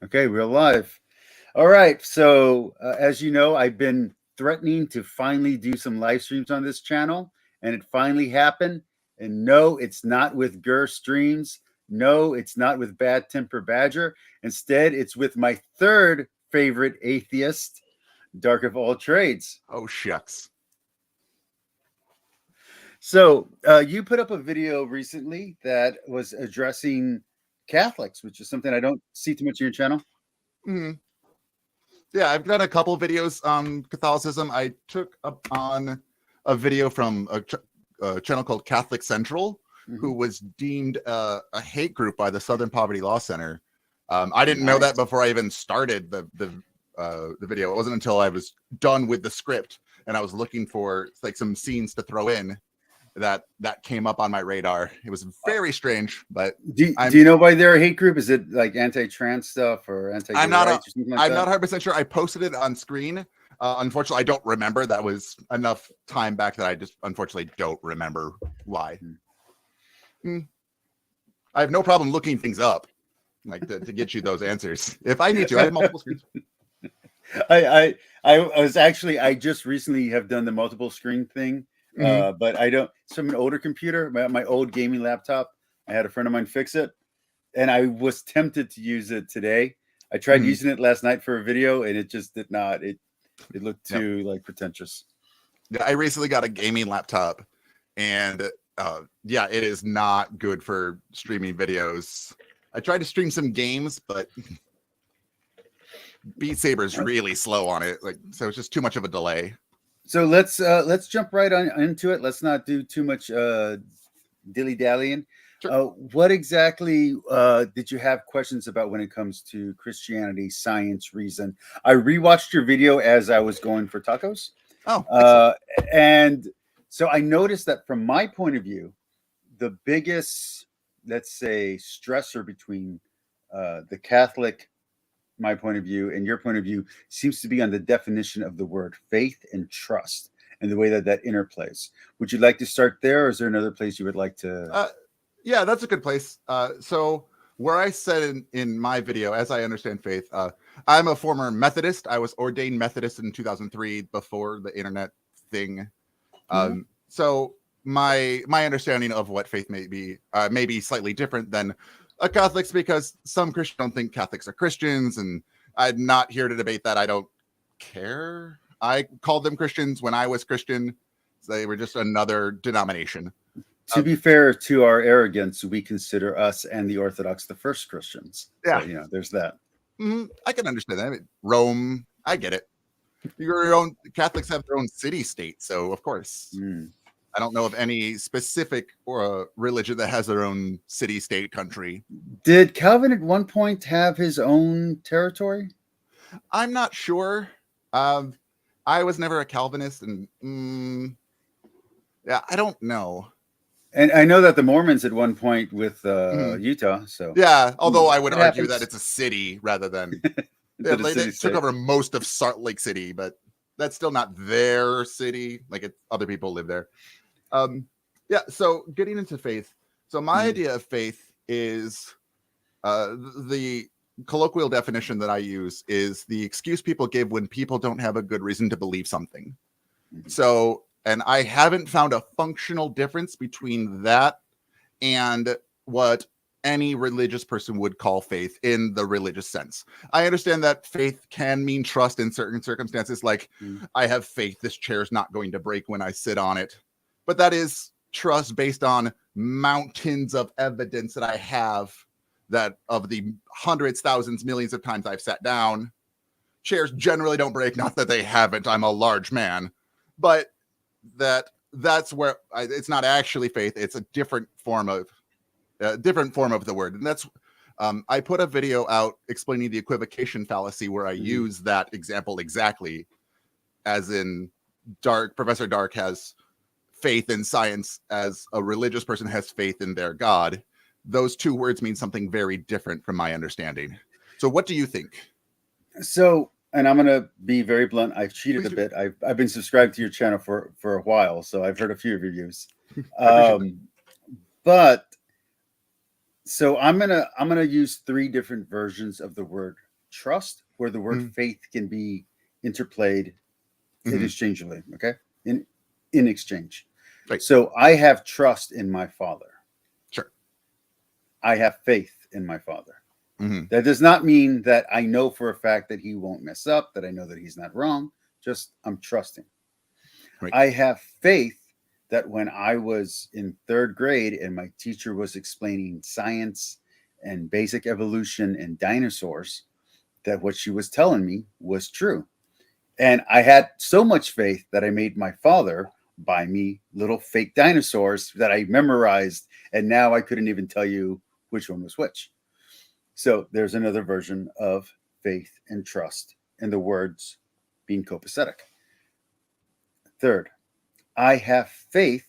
Okay, we're live. All right. So, as you know, I've been threatening to finally do some live streams on this channel, and it finally happened. And no, it's not with Gur Streams. No, it's not with Bad Temper Badger. Instead, it's with my third favorite atheist, Dark of All Trades. Oh, shucks. So, you put up a video recently that was addressing Catholics, which is something I don't see too much on your channel. Mm-hmm. Yeah, I've done a couple videos on Catholicism. I took up on a video from a channel called Catholic Central, who was deemed a hate group by the Southern Poverty Law Center. I didn't know that before I even started the video. It wasn't until I was done with the script and I was looking for like some scenes to throw in that came up on my radar. It was very strange, but do you know why they're a hate group? Is it like anti-trans stuff or anti-gay rights or something like I'm that? not 100% sure. I posted it on screen. Unfortunately, I don't remember. That was enough time back that I just unfortunately don't remember why. I have no problem looking things up, like to get you those answers if I need to. I have multiple screens. I just recently have done the multiple screen thing, but I don't. So I'm an older computer, my old gaming laptop. I had a friend of mine fix it, and I was tempted to use it today. I tried using it last night for a video, and it just did not. It looked too like pretentious. Yeah, I recently got a gaming laptop, and it is not good for streaming videos. I tried to stream some games, but Beat Saber is really slow on it, so it's just too much of a delay. So let's jump right into it. Let's not do too much dilly-dallying. Sure. What exactly did you have questions about when it comes to Christianity, science, reason? I rewatched your video as I was going for tacos. Oh, and so I noticed that from my point of view, the biggest, let's say, stressor between the Catholic, my point of view, and your point of view seems to be on the definition of the word faith and trust and the way that interplays. Would you like to start there, or is there another place you would like to? Yeah, that's a good place. So where I said in my video, as I understand faith, I'm a former Methodist. I was ordained Methodist in 2003 before the internet thing. So my understanding of what faith may be slightly different than a Catholic's, because some Christians don't think Catholics are Christians, and I'm not here to debate that. I don't care. I called them Christians when I was Christian. So they were just another denomination. To be fair to our arrogance, we consider us and the Orthodox the first Christians. Yeah. So, there's that. I can understand that. I mean, Rome, I get it. Your own Catholics have their own city-state, so of course. I don't know of any specific religion that has their own city-state country. Did Calvin at one point have his own territory? I'm not sure. I was never a Calvinist, and I don't know. And I know that the Mormons at one point with Utah. So yeah, although I would argue that it's a city rather than they took over most of Salt Lake City, but that's still not their city. Like other people live there. So getting into faith. So my idea of faith is the colloquial definition that I use is the excuse people give when people don't have a good reason to believe something. So, and I haven't found a functional difference between that and what any religious person would call faith in the religious sense. I understand that faith can mean trust in certain circumstances, like I have faith this chair is not going to break when I sit on it. But that is trust based on mountains of evidence that I have that of the hundreds, thousands, millions of times I've sat down. Chairs generally don't break, not that they haven't. I'm a large man. But that's where it's not actually faith. It's a different form of the word. And that's I put a video out explaining the equivocation fallacy where I use that example exactly, as in Professor Dark has faith in science as a religious person has faith in their God. Those two words mean something very different from my understanding. So what do you think? So, and I'm going to be very blunt. I've cheated a bit. I've been subscribed to your channel for a while, so I've heard a few reviews. But so I'm gonna use three different versions of the word trust, where the word faith can be interplayed interchangeably. Okay, in exchange. Right. So I have trust in my Father. Sure. I have faith in my Father. That does not mean that I know for a fact that he won't mess up, that I know that he's not wrong. Just I'm trusting. Right. I have faith that when I was in 3rd grade and my teacher was explaining science and basic evolution and dinosaurs, that what she was telling me was true. And I had so much faith that I made my father buy me little fake dinosaurs that I memorized. And now I couldn't even tell you which one was which. So there's another version of faith and trust, and the words being copacetic. Third, I have faith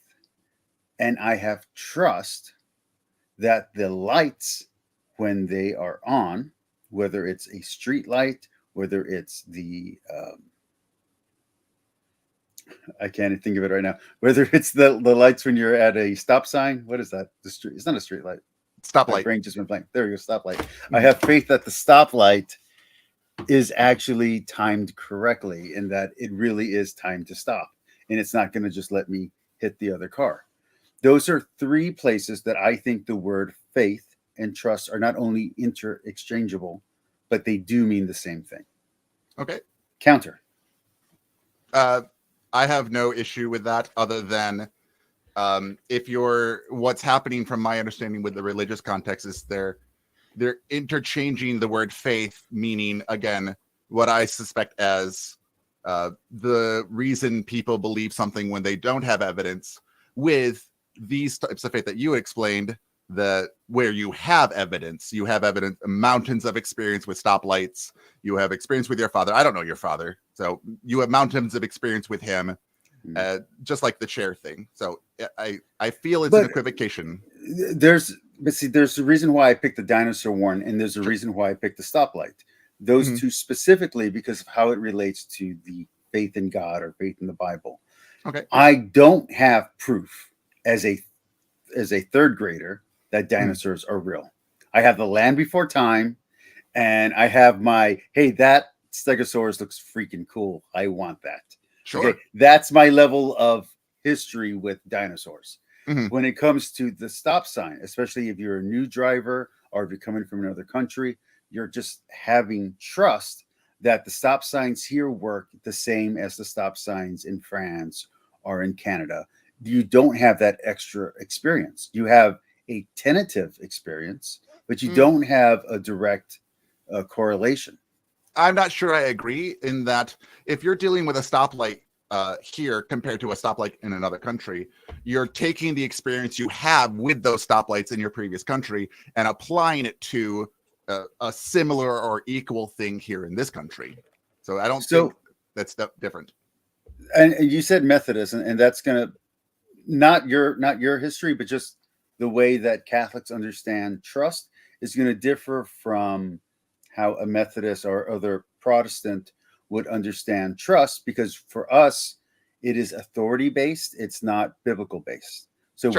and I have trust that the lights, when they are on, whether it's a street light, whether it's the I can't think of it right now. Whether it's the lights when you're at a stop sign, what is that? The street? It's not a street light. Stoplight. My brain just went blank. There you go, stoplight. I have faith that the stoplight is actually timed correctly, and that it really is timed to stop, and it's not going to just let me hit the other car. Those are 3 places that I think the word faith and trust are not only interchangeable, but they do mean the same thing. Okay. Counter. I have no issue with that, other than if what's happening from my understanding with the religious context is they're interchanging the word faith, meaning, again, what I suspect as the reason people believe something when they don't have evidence, with these types of faith that you explained, that where you have evidence, mountains of experience with stoplights, you have experience with your father. I don't know your father, so you have mountains of experience with him, just like the chair thing. So I feel it's an equivocation. There's a reason why I picked the dinosaur one, and there's a reason why I picked the stoplight. Those 2 specifically because of how it relates to the faith in God or faith in the Bible. Okay. I don't have proof as a 3rd grader that dinosaurs are real. I have the Land Before Time, and I have my, hey, that Stegosaurus looks freaking cool. I want that. Sure. Okay, that's my level of history with dinosaurs. When it comes to the stop sign, especially if you're a new driver or if you're coming from another country, you're just having trust that the stop signs here work the same as the stop signs in France or in Canada. You don't have that extra experience. You have a tentative experience, but you don't have a direct correlation. I'm not sure I agree in that if you're dealing with a stoplight here compared to a stoplight in another country, you're taking the experience you have with those stoplights in your previous country and applying it to a similar or equal thing here in this country. So I don't think that's different. And you said Methodist, and that's gonna not your history, but just the way that Catholics understand trust is going to differ from how a Methodist or other Protestant would understand trust, because for us, it is authority based. It's not biblical based. So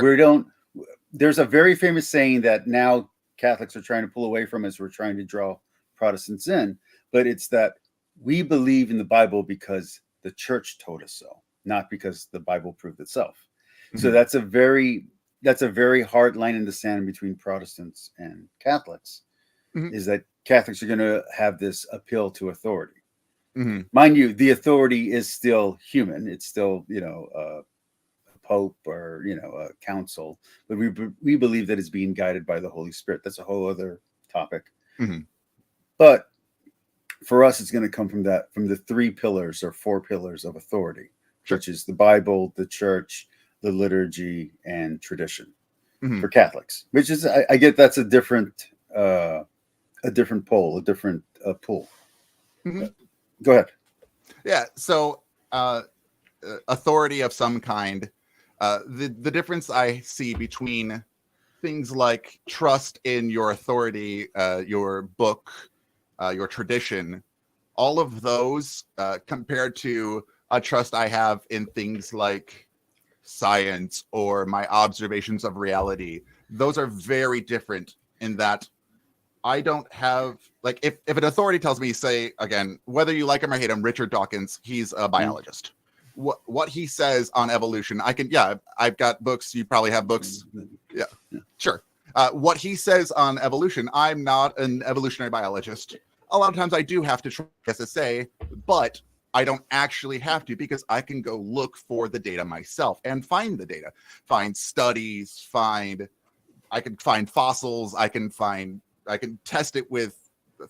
there's a very famous saying that now Catholics are trying to pull away from as we're trying to draw Protestants in, but it's that we believe in the Bible because the church told us so, not because the Bible proved itself. So that's a very hard line in the sand between Protestants and Catholics, is that Catholics are going to have this appeal to authority. Mind you, the authority is still human. It's still, a pope or, a council, but we believe that it's being guided by the Holy Spirit. That's a whole other topic. But for us, it's going to come from the 3 pillars or 4 pillars of authority, which is the Bible, the church, the liturgy, and tradition for Catholics, which is, I get that's a different pole, a different pool. Go ahead. Yeah. So authority of some kind. The difference I see between things like trust in your authority, your book, your tradition, all of those compared to a trust I have in things like science or my observations of reality, those are very different in that I don't have like if an authority tells me, say again, whether you like him or hate him, Richard Dawkins, he's a biologist. What he says on evolution, I can I've got books. You probably have books. Yeah. Sure. What he says on evolution, I'm not an evolutionary biologist. A lot of times I do have to try SSA, but I don't actually have to because I can go look for the data myself and find the data, find studies, I can find fossils, I can test it with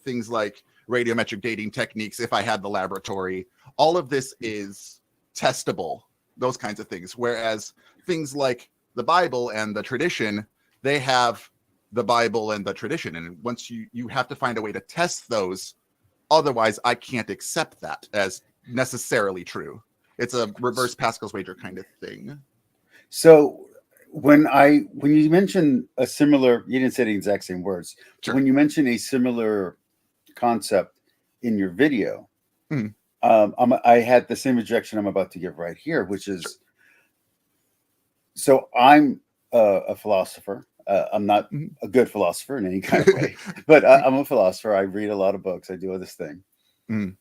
things like radiometric dating techniques if I had the laboratory. All of this is testable, those kinds of things. Whereas things like the Bible and the tradition, they have the Bible and the tradition. And once you have to find a way to test those, otherwise I can't accept that as necessarily true. It's a reverse Pascal's wager kind of thing. So when you mention a similar, you didn't say the exact same words. Sure. When you mention a similar concept in your video, I had the same objection I'm about to give right here, which is, so I'm a philosopher. I'm not a good philosopher in any kind of way, but I'm a philosopher. I read a lot of books. I do this thing.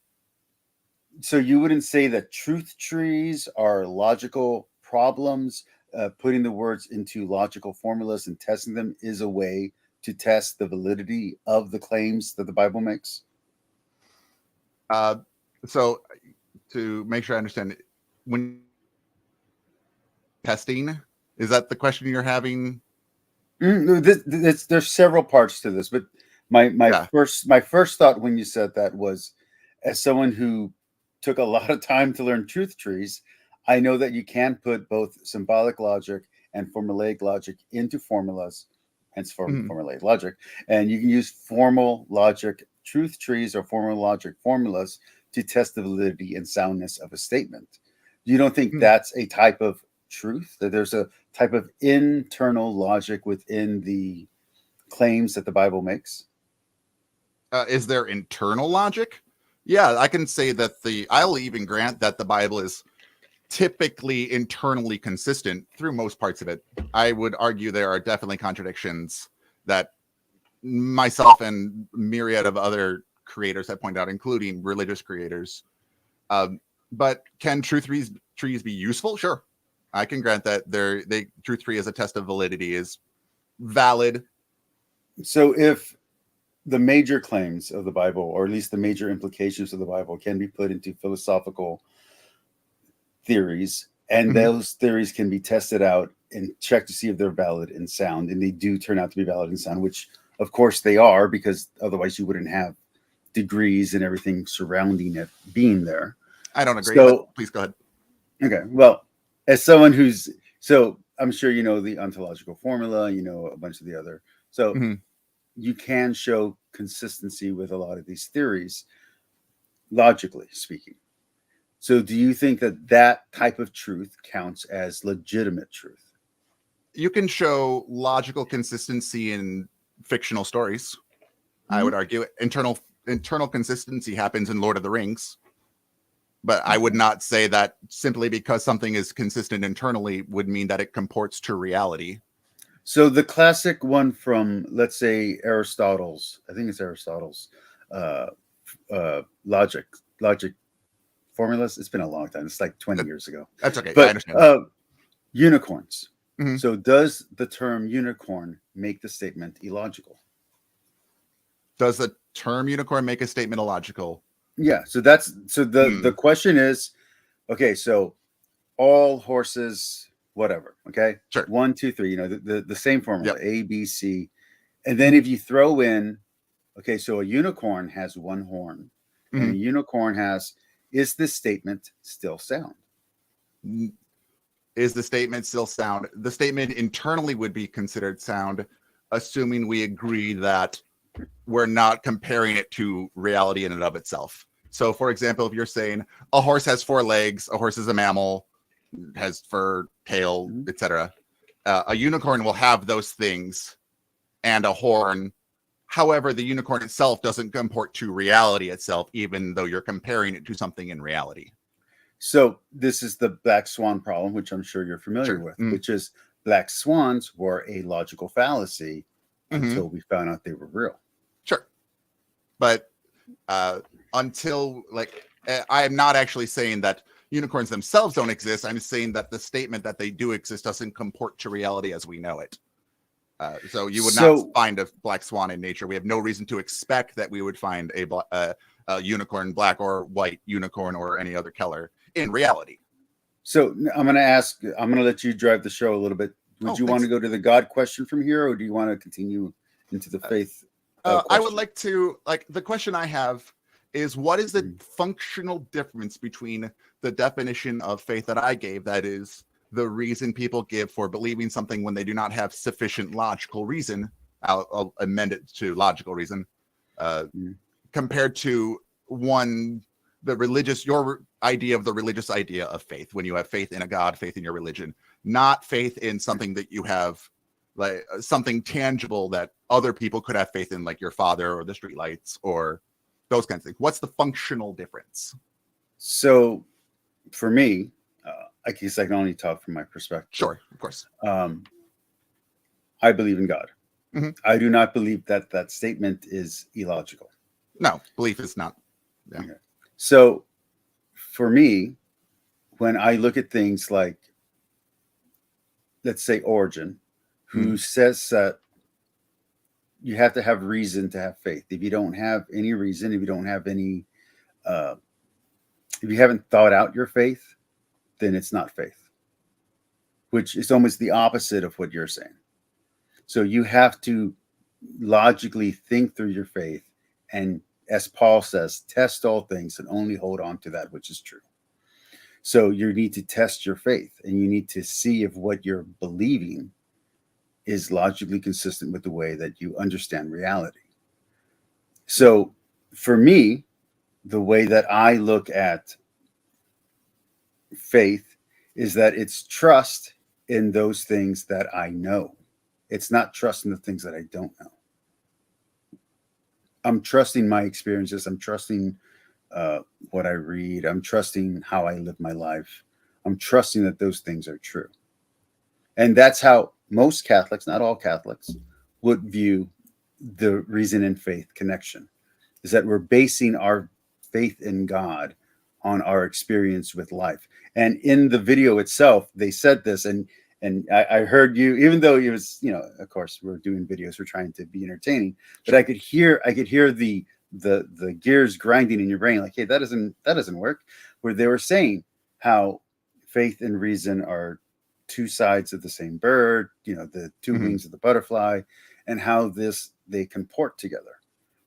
So you wouldn't say that truth trees are logical problems? Putting the words into logical formulas and testing them is a way to test the validity of the claims that the Bible makes? So to make sure I understand, when testing, is that the question you're having? There's several parts to this, but my first thought when you said that was, as someone who took a lot of time to learn truth trees, I know that you can put both symbolic logic and formulaic logic into formulas, hence formulaic logic, and you can use formal logic truth trees or formal logic formulas to test the validity and soundness of a statement. You don't think that's a type of truth, that there's a type of internal logic within the claims that the Bible makes? Is there internal logic? Yeah, I can say that I'll even grant that the Bible is typically internally consistent through most parts of it. I would argue there are definitely contradictions that myself and myriad of other creators have pointed out, including religious creators. But can truth trees be useful? Sure. I can grant that truth tree as a test of validity is valid. So if the major claims of the Bible, or at least the major implications of the Bible, can be put into philosophical theories, and those theories can be tested out and checked to see if they're valid and sound, and they do turn out to be valid and sound, which of course they are, because otherwise you wouldn't have degrees and everything surrounding it being there. I don't agree, but please go ahead. Okay, well, as someone so I'm sure you know the ontological formula, you know a bunch of the other, so you can show consistency with a lot of these theories, logically speaking. So do you think that type of truth counts as legitimate truth? You can show logical consistency in fictional stories. I would argue internal consistency happens in Lord of the Rings. But I would not say that simply because something is consistent internally would mean that it comports to reality. So the classic one from, let's say, Aristotle's, I think it's Aristotle's, logic formulas. It's been a long time. It's like 20 years ago. That's okay. But, I understand. Unicorns. So does the term unicorn make the statement illogical? Does the term unicorn make a statement illogical? Yeah. So the question is, okay, so all horses, whatever. Okay. Sure. 1, 2, 3, you know, the same formula, A, B, C. And then if you throw in, okay, so a unicorn has one horn, and a unicorn is this statement still sound? Is the statement still sound? The statement internally would be considered sound, assuming we agree that we're not comparing it to reality in and of itself. So, for example, if you're saying a horse has 4 legs, a horse is a mammal, has fur, tail, etc., a unicorn will have those things and a horn. However, the unicorn itself doesn't comport to reality itself, even though you're comparing it to something in reality. So this is the black swan problem, which I'm sure you're familiar with, which is black swans were a logical fallacy until we found out they were real. But until I am not actually saying that unicorns themselves don't exist. I'm saying that the statement that they do exist doesn't comport to reality as we know it. So you would not find a black swan in nature. We have no reason to expect that we would find a unicorn, black or white unicorn, or any other color in reality. So I'm going to let you drive the show a little bit. Would you want to go to the God question from here, or do you want to continue into the faith? I would like to, the question I have is, what is the functional difference between the definition of faith that I gave, that is the reason people give for believing something when they do not have sufficient logical reason, I'll amend it to logical reason, compared to your idea of the religious idea of faith, when you have faith in a God, faith in your religion, not faith in something that you have, like something tangible that other people could have faith in, like your father or the streetlights or those kinds of things. What's the functional difference? So for me, I guess I can only talk from my perspective. Sure, of course. I believe in God. Mm-hmm. I do not believe that statement is illogical. No, belief is not. Yeah. Okay. So for me, when I look at things like, let's say, Origen, who says that you have to have reason to have faith. If you don't have any reason, if you don't have any, if you haven't thought out your faith, then it's not faith, which is almost the opposite of what you're saying. So you have to logically think through your faith, and as Paul says, test all things and only hold on to that which is true. So you need to test your faith, and you need to see if what you're believing is logically consistent with the way that you understand reality. So for me, the way that I look at faith is that it's trust in those things that I know. It's not trust in the things that I don't know. I'm trusting my experiences. I'm trusting what I read. I'm trusting how I live my life. I'm trusting that those things are true. And that's how most Catholics, not all Catholics, would view the reason and faith connection, is that we're basing our faith in God on our experience with life. And in the video itself, they said this, and I heard you, even though it was, of course, we're doing videos, we're trying to be entertaining, but I could hear the gears grinding in your brain, like, hey, that doesn't work. Where they were saying how faith and reason are two sides of the same bird, the two wings of the butterfly, and how they comport together.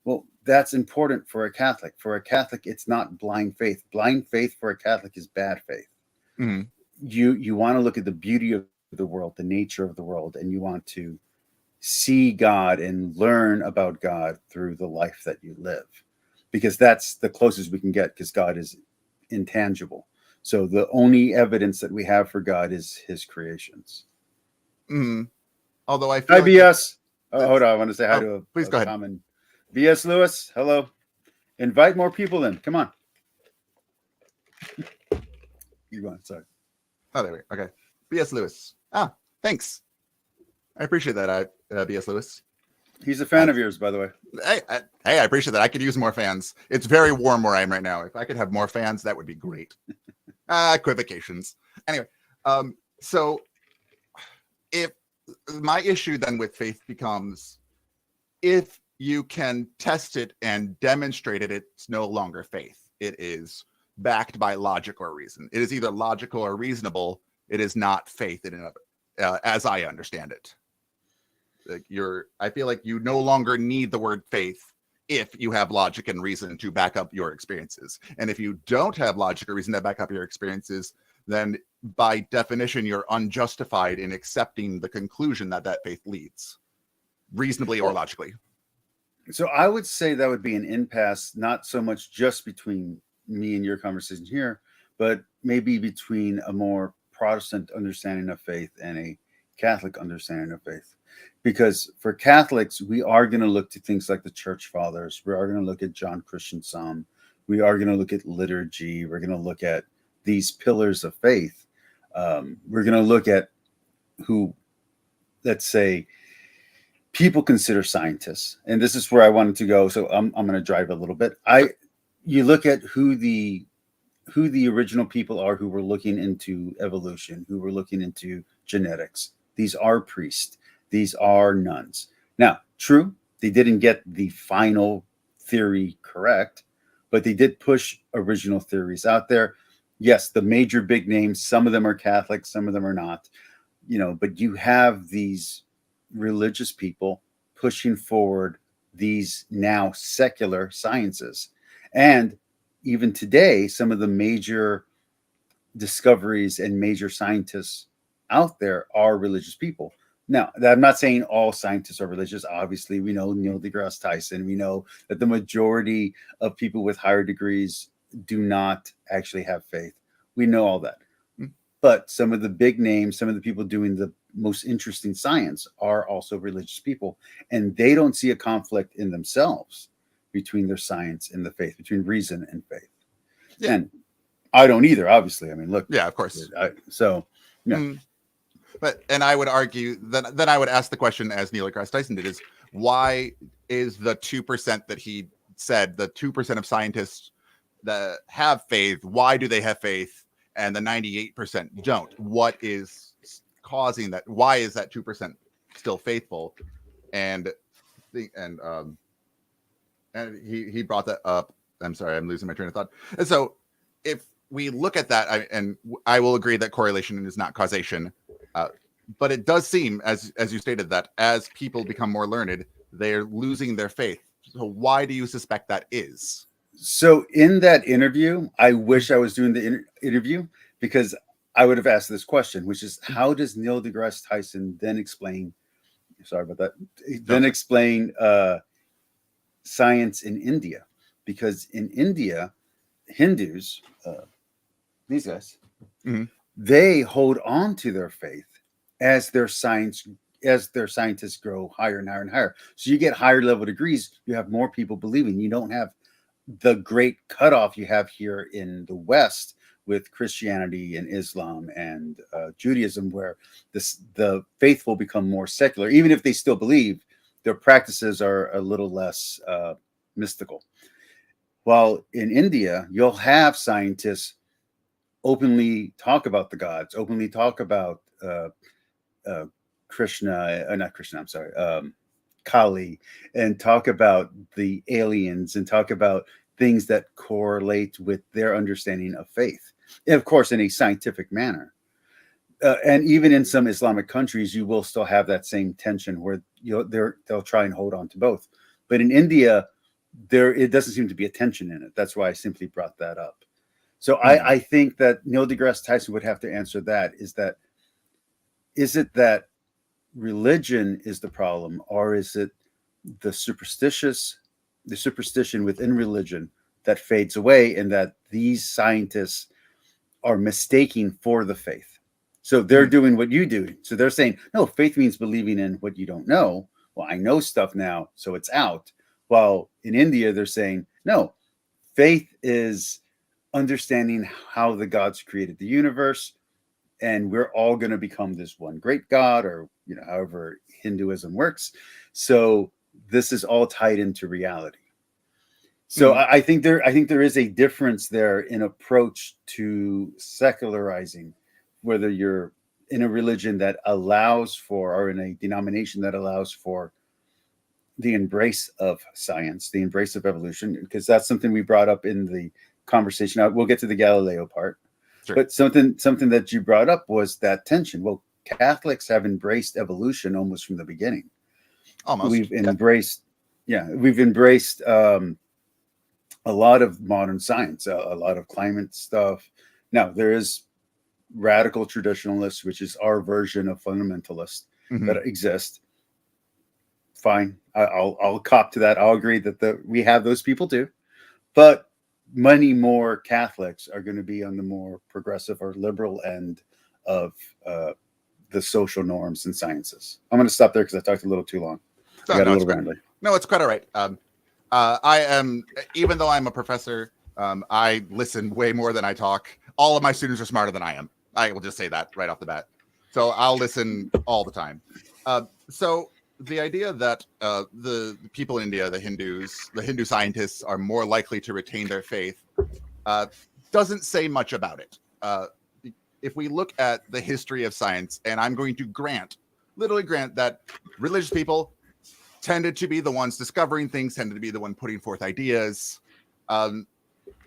Well, that's important for a Catholic. For a Catholic, it's not blind faith. Blind faith for a Catholic is bad faith. Mm-hmm. You want to look at the beauty of the world, the nature of the world, and you want to see God and learn about God through the life that you live, because that's the closest we can get, because God is intangible. So the only evidence that we have for God is his creations. Mm-hmm. Although I feel hi, BS. Hold on. I want to say hi to please go ahead. Common BS Lewis. Hello. Invite more people in. Come on. You go on. Sorry. Oh, there we go. Okay. BS Lewis. Thanks. I appreciate that, BS Lewis. He's a fan of yours, by the way. Hey, I appreciate that. I could use more fans. It's very warm where I am right now. If I could have more fans, that would be great. Equivocations. Anyway, so if my issue then with faith becomes, if you can test it and demonstrate it, it's no longer faith. It is backed by logic or reason. It is either logical or reasonable. It is not faith in and of it, as I understand it. I feel like you no longer need the word faith if you have logic and reason to back up your experiences. And if you don't have logic or reason to back up your experiences, then by definition, you're unjustified in accepting the conclusion that faith leads, reasonably or logically. So I would say that would be an impasse, not so much just between me and your conversation here, but maybe between a more Protestant understanding of faith and a Catholic understanding of faith. Because for Catholics, we are going to look to things like the Church Fathers. We are going to look at John Christian Psalm. We are going to look at liturgy. We're going to look at these pillars of faith. We're going to look at who, let's say, people consider scientists, and this is where I wanted to go. So I'm going to drive a little bit. You look at who the original people are who were looking into evolution, who were looking into genetics. These are priests. These are nuns. Now, true, they didn't get the final theory correct, but they did push original theories out there. Yes, the major big names, some of them are Catholic, some of them are not, but you have these religious people pushing forward these now secular sciences. And even today, some of the major discoveries and major scientists out there are religious people. Now, I'm not saying all scientists are religious. Obviously, we know Neil deGrasse Tyson. We know that the majority of people with higher degrees do not actually have faith. We know all that. But some of the big names, some of the people doing the most interesting science are also religious people. And they don't see a conflict in themselves between their science and the faith, between reason and faith. Yeah. And I don't either, obviously. I mean, look. Yeah, of course. Yeah. And I would argue then I would ask the question, as Neil deGrasse Tyson did, is why is the 2% that he said, the 2% of scientists that have faith, why do they have faith and the 98% don't? What is causing that? Why is that 2% still faithful? And he brought that up. I'm sorry, I'm losing my train of thought. And so if we look at that, I will agree that correlation is not causation. But it does seem, as you stated, that as people become more learned, they're losing their faith. So why do you suspect that is? So in that interview, I wish I was doing the interview, because I would have asked this question, which is, how does Neil deGrasse Tyson then explain, sorry about that, then explain science in India? Because in India, Hindus, these guys, they hold on to their faith as their scientists grow higher and higher and higher. So you get higher level degrees, you have more people believing. You don't have the great cutoff you have here in the West with Christianity and Islam and Judaism, where the faithful become more secular. Even if they still believe, their practices are a little less mystical. While in India, you'll have scientists openly talk about the gods, openly talk about Kali, and talk about the aliens, and talk about things that correlate with their understanding of faith, and of course in a scientific manner. And even in some Islamic countries, you will still have that same tension where they'll try and hold on to both. But in India, it doesn't seem to be a tension in it. That's why I simply brought that up. So I think that Neil deGrasse Tyson would have to answer that. Is it that religion is the problem, or is it the superstition within religion that fades away, and that these scientists are mistaking for the faith? So they're doing what you do. So they're saying, no, faith means believing in what you don't know. Well, I know stuff now, so it's out. While in India, they're saying, no, faith is understanding how the gods created the universe, and we're all going to become this one great god, or however Hinduism works. So this is all tied into reality. So I think there is a difference there in approach to secularizing, whether you're in a religion that allows for, or in a denomination that allows for, the embrace of science, the embrace of evolution, because that's something we brought up in the conversation. We'll get to the Galileo part. Sure. But something that you brought up was that tension. Well, Catholics have embraced evolution almost from the beginning. Almost. We've embraced a lot of modern science, a lot of climate stuff. Now, there is radical traditionalists, which is our version of fundamentalists that exist. Fine. I'll cop to that. I'll agree that we have those people too. But many more Catholics are going to be on the more progressive or liberal end of the social norms and sciences. I'm going to stop there because I talked a little too long. I got a little rambly. No, it's quite all right. I am, even though I'm a professor, I listen way more than I talk. All of my students are smarter than I am. I will just say that right off the bat. So I'll listen all the time. So the idea that the people in India, the Hindu scientists, are more likely to retain their faith doesn't say much about it. If we look at the history of science, and I'm going to literally grant that religious people tended to be the ones discovering things, tended to be the one putting forth ideas.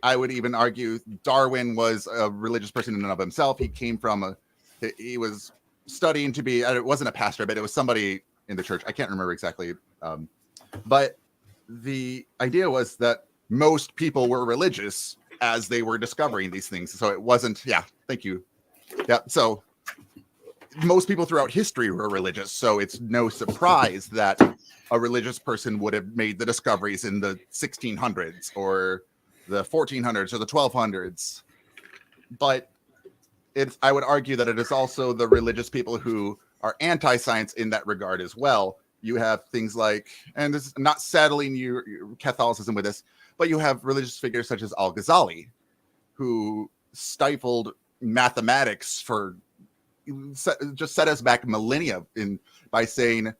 I would even argue Darwin was a religious person in and of himself. He was studying to be, it wasn't a pastor, but it was somebody in the church. I can't remember exactly. But the idea was that most people were religious as they were discovering these things. So it wasn't, thank you. Yeah. So most people throughout history were religious. So it's no surprise that a religious person would have made the discoveries in the 1600s or the 1400s or the 1200s. But I would argue that it is also the religious people who are anti-science in that regard as well. You have things like, and this is not saddling your Catholicism with this, but you have religious figures such as Al-Ghazali, who stifled mathematics just set us back millennia by saying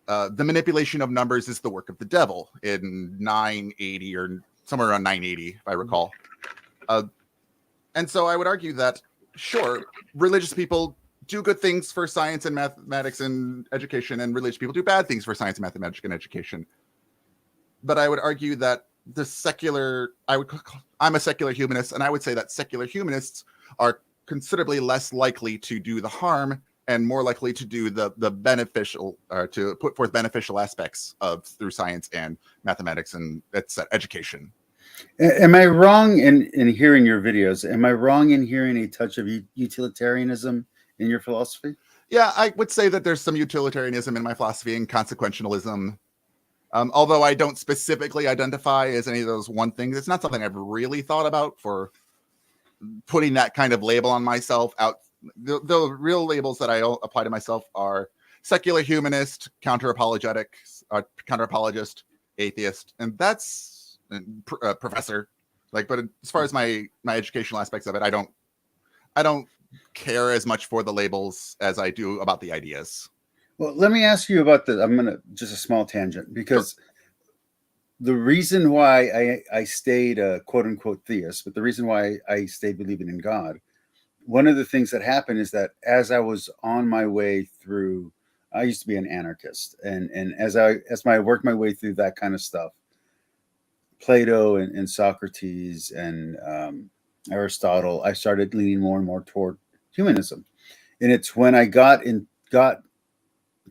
the manipulation of numbers is the work of the devil in 980 or somewhere around 980, if I recall. And so I would argue that, sure, religious people do good things for science and mathematics and education, and religious people do bad things for science and mathematics and education. But I would argue that I'm a secular humanist, and I would say that secular humanists are considerably less likely to do the harm and more likely to do the beneficial, or to put forth beneficial aspects through science and mathematics and education. Am I wrong in hearing your videos? Am I wrong in hearing a touch of utilitarianism in your philosophy? Yeah, I would say that there's some utilitarianism in my philosophy and consequentialism. Although I don't specifically identify as any of those one things, it's not something I've really thought about for putting that kind of label on myself. The real labels that I apply to myself are secular humanist, counter-apologist, atheist, and that's professor. But as far as my educational aspects of it, I don't care as much for the labels as I do about the ideas. Well, let me ask you about just a small tangent, because sure. The reason why I stayed a quote unquote theist, but the reason why I stayed believing in God, one of the things that happened is that as I was on my way through, I used to be an anarchist, and as I worked my way through that kind of stuff, Plato and Socrates and Aristotle, I started leaning more and more toward humanism. And it's when I got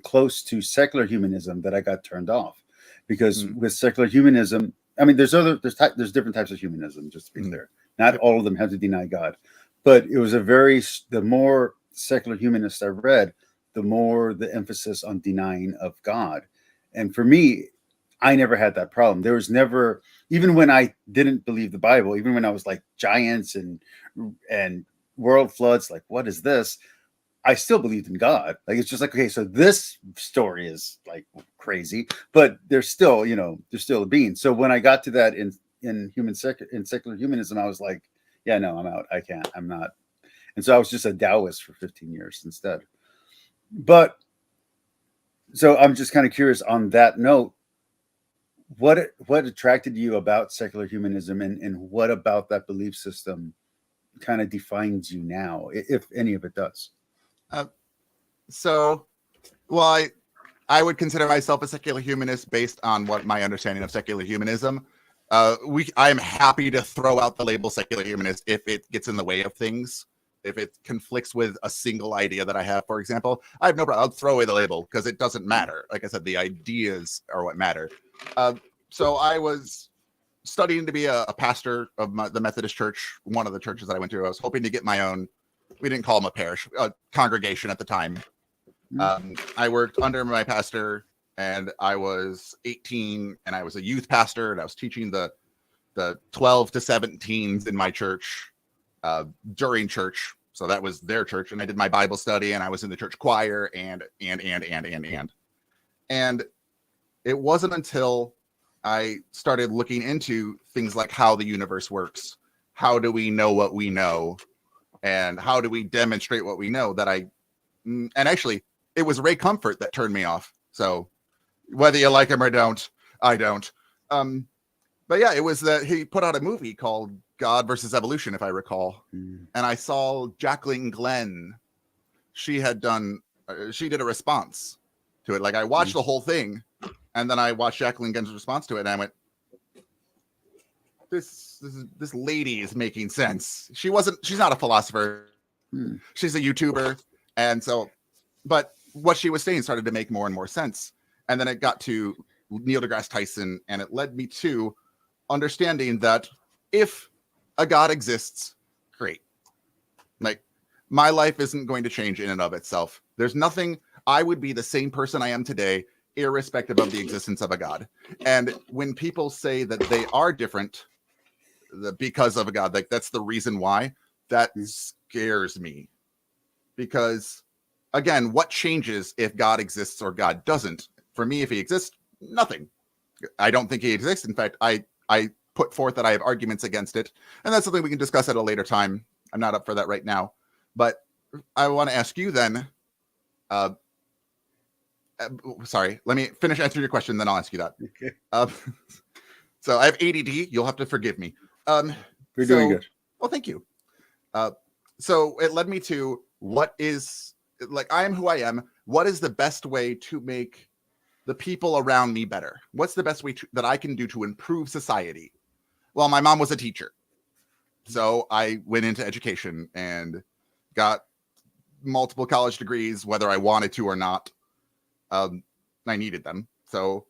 close to secular humanism that I got turned off, because with secular humanism, I mean, there's different types of humanism, just to be clear. Not all of them have to deny God, but it was the more secular humanists I read, the more the emphasis on denying of God. And for me, I never had that problem. There was never, even when I didn't believe the Bible, even when I was like giants and world floods, like, what is this? I still believed in God. Like, it's just like, okay, so this story is like crazy, but there's still a being. So when I got to that in secular humanism, I was like, yeah, no, I'm out. I'm not. And so I was just a Taoist for 15 years instead. But so I'm just kind of curious on that note, what attracted you about secular humanism, and what about that belief system kind of defines you now, if any of it does? I would consider myself a secular humanist based on what my understanding of secular humanism. I am happy to throw out the label secular humanist if it gets in the way of things. If it conflicts with a single idea that I have, for example, I have no problem. I'll throw away the label because it doesn't matter. Like I said, the ideas are what matter. So I was studying to be a pastor of the Methodist Church, one of the churches that I went to. I was hoping to get my own, we didn't call them a parish, a congregation at the time. I worked under my pastor, and I was 18, and I was a youth pastor, and I was teaching the 12 to 17s in my church during church. So that was their church, and I did my Bible study, and I was in the church choir, and it wasn't until I started looking into things like how the universe works, how do we know what we know, and how do we demonstrate what we know, that and actually it was Ray Comfort that turned me off. So whether you like him or don't, I don't. But yeah, it was that he put out a movie called God versus Evolution, if I recall. And I saw Jacqueline Glenn. She did a response to it. Like, I watched the whole thing, and then I watched Jacqueline Glenn's response to it, and I went, this lady is making sense. She's not a philosopher. She's a YouTuber. And so, but what she was saying started to make more and more sense. And then it got to Neil deGrasse Tyson, and it led me to understanding that if a God exists, great. Like, my life isn't going to change in and of itself. There's nothing, I would be the same person I am today, irrespective of the existence of a God. And when people say that they are different because of a God, like, that's the reason why, that scares me. Because, again, what changes if God exists or God doesn't? For me, if he exists, nothing. I don't think he exists. In fact, I put forth that I have arguments against it. And that's something we can discuss at a later time. I'm not up for that right now. But I want to ask you then, sorry, let me finish answering your question, then I'll ask you that. Okay. So I have ADD. You'll have to forgive me. You're doing good. Well, thank you. So it led me to what is, like, I am who I am. What is the best way to make the people around me better? What's the best way that I can do to improve society? Well, my mom was a teacher. So I went into education and got multiple college degrees, whether I wanted to or not. I needed them. So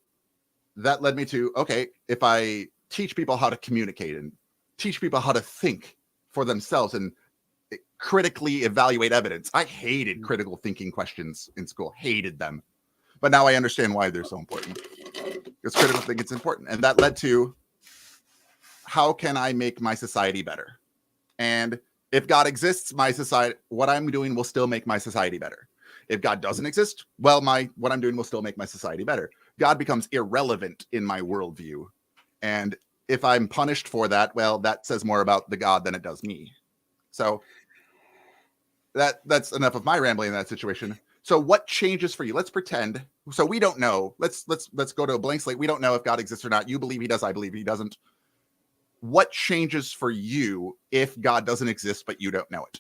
that led me to, okay, if I teach people how to communicate and teach people how to think for themselves and critically evaluate evidence. I hated critical thinking questions in school, hated them. But now I understand why they're so important. Because critical thinking is important. And that led to, how can I make my society better? And if God exists, my society, what I'm doing will still make my society better. If God doesn't exist, well, what I'm doing will still make my society better. God becomes irrelevant in my worldview. And if I'm punished for that, well, that says more about the God than it does me. So that's enough of my rambling in that situation. So what changes for you? Let's pretend. So we don't know. Let's go to a blank slate. We don't know if God exists or not. You believe he does. I believe he doesn't. What changes for you if God doesn't exist, but you don't know it?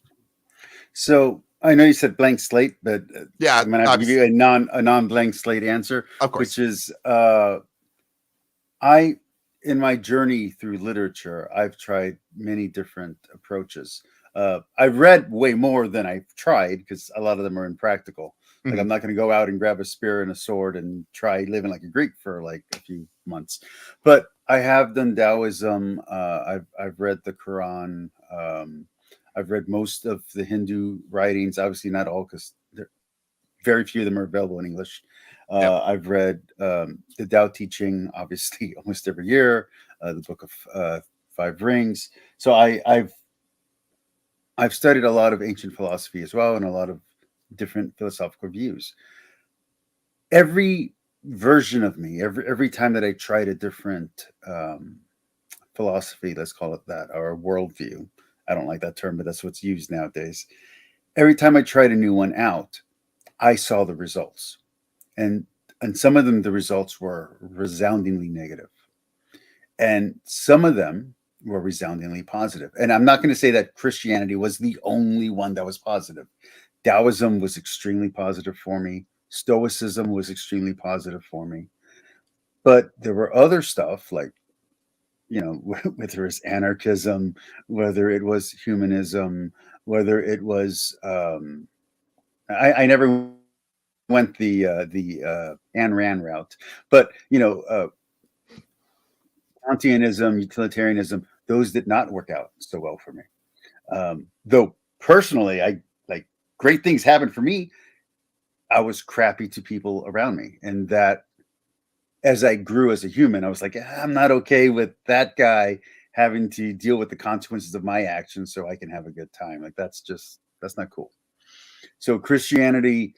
So I know you said blank slate, but yeah, I'm going to have to give you a non-blank slate answer, of course. Which is, in my journey through literature, I've tried many different approaches. I've read way more than I've tried because a lot of them are impractical. Like, I'm not going to go out and grab a spear and a sword and try living like a Greek for like a few months. But I have done Taoism. I've read the Quran. I've read most of the Hindu writings. Obviously, not all, because very few of them are available in English. I've read the Tao Te Ching, obviously, almost every year. The Book of Five Rings. So I've studied a lot of ancient philosophy as well, and a lot of different philosophical views. Every version of me, every time that I tried a different philosophy, let's call it that, or a worldview. I don't like that term, but that's what's used nowadays. Every time I tried a new one out, I saw the results. And some of them, the results were resoundingly negative. And some of them were resoundingly positive. And I'm not going to say that Christianity was the only one that was positive. Taoism was extremely positive for me. Stoicism was extremely positive for me. But there were other stuff, like, whether it's anarchism, whether it was humanism, whether it was, I never went the Ayn Rand route, but Kantianism, utilitarianism, those did not work out so well for me. Though personally, I like, great things happened for me. I was crappy to people around me, and that, as I grew as a human, I was like, I'm not okay with that guy having to deal with the consequences of my actions so I can have a good time. Like, that's not cool. So Christianity,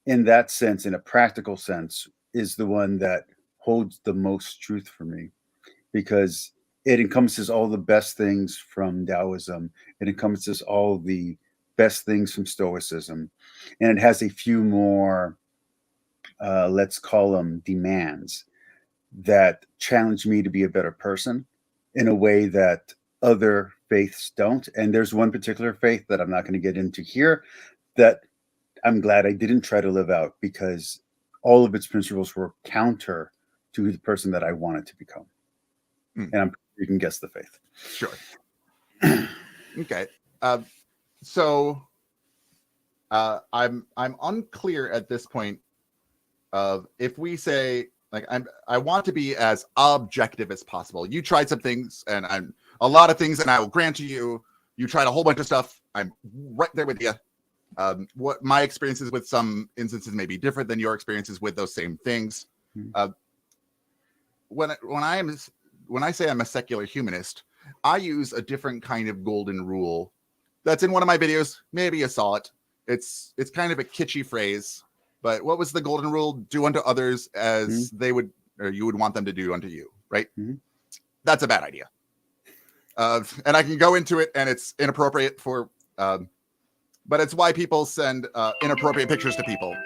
in that sense, in a practical sense, is the one that holds the most truth for me, because it encompasses all the best things from Taoism. It encompasses all the best things from Stoicism. And it has a few more let's call them demands, that challenge me to be a better person in a way that other faiths don't. And there's one particular faith that I'm not going to get into here that I'm glad I didn't try to live out, because all of its principles were counter to the person that I wanted to become. And you can guess the faith. Sure. Okay. So I'm unclear at this point of if we say, like, I want to be as objective as possible. You tried some things and I'm a lot of things, and I will grant you, you tried a whole bunch of stuff. I'm right there with you. What my experiences with some instances may be different than your experiences with those same things. When I say I'm a secular humanist, I use a different kind of golden rule that's in one of my videos. Maybe you saw it. It's kind of a kitschy phrase, but what was the golden rule? Do unto others as they would, or you would want them to do unto you, right? That's a bad idea. And I can go into it, and it's inappropriate for, but it's why people send inappropriate pictures to people.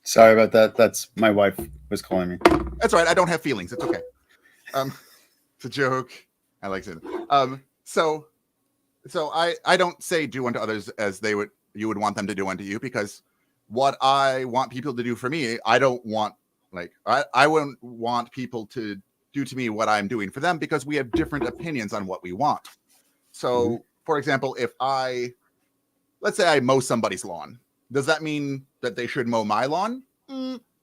Sorry about that. That's my wife was calling me. That's all right. I don't have feelings. It's okay. It's a joke. I like it. So I don't say do unto others as you would want them to do unto you, because what I want people to do for me, I don't want, like, I wouldn't want people to do to me what I'm doing for them, because we have different opinions on what we want. So, for example, if let's say I mow somebody's lawn, does that mean that they should mow my lawn?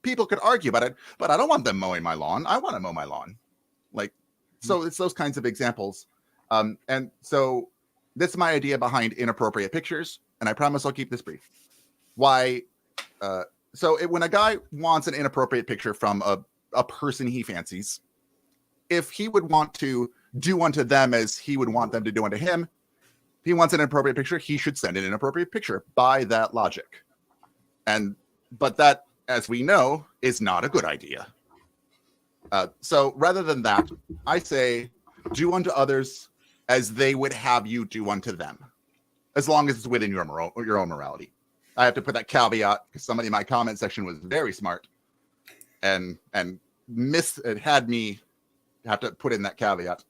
People could argue about it, but I don't want them mowing my lawn. I want to mow my lawn. Like, so it's those kinds of examples. And so that's my idea behind inappropriate pictures. And I promise I'll keep this brief. Why? When a guy wants an inappropriate picture from a person he fancies, if he would want to do unto them as he would want them to do unto him, if he wants an inappropriate picture, he should send an inappropriate picture by that logic. But that, as we know, is not a good idea. So rather than that, I say do unto others as they would have you do unto them, as long as it's within your own morality. I have to put that caveat because somebody in my comment section was very smart and it had me have to put in that caveat.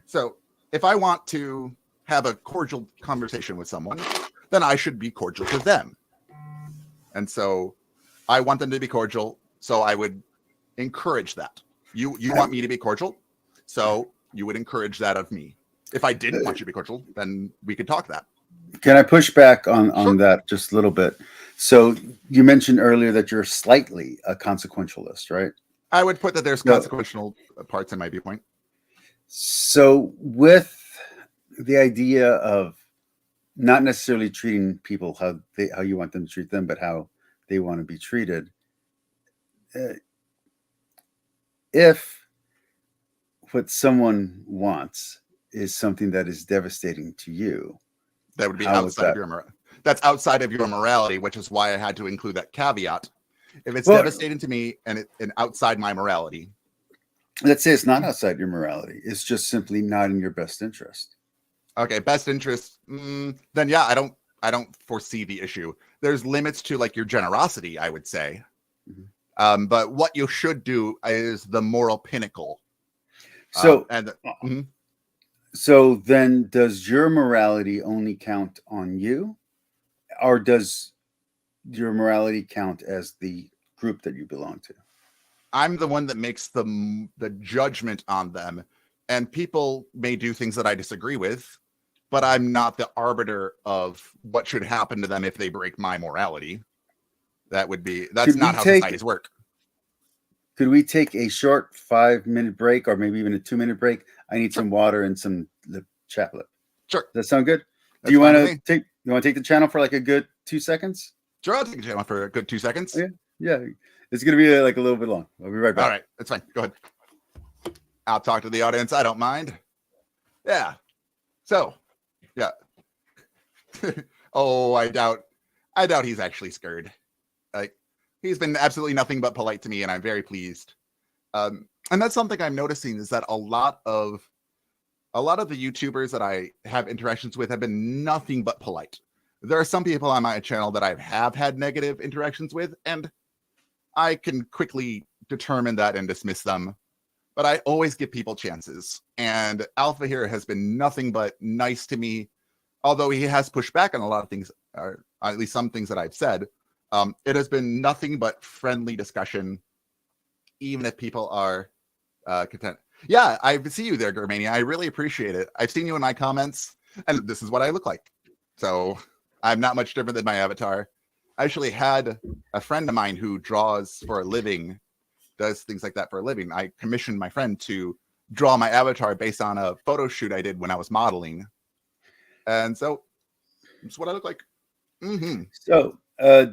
So if I want to have a cordial conversation with someone, then I should be cordial to them. And so I want them to be cordial, so I would encourage that. You want me to be cordial, so you would encourage that of me. If I didn't want you to be cordial, then we could talk that. Can I push back on that just a little bit? So you mentioned earlier that you're slightly a consequentialist, right? I would put that there's consequential parts in my viewpoint. So with the idea of not necessarily treating people how you want them to treat them, but how they want to be treated. If what someone wants is something that is devastating to you, that would be outside of your morality. That's outside of your morality, which is why I had to include that caveat. If it's devastating to me and outside my morality. Let's say it's not outside your morality. It's just simply not in your best interest. Okay, best interest. Then yeah, I don't foresee the issue. There's limits to like your generosity, I would say. But what you should do is the moral pinnacle. So so then does your morality only count on you, or does your morality count as the group that you belong to? I'm the one that makes the judgment on them, and people may do things that I disagree with, but I'm not the arbiter of what should happen to them if they break my morality. That's not how societies work. Could we take a short 5-minute break, or maybe even a 2-minute break? I need some water and some chaplet. Sure. Does that sound good? Do you want to take the channel for like a good 2 seconds? Sure, I'll take the channel for a good 2 seconds. Yeah. It's going to be like a little bit long. I'll be right back. All right, that's fine. Go ahead. I'll talk to the audience. I don't mind. Yeah. So, yeah. Oh, I doubt he's actually scared. Like, he's been absolutely nothing but polite to me, and I'm very pleased. And that's something I'm noticing, is that a lot of the YouTubers that I have interactions with have been nothing but polite. there are some people on my channel that I have had negative interactions with, and I can quickly determine that and dismiss them. But I always give people chances. And Alpha here has been nothing but nice to me. Although he has pushed back on a lot of things, or at least some things that I've said, it has been nothing but friendly discussion, even if people are content. Yeah, I see you there, Germania. I really appreciate it. I've seen you in my comments, and this is what I look like. So I'm not much different than my avatar. I actually had a friend of mine who draws for a living, does things like that for a living. I commissioned my friend to draw my avatar based on a photo shoot I did when I was modeling. And so that's what I look like. Mm-hmm. So,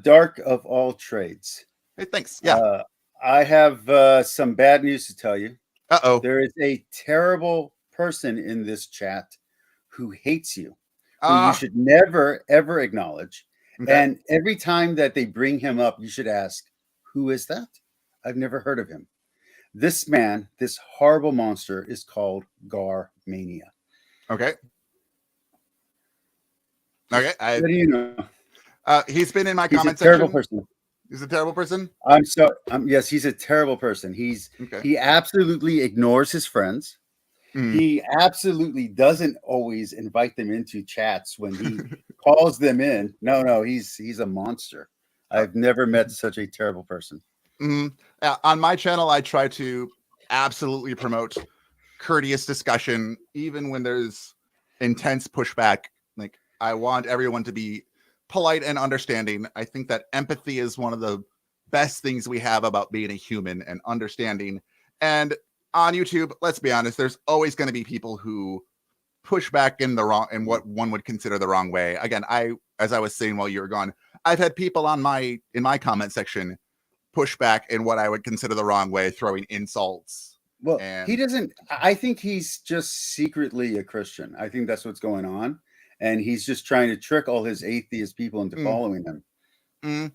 Dark of all trades. Hey, thanks. Yeah. I have some bad news to tell you. Uh-oh. There is a terrible person in this chat who hates you, who you should never, ever acknowledge. Okay. And every time that they bring him up, you should ask, who is that? I've never heard of him. This man, this horrible monster, is called Garmania. Okay. Okay. What do you know? He's been in my comment section. He's a terrible person. He's a terrible person? I'm sorry. Yes, he's a terrible person. He absolutely ignores his friends. He absolutely doesn't always invite them into chats when he calls them in. No, he's a monster. I've never met such a terrible person. On my channel, I try to absolutely promote courteous discussion, even when there's intense pushback. Like, I want everyone to be polite and understanding. I think that empathy is one of the best things we have about being a human, and understanding. And on YouTube, let's be honest, there's always going to be people who push back in what one would consider the wrong way. Again, as I was saying while you were gone, I've had people in my comment section push back in what I would consider the wrong way, throwing insults. Well, he doesn't. I think he's just secretly a Christian. I think that's what's going on. And he's just trying to trick all his atheist people into following him.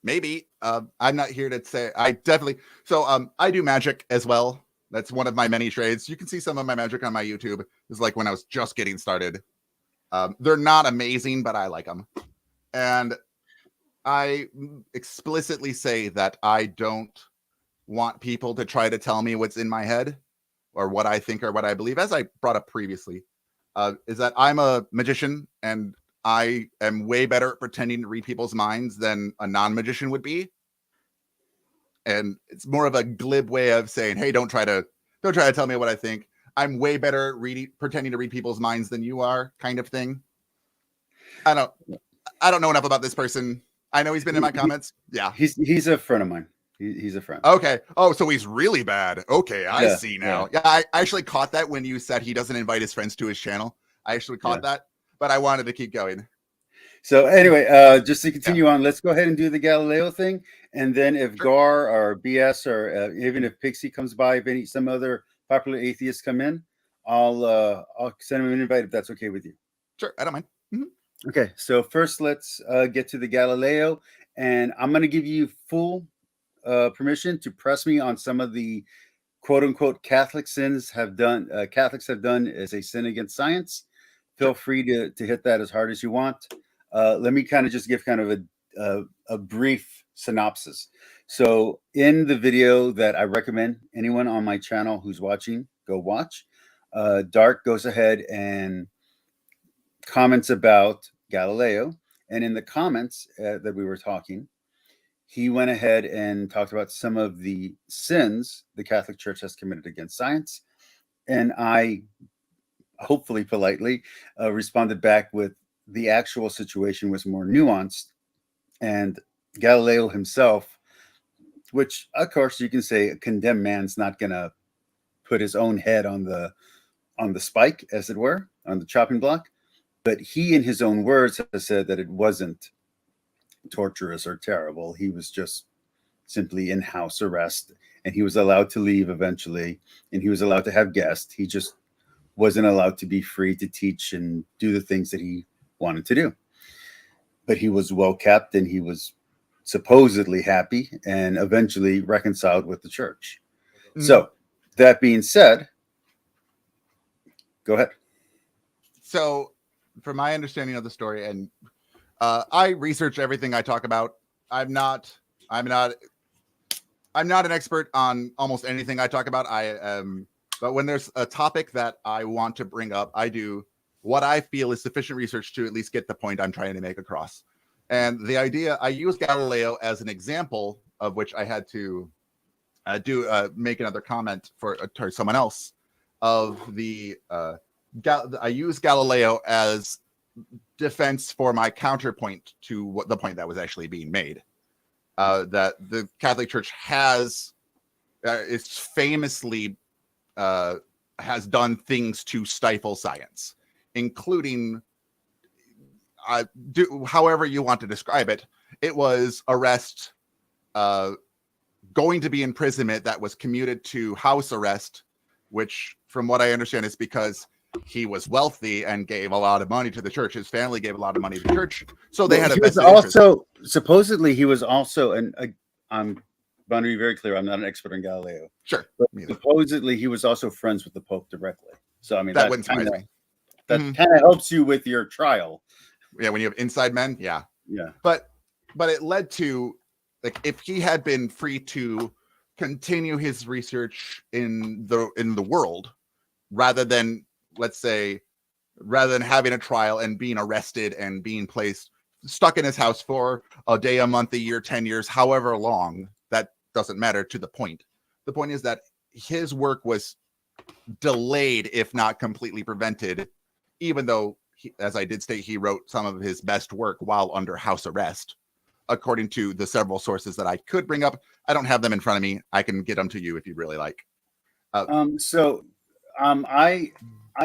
Maybe. I'm not here to say. I do magic as well. That's one of my many trades. You can see some of my magic on my YouTube. It's like when I was just getting started. They're not amazing, but I like them. And I explicitly say that I don't want people to try to tell me what's in my head or what I think or what I believe. As I brought up previously, is that I'm a magician, and I am way better at pretending to read people's minds than a non-magician would be. And it's more of a glib way of saying, hey, don't try to tell me what I think. I'm way better at pretending to read people's minds than you are, kind of thing. I don't know enough about this person. I know he's been in my comments. Yeah. He's a friend of mine. He's a friend. Okay. Oh, so he's really bad. Okay, I see now. Yeah, I actually caught that when you said he doesn't invite his friends to his channel. I actually caught that, but I wanted to keep going. So anyway, just to continue on, let's go ahead and do the Galileo thing. And then if Gar or BS or even if Pixie comes by, if some other popular atheists come in, I'll send them an invite if that's okay with you. Sure, I don't mind. Mm-hmm. Okay, so first let's get to the Galileo, and I'm going to give you full permission to press me on some of the quote unquote Catholic sins Catholics have done as a sin against science. Feel free to hit that as hard as you want. Let me kind of just give kind of a brief synopsis. So in the video that I recommend anyone on my channel who's watching, go watch, Dark goes ahead and comments about Galileo. And in the comments that we were talking, he went ahead and talked about some of the sins the Catholic Church has committed against science. And I, hopefully politely, responded back with the actual situation was more nuanced. And Galileo himself, which of course you can say a condemned man's not going to put his own head on the spike, as it were, on the chopping block. But he, in his own words, has said that it wasn't torturous or terrible. He was just simply in house arrest, and he was allowed to leave eventually, and he was allowed to have guests. He just wasn't allowed to be free to teach and do the things that he wanted to do. But he was well kept, and he was supposedly happy and eventually reconciled with the church. Mm-hmm. So that being said, go ahead. So from my understanding of the story, and I research everything I talk about. I'm not an expert on almost anything I talk about. But when there's a topic that I want to bring up, I do what I feel is sufficient research to at least get the point I'm trying to make across. And the idea, I use Galileo as an example of which I had to make another comment for someone else of the I use Galileo as defense for my counterpoint to what the point that was actually being made. That the Catholic Church has it's famously has done things to stifle science, including however you want to describe it. It was arrest, going to be imprisonment that was commuted to house arrest, which from what I understand is because he was wealthy and gave a lot of money to the church. His family gave a lot of money to the church, so they had a vested interest. Supposedly he was also I'm going to be very clear, I'm not an expert on Galileo. Sure. But supposedly he was also friends with the Pope directly. So I mean that wouldn't surprise me. That kind of helps you with your trial. Yeah, when you have inside men, yeah. But it led to, like, if he had been free to continue his research in the world, rather than having a trial and being arrested and being stuck in his house for a day, a month, a year, 10 years, however long, that doesn't matter to the point. The point is that his work was delayed, if not completely prevented, even though, as I did state, he wrote some of his best work while under house arrest, according to the several sources that I could bring up. I don't have them in front of me. I can get them to you if you really like. I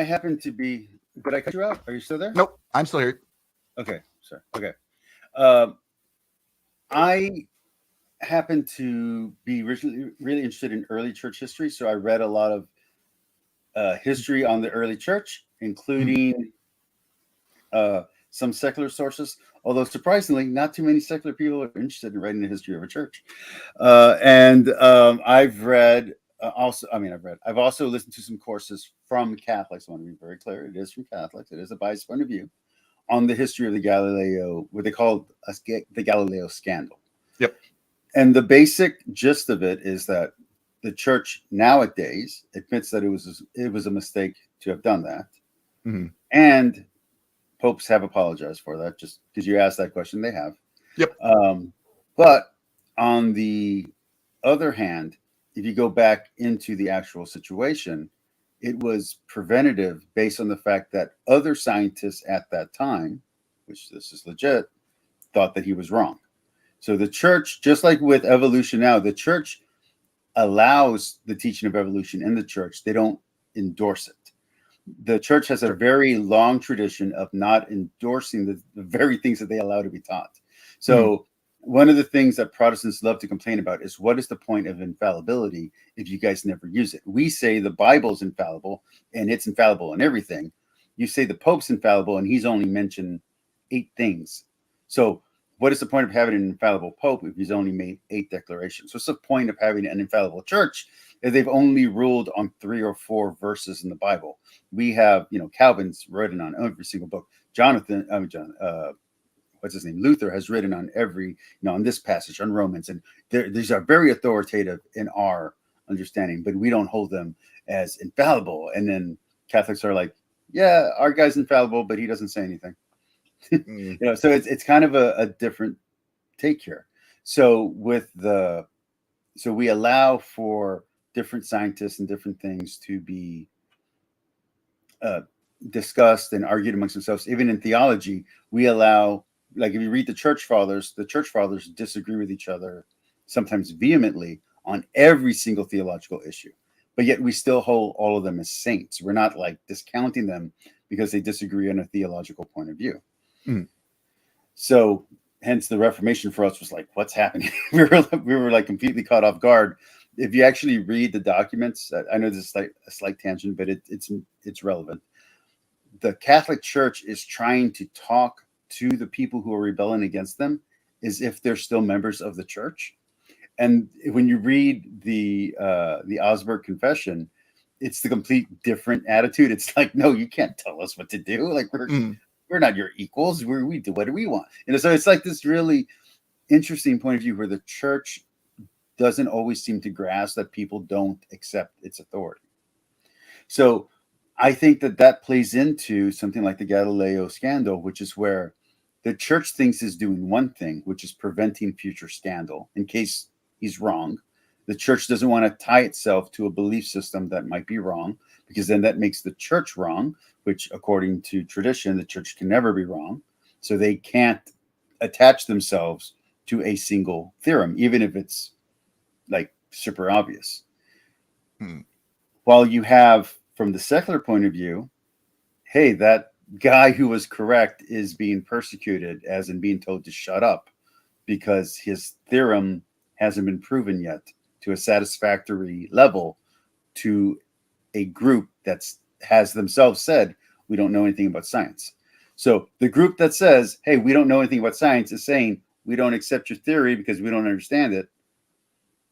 happen to be. Did I cut you out? Are you still there? Nope, I'm still here. Okay, sorry. Okay. I happen to be really interested in early church history, so I read a lot of history on the early church, including some secular sources. Although surprisingly, not too many secular people are interested in writing the history of a church. I've read. I've also listened to some courses from Catholics. I want to be very clear. It is from Catholics. It is a biased point of view on the history of the Galileo, what they call the Galileo scandal. Yep. And the basic gist of it is that the church nowadays admits that it was a mistake to have done that. Mm-hmm. And popes have apologized for that. Just because you asked that question, they have. Yep. But on the other hand, if you go back into the actual situation, it was preventative based on the fact that other scientists at that time, which this is legit, thought that he was wrong. So the church, just like with evolution now, the church allows the teaching of evolution in the church. They don't endorse it. The church has a very long tradition of not endorsing the very things that they allow to be taught. So one of the things that Protestants love to complain about is, what is the point of infallibility if you guys never use it? We say the Bible's infallible and it's infallible in everything. You say the Pope's infallible and he's only mentioned 8 things. So what is the point of having an infallible Pope if he's only made 8 declarations? What's the point of having an infallible church if they've only ruled on 3 or 4 verses in the Bible? We have, Calvin's written on every single book. Luther has written on every, on this passage, on Romans. And these are very authoritative in our understanding, but we don't hold them as infallible. And then Catholics are like, yeah, our guy's infallible, but he doesn't say anything. So it's kind of a different take here. So we allow for different scientists and different things to be discussed and argued amongst themselves. Even in theology, we allow, like if you read the church fathers disagree with each other sometimes vehemently on every single theological issue, but yet we still hold all of them as saints. We're not like discounting them because they disagree on a theological point of view. So hence the Reformation for us was like, what's happening? we were like completely caught off guard. If you actually read the documents, I know this is like a slight tangent, but it's relevant. The Catholic Church is trying to talk to the people who are rebelling against them as if they're still members of the church. And when you read the Augsburg Confession, it's the complete different attitude. It's like, no, you can't tell us what to do. Like we're we're not your equals. We do what we want. So it's like this really interesting point of view where the church doesn't always seem to grasp that people don't accept its authority. So I think that plays into something like the Galileo scandal, which is where the church thinks is doing one thing, which is preventing future scandal in case he's wrong. The church doesn't want to tie itself to a belief system that might be wrong, because then that makes the church wrong, which according to tradition, the church can never be wrong. So they can't attach themselves to a single theorem, even if it's like super obvious. While you have, from the secular point of view, hey, that guy who was correct is being persecuted, as in being told to shut up because his theorem hasn't been proven yet to a satisfactory level to a group that has themselves said, we don't know anything about science. So the group that says, hey, we don't know anything about science is saying, we don't accept your theory because we don't understand it.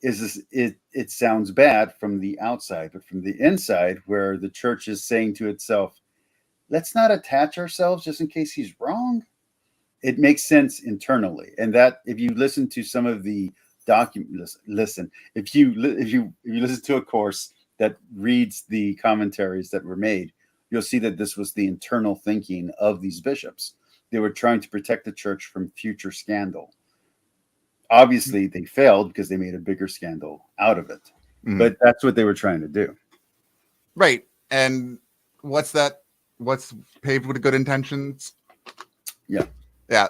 It sounds bad from the outside, but from the inside, where the church is saying to itself, let's not attach ourselves just in case he's wrong. It makes sense internally. And that if you listen to some of the documents, if you listen to a course that reads the commentaries that were made, you'll see that this was the internal thinking of these bishops. They were trying to protect the church from future scandal. Obviously, they failed because they made a bigger scandal out of it. But that's what they were trying to do. Right. And what's paved with good intentions? Yeah. Yeah.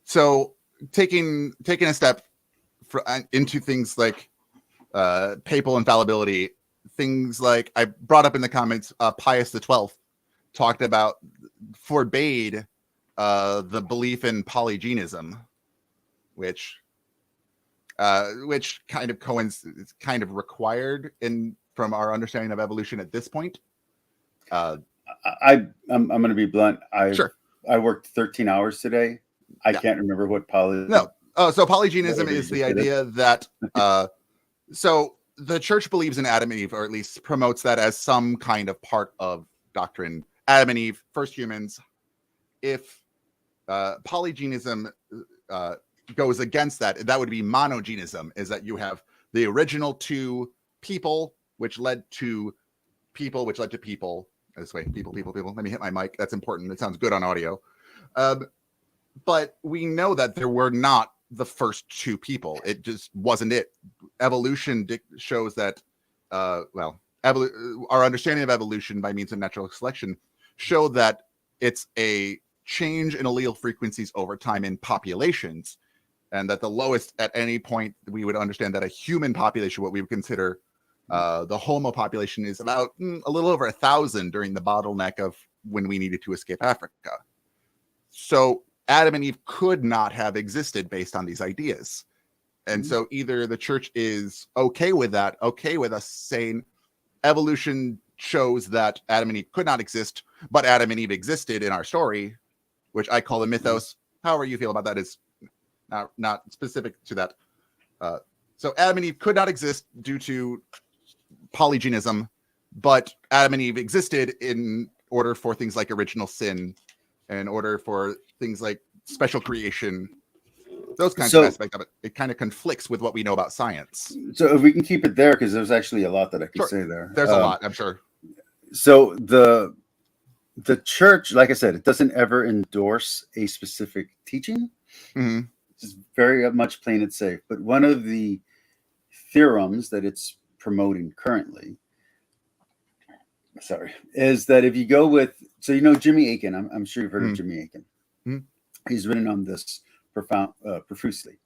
So taking a step into things like papal infallibility, things like I brought up in the comments, Pius XII forbade the belief in polygenism, which kind of required from our understanding of evolution at this point. I'm going to be blunt. I worked 13 hours today. I can't remember what No. Oh, so polygenism is the idea that so the church believes in Adam and Eve, or at least promotes that as some kind of part of doctrine. Adam and Eve, first humans. If polygenism goes against that, that would be monogenism, is that you have the original two people, which led to people, This way, people. Let me hit my mic. That's important. It sounds good on audio. But we know that there were not the first two people. It just wasn't it. Evolution shows that, our understanding of evolution by means of natural selection show that it's a change in allele frequencies over time in populations, and that the lowest at any point we would understand that a human population, what we would consider the Homo population, is about a little over 1,000 during the bottleneck of when we needed to escape Africa. So Adam and Eve could not have existed based on these ideas. And so either the church is okay with that, okay with us saying evolution shows that Adam and Eve could not exist, but Adam and Eve existed in our story, which I call the mythos. However you feel about that is not specific to that. So Adam and Eve could not exist due to polygenism, but Adam and Eve existed in order for things like original sin, and in order for things like special creation, those kinds of aspects of it. It kind of conflicts with what we know about science. So if we can keep it there, because there's actually a lot that I can say there. There's a lot, I'm sure. So the church, like I said, it doesn't ever endorse a specific teaching. It's very much plain and safe. But one of the theorems that it's promoting currently, is that if you go with, so Jimmy Akin, I'm sure you've heard of Jimmy Akin. He's written on this profusely.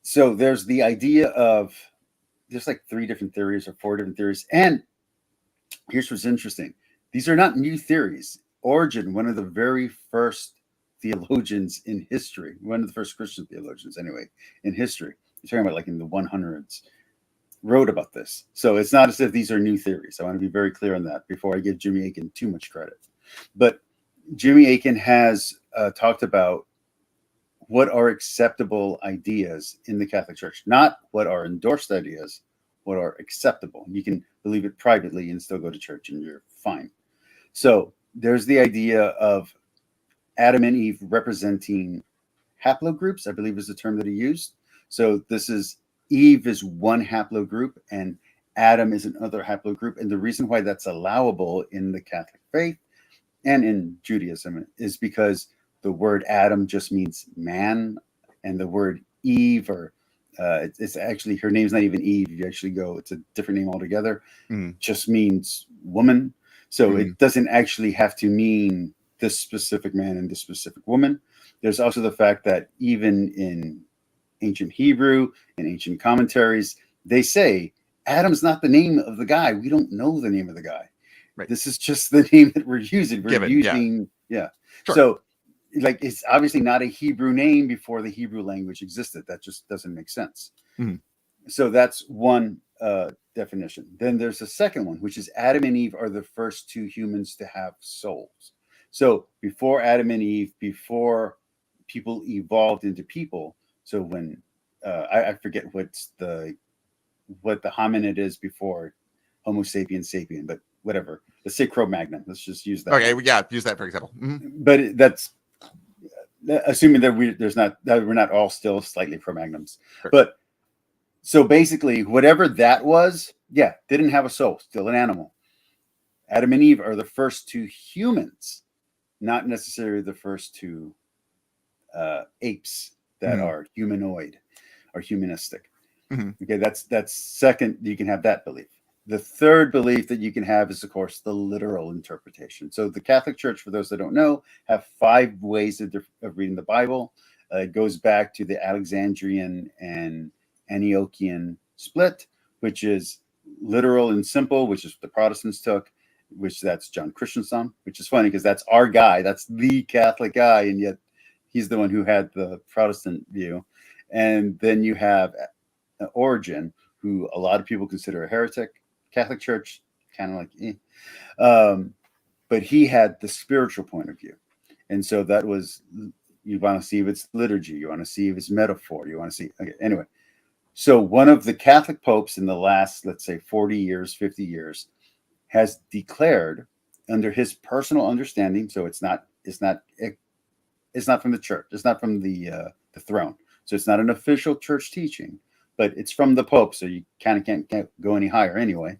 So there's the idea of, there's like 3 different theories or 4 different theories. And here's what's interesting. These are not new theories. Origen, one of the very first theologians in history, one of the first Christian theologians anyway, in history, you're talking about like in the 100s, wrote about this. So it's not as if these are new theories. I want to be very clear on that before I give Jimmy Akin too much credit. But Jimmy Akin has talked about what are acceptable ideas in the Catholic Church, not what are endorsed ideas, what are acceptable. You can believe it privately and still go to church and you're fine. So there's the idea of Adam and Eve representing haplogroups, I believe is the term that he used. So this is Eve is one haplogroup and Adam is another haplogroup. And the reason why that's allowable in the Catholic faith and in Judaism is because the word Adam just means man, and the word Eve, or it's actually, her name's not even Eve. You actually go, it's a different name altogether. Just means woman. So it doesn't actually have to mean this specific man and this specific woman. There's also the fact that even in ancient Hebrew and ancient commentaries, they say Adam's not the name of the guy. We don't know the name of the guy. Right. This is just the name that we're using. We're using, Sure. So, like, it's obviously not a Hebrew name before the Hebrew language existed. That just doesn't make sense. So that's one definition. Then there's a second one, which is Adam and Eve are the first two humans to have souls. So before Adam and Eve, before people evolved into people. So when I forget what the hominid is before Homo sapiens sapien, but whatever. Let's say Cro-Magnon. Let's just use that. Okay, yeah, use that for example. But that's assuming that we're not all still slightly Cro-Magnons. Sure. But so basically, whatever that was, didn't have a soul, still an animal. Adam and Eve are the first two humans, not necessarily the first two apes that are humanoid or humanistic. Okay, that's second. You can have that belief. The third belief that you can have is, of course, the literal interpretation. So the Catholic Church, for those that don't know, have 5 ways of reading the Bible. It goes back to the Alexandrian and Antiochian split, which is literal and simple, which is the Protestants took, which that's John Christensen, which is funny because that's our guy. That's the Catholic guy, and yet he's the one who had the Protestant view. And then you have Origen, who a lot of people consider a heretic. Catholic Church, kind of like, but he had the spiritual point of view. And so that was, you want to see if it's liturgy, you want to see if it's metaphor, you want to see, okay, anyway. So one of the Catholic popes in the last, let's say 40 years, 50 years, has declared under his personal understanding, so it's not from the church, it's not from the throne. So it's not an official church teaching, but it's from the Pope, so you kind of can't go any higher anyway,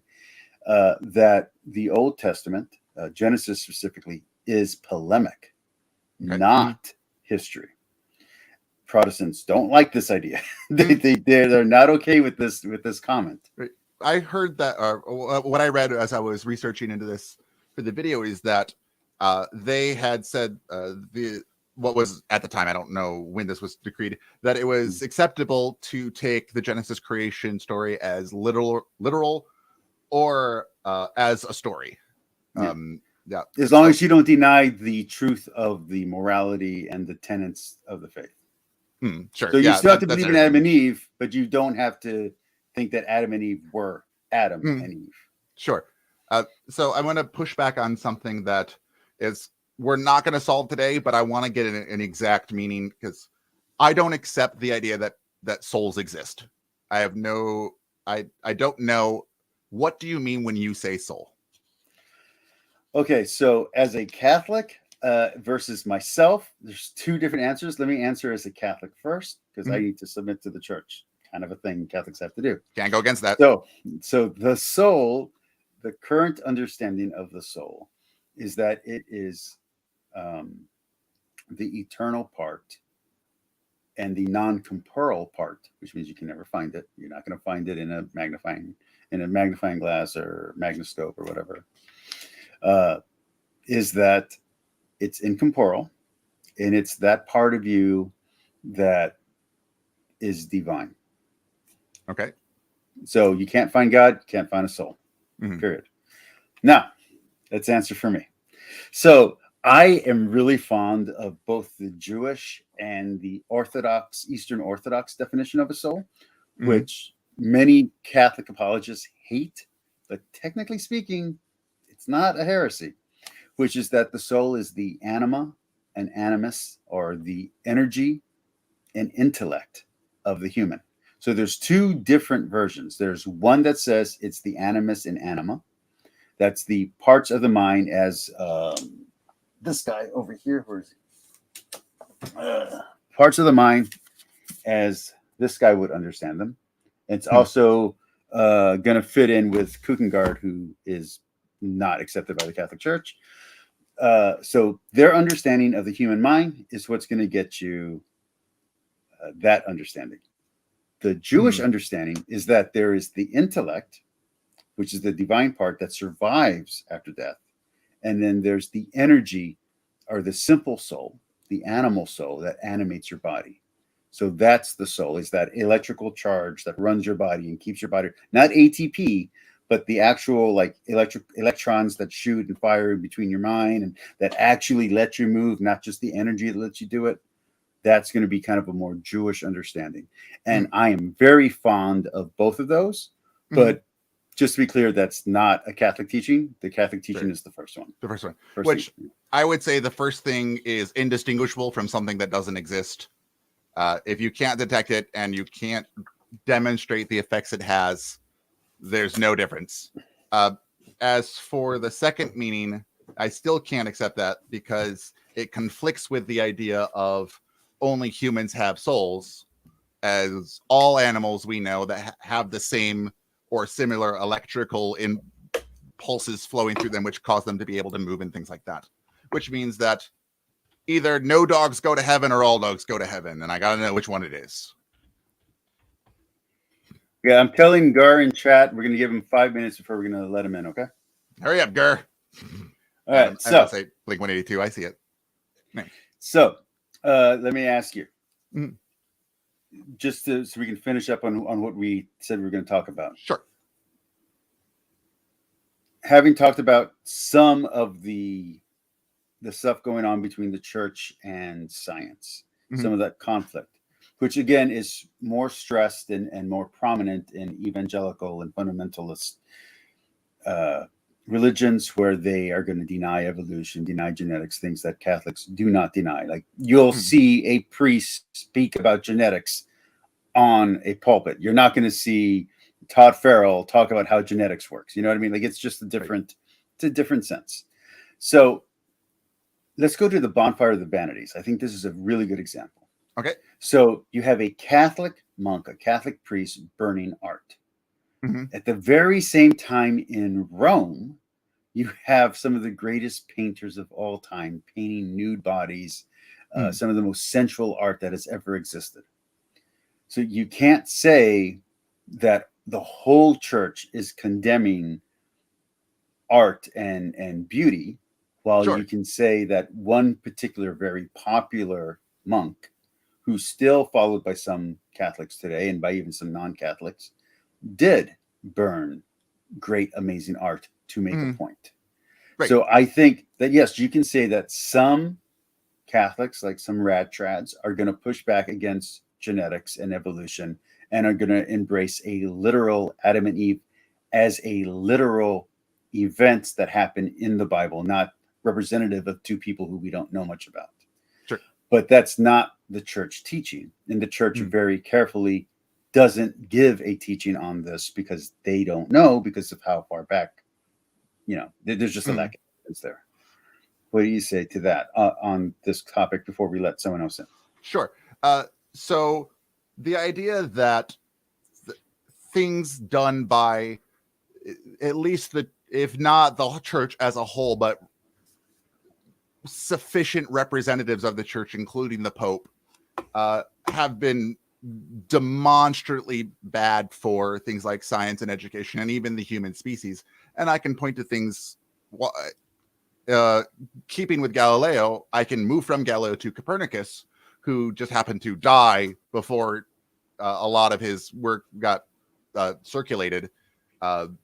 that the Old Testament, Genesis specifically, is polemic, not history. Protestants don't like this idea. They're not okay with this comment. Right. I heard that, what I read as I was researching into this for the video is that they had said what was at the time, I don't know when this was decreed, that it was acceptable to take the Genesis creation story as literal or as a story. As long as you don't deny the truth of the morality and the tenets of the faith. Sure. So you still have to believe in Adam and Eve, but you don't have to think that Adam and Eve were Adam and Eve. Sure. So I want to push back on something that is we're not going to solve today, but I want to get an exact meaning, because I don't accept the idea that souls exist. I don't know. What do you mean when you say soul? Okay, so as a Catholic versus myself, there's 2 different answers. Let me answer as a Catholic first, because I need to submit to the church. Kind of a thing Catholics have to do. Can't go against that. So the soul, the current understanding of the soul is that it is the eternal part and the non-corporeal part, which means you can never find it. You're not going to find it in a magnifying glass or magnoscope or whatever. Is that it's incorporeal, and it's that part of you that is divine. Okay. So you can't find God, can't find a soul. Period. Now, that's answer for me. So I am really fond of both the Jewish and the Orthodox, Eastern Orthodox definition of a soul, which many Catholic apologists hate, but technically speaking, it's not a heresy, which is that the soul is the anima and animus, or the energy and intellect of the human. So there's 2 different versions. There's one that says it's the animus and anima. That's the parts of the mind as this guy over here. Where is he? Parts of the mind as this guy would understand them. It's also going to fit in with Kierkegaard, who is not accepted by the Catholic Church. So their understanding of the human mind is what's going to get you that understanding. The Jewish understanding is that there is the intellect, which is the divine part that survives after death. And then there's the energy or the simple soul, the animal soul that animates your body. So that's the soul, is that electrical charge that runs your body and keeps your body, not ATP, but the actual like electrons that shoot and fire in between your mind and that actually let you move, not just the energy that lets you do it. That's going to be kind of a more Jewish understanding. And I am very fond of both of those, but just to be clear, that's not a Catholic teaching. The Catholic teaching is the first one. The first one, which I would say the first thing is indistinguishable from something that doesn't exist. If you can't detect it and you can't demonstrate the effects it has, there's no difference. As for the second meaning, I still can't accept that because it conflicts with the idea of only humans have souls, as all animals we know that have the same or similar electrical impulses flowing through them, which cause them to be able to move and things like that. Which means that either no dogs go to heaven or all dogs go to heaven, and I gotta know which one it is. Yeah, I'm telling Gar in chat, we're gonna give him 5 minutes before we're gonna let him in, okay? Hurry up, Gar. All right, so say Blink 182, I see it. Nice. So let me ask you, just so we can finish up on what we said we were going to talk about. Sure. Having talked about some of the stuff going on between the church and science, some of that conflict, which again is more stressed and more prominent in evangelical and fundamentalist religions, where they are going to deny evolution, deny genetics, things that Catholics do not deny. Like you'll see a priest speak about genetics on a pulpit. You're not going to see Todd Farrell talk about how genetics works. You know what I mean? Like it's just a different, it's a different sense. So let's go to the bonfire of the vanities. I think this is a really good example. Okay. So you have a Catholic monk, a Catholic priest burning art. At the very same time in Rome, you have some of the greatest painters of all time painting nude bodies, some of the most sensual art that has ever existed. So you can't say that the whole church is condemning art and beauty, while you can say that one particular very popular monk, who's still followed by some Catholics today and by even some non-Catholics, did burn great, amazing art to make a point. Right. So I think that, yes, you can say that some Catholics, like some rad trads, are going to push back against genetics and evolution and are going to embrace a literal Adam and Eve as a literal events that happen in the Bible, not representative of two people who we don't know much about. Sure. But that's not the church teaching. And the church very carefully doesn't give a teaching on this because they don't know, because of how far back, you know, there's just a lack of evidence there. What do you say to that on this topic before we let someone else in? Sure. So the idea that things done by at least if not the church as a whole, but sufficient representatives of the church, including the Pope, have been demonstrably bad for things like science and education and even the human species. And I can point to things, keeping with Galileo, I can move from Galileo to Copernicus, who just happened to die before a lot of his work got circulated.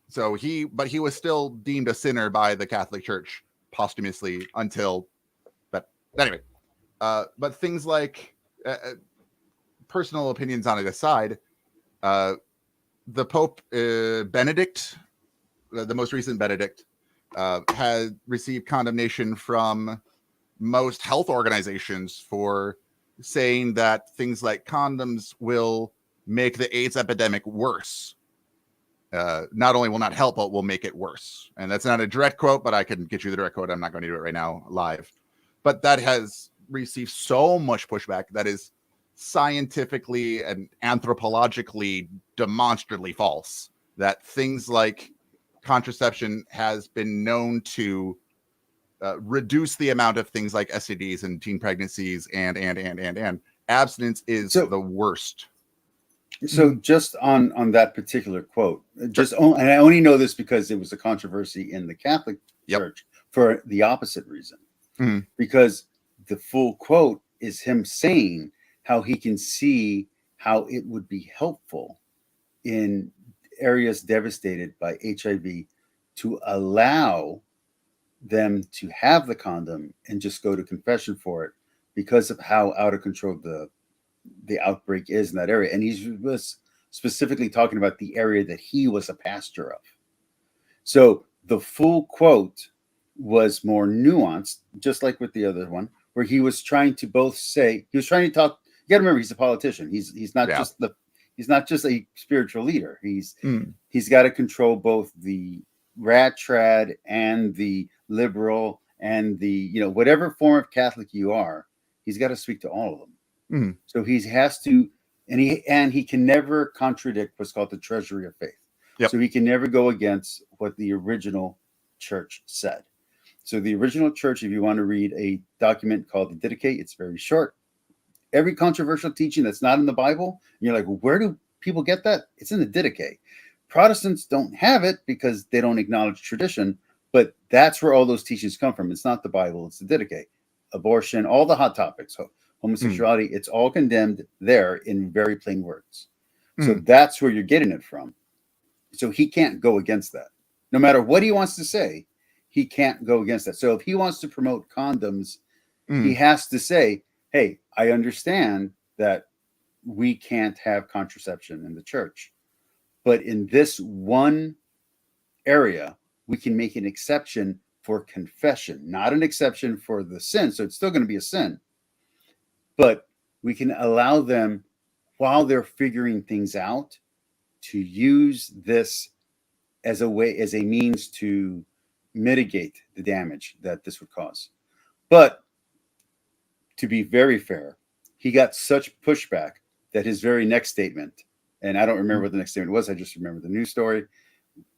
So he was still deemed a sinner by the Catholic Church posthumously until that. Anyway, but things like personal opinions on it aside, the Pope Benedict, the most recent Benedict, had received condemnation from most health organizations for saying that things like condoms will make the AIDS epidemic worse. Not only will not help, but will make it worse. And that's not a direct quote, but I can get you the direct quote. I'm not going to do it right now live. but that has received so much pushback that is scientifically and anthropologically demonstrably false, that things like contraception has been known to reduce the amount of things like STDs and teen pregnancies and abstinence is the worst. So just on that particular quote, and I only know this because it was a controversy in the Catholic Church for the opposite reason, because the full quote is him saying how he can see how it would be helpful in areas devastated by HIV to allow them to have the condom and just go to confession for it because of how out of control the outbreak is in that area. And he was specifically talking about the area that he was a pastor of. So the full quote was more nuanced, just like with the other one, where he was trying to both say, he was trying to talk, you gotta remember, he's a politician. He's not just a spiritual leader. He's got to control both the rat trad and the liberal and the, whatever form of Catholic you are, he's got to speak to all of them. So he has to, and he can never contradict what's called the treasury of faith. So he can never go against what the original church said. So the original church, if you want to read a document called the Didache, it's very short. Every controversial teaching that's not in the Bible, and you're like, well, where do people get that? It's in the Didache. Protestants don't have it because they don't acknowledge tradition, but that's where all those teachings come from. It's not the Bible, it's the Didache. Abortion, all the hot topics, homosexuality, it's all condemned there in very plain words. So that's where you're getting it from. So he can't go against that. No matter what he wants to say, he can't go against that. So if he wants to promote condoms, he has to say, hey, I understand that we can't have contraception in the church, but in this one area, we can make an exception for confession, not an exception for the sin. So it's still going to be a sin, but we can allow them, while they're figuring things out, to use this as a means to mitigate the damage that this would cause. But to be very fair, he got such pushback that his very next statement, and I don't remember what the next statement was, I just remember the news story,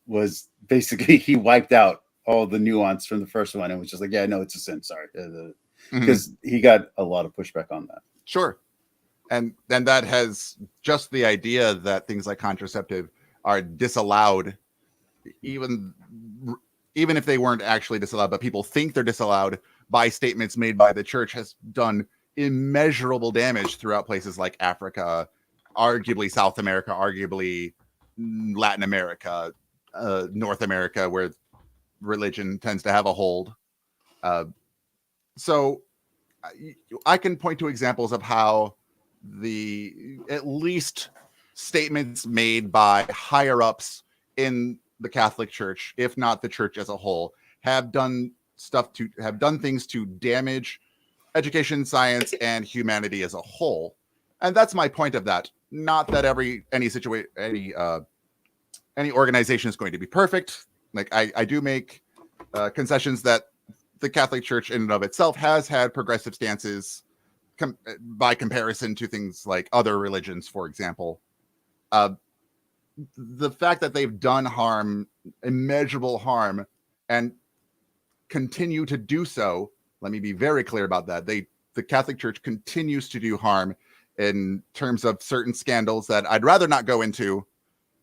was basically he wiped out all the nuance from the first one and was just like, yeah, no, it's a sin, sorry. Because he got a lot of pushback on that. Sure. And then that has just the idea that things like contraceptive are disallowed, even if they weren't actually disallowed, but people think they're disallowed by statements made by the church, has done immeasurable damage throughout places like Africa, arguably South America, arguably Latin America, North America, where religion tends to have a hold. So I can point to examples of how at least statements made by higher ups in the Catholic Church, if not the church as a whole, have done things to damage education, science, and humanity as a whole. And that's my point of that. Not that any organization is going to be perfect. Like I do make concessions that the Catholic Church in and of itself has had progressive stances by comparison to things like other religions, for example. The fact that they've done harm, immeasurable harm, and continue to do so, let me be very clear about that. The Catholic Church continues to do harm in terms of certain scandals that I'd rather not go into.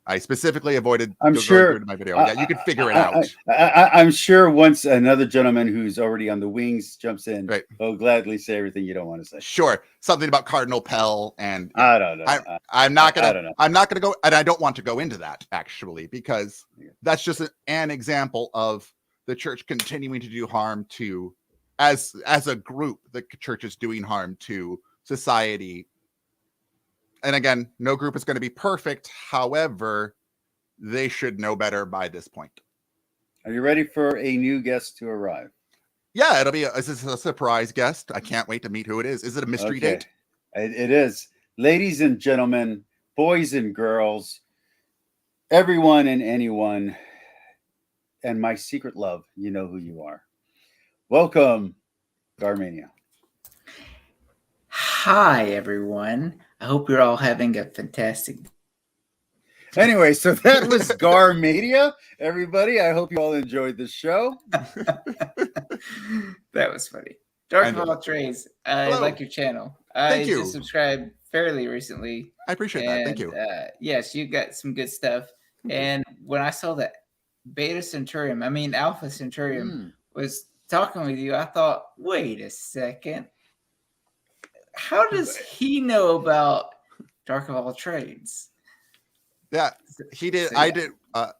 I specifically avoided. I'm sure in my video. Yeah, you can figure it out. I'm sure once another gentleman who's already on the wings jumps in, right, he'll gladly say everything you don't want to say. Sure, something about Cardinal Pell, and I don't know. I'm not gonna go, and I don't want to go into that actually, because that's just an example of the church continuing to do harm to, as a group, the church is doing harm to society. And again, no group is going to be perfect. However, they should know better by this point. Are you ready for a new guest to arrive? Yeah, is this a surprise guest? I can't wait to meet who it is. Is it a mystery date? It is. Ladies and gentlemen, boys and girls, everyone and anyone, and my secret love, you know who you are. Welcome, Garmania. Hi, everyone. I hope you're all having a fantastic. Anyway, so that was Garmania, everybody. I hope you all enjoyed the show. That was funny. Dark of all trades. I like your channel. Thank you. Just subscribed fairly recently. I appreciate that. Thank you. Yes, you got some good stuff. And when I saw that Alpha Centurion was talking with you, I thought, wait a second. How does he know about Dark of all trades? Yeah, he did. I did.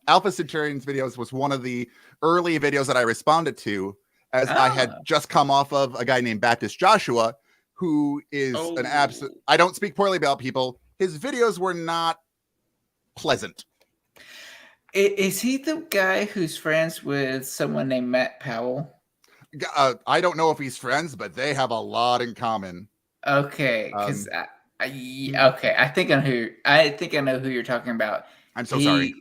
Alpha Centurion's videos was one of the early videos that I responded to, as I had just come off of a guy named Baptist Joshua, who is an absolute. I don't speak poorly about people. His videos were not pleasant. Is he the guy who's friends with someone named Matt Powell? I don't know if he's friends, but they have a lot in common. Okay, because okay, I think I know who you're talking about. I'm so sorry.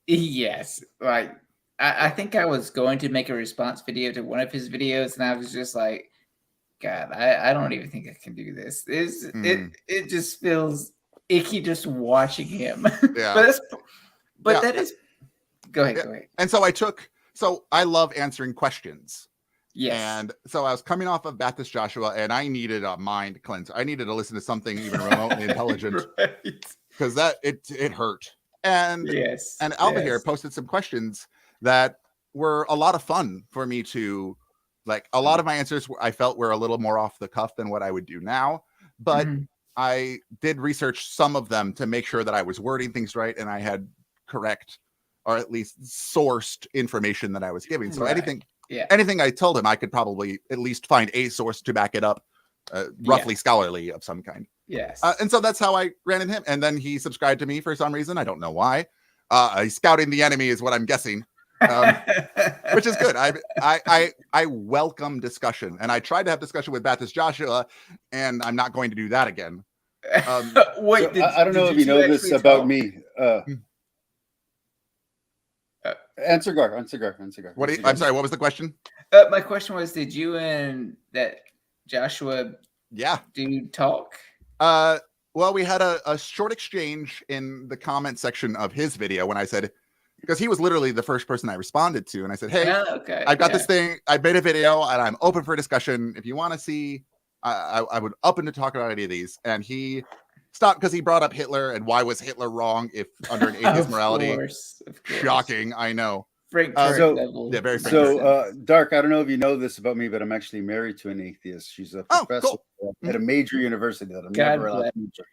Yes, like I think I was going to make a response video to one of his videos, and I was just like, God, I don't even think I can do this. It just feels icky just watching him. Yeah, that is. Go ahead. And so I love answering questions. Yes. And so I was coming off of Baptist Joshua, and I needed a mind cleanser. I needed to listen to something even remotely intelligent, because it hurt. And Alpha here posted some questions that were a lot of fun for me to like. A lot of my answers I felt were a little more off the cuff than what I would do now, but I did research some of them to make sure that I was wording things right and I had correct, or at least sourced information that I was giving. So anything I told him, I could probably at least find a source to back it up, roughly scholarly of some kind. Yes. And so that's how I ran into him. And then he subscribed to me for some reason. I don't know why. He's scouting the enemy is what I'm guessing, which is good. I welcome discussion. And I tried to have discussion with Baptist Joshua, and I'm not going to do that again. Wait, so I don't know if you know this about me. Answer Gar. I'm sorry, what was the question? My question was, did you and that Joshua dude talk? Well, we had a short exchange in the comment section of his video when I said, because he was literally the first person I responded to, and I said, hey, I've got this thing, I made a video and I'm open for discussion. If you want to see, I would open to talk about any of these. And he stopped because he brought up Hitler and why was Hitler wrong if under an atheist morality. Of course. Shocking, I know. Very Dark, I don't know if you know this about me, but I'm actually married to an atheist. She's a professor at a major university that I'm never allowed to meet her.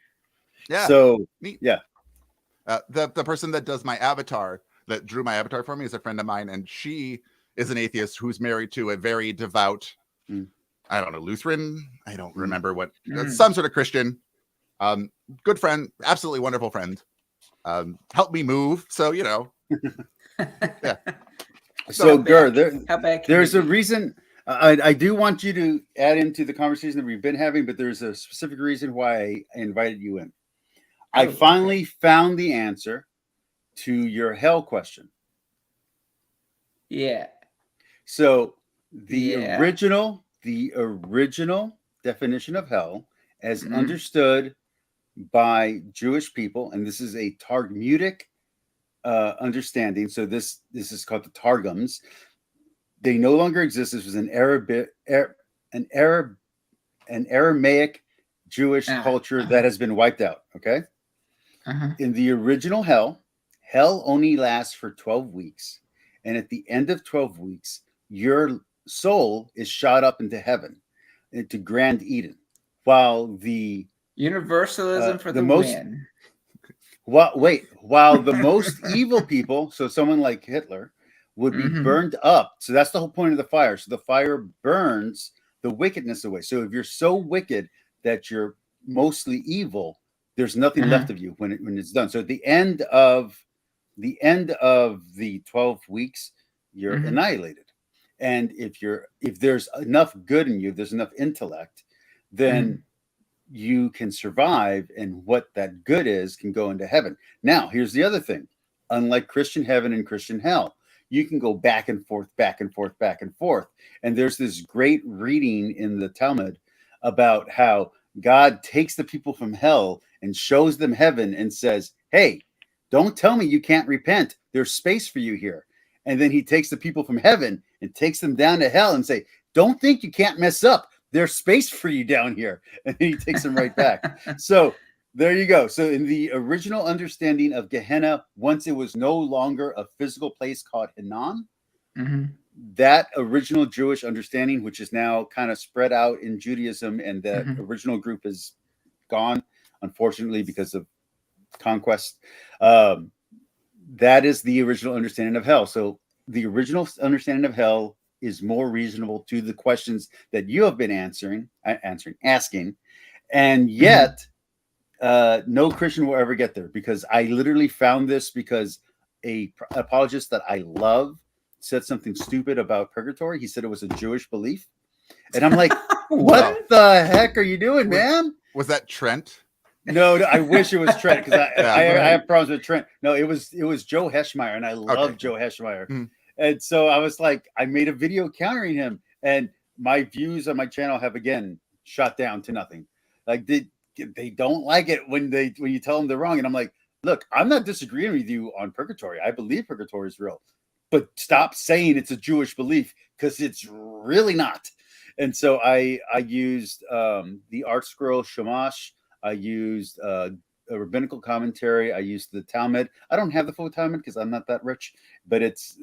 Yeah. So neat. The person that does my avatar, that drew my avatar for me, is a friend of mine, and she is an atheist who's married to a very devout, I don't know, Lutheran. I don't remember what, some sort of Christian. Good friend, absolutely wonderful friend. Helped me move, so you know. Yeah. So Gur, there's a reason. I do want you to add into the conversation that we've been having, but there's a specific reason why I invited you in. I finally found the answer to your hell question. Yeah. So the original definition of hell, as understood by Jewish people, and this is a Talmudic understanding. So this is called the Targums. They no longer exist. This was an Aramaic Jewish culture that has been wiped out. Okay. In the original hell only lasts for 12 weeks. And at the end of 12 weeks, your soul is shot up into heaven, into Grand Eden. While the universalism for the win. While the most evil people, so someone like Hitler, would be burned up. So that's the whole point of the fire. So the fire burns the wickedness away. So if you're so wicked that you're mostly evil, there's nothing left of you when it's done. So at the end of the 12 weeks, you're annihilated. And if there's enough good in you, there's enough intellect, then you can survive, and what that good is can go into heaven. Now, here's the other thing. Unlike Christian heaven and Christian hell, you can go back and forth, back and forth, back and forth. And there's this great reading in the Talmud about how God takes the people from hell and shows them heaven and says, hey, don't tell me you can't repent. There's space for you here. And then he takes the people from heaven and takes them down to hell and say, don't think you can't mess up. There's space for you down here. And he takes them right back. So there you go. So in the original understanding of Gehenna, once it was no longer a physical place called Hinnom, that original Jewish understanding, which is now kind of spread out in Judaism, and the original group is gone, unfortunately, because of conquest. That is the original understanding of hell. So the original understanding of hell is more reasonable to the questions that you have been asking, and yet no Christian will ever get there, because I literally found this because a apologist that I love said something stupid about purgatory. He said it was a Jewish belief, and I'm like, what the heck are you doing, man? Was that Trent? No, I wish it was Trent, because I have problems with Trent. No, it was Joe Heschmeyer, and I love Joe Heschmeyer. And so I was like, I made a video countering him, and my views on my channel have again shot down to nothing. Like they don't like it when you tell them they're wrong. And I'm like, look, I'm not disagreeing with you on purgatory. I believe purgatory is real, but stop saying it's a Jewish belief, because it's really not. And so I used the Art Scroll Shamash. I used a rabbinical commentary. I used the Talmud. I don't have the full Talmud because I'm not that rich, but it's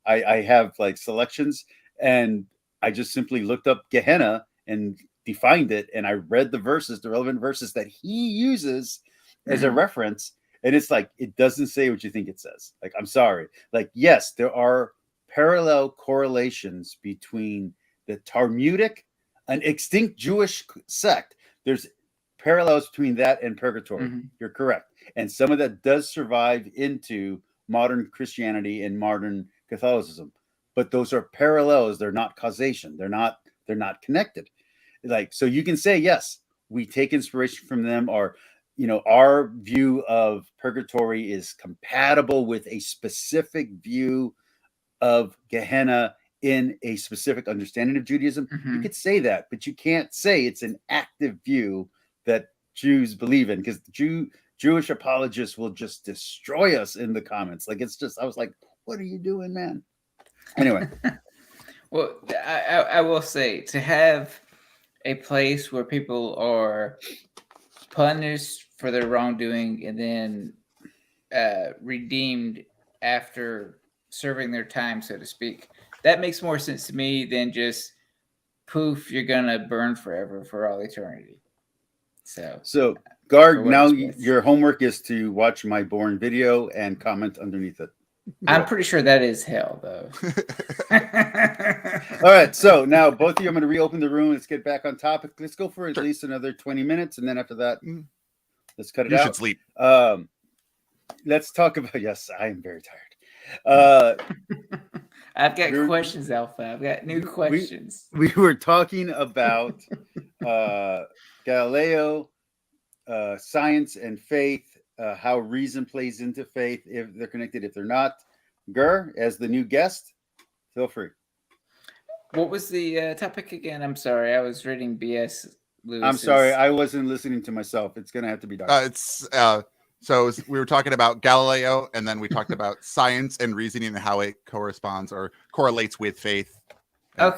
I have like selections, and I just simply looked up Gehenna and defined it, and I read the verses, the relevant verses that he uses as a reference, and it's like, it doesn't say what you think it says. Like, I'm sorry. Like, yes, there are parallel correlations between the Talmudic, an extinct Jewish sect. There's parallels between that and purgatory. You're correct. And some of that does survive into modern Christianity and modern Catholicism. But those are parallels. They're not causation. They're not connected. Like, so you can say, yes, we take inspiration from them, or, you know, our view of purgatory is compatible with a specific view of Gehenna in a specific understanding of Judaism. You could say that, but you can't say it's an active view that Jews believe in, because Jewish apologists will just destroy us in the comments. Like, it's just, I was like, what are you doing, man? Anyway. Well, I will say, to have a place where people are punished for their wrongdoing and then redeemed after serving their time, so to speak, that makes more sense to me than just poof, you're gonna burn forever for all eternity. So Guard, now your homework is to watch my boring video and comment underneath it. I'm pretty sure that is hell, though. All right, so now both of you, I'm going to reopen the room. Let's get back on topic. Let's go for at least another 20 minutes, and then after that, let's cut it out. You should sleep. Let's talk about. Yes, I am very tired. I've got questions, Alpha. I've got new questions. We were talking about Galileo, science and faith, how reason plays into faith, if they're connected, if they're not. Gur, as the new guest, feel free. What was the topic again? I'm sorry. I was reading B.S. Lewis's. I'm sorry. I wasn't listening to myself. It's going to have to be done. So we were talking about Galileo, and then we talked about science and reasoning and how it corresponds or correlates with faith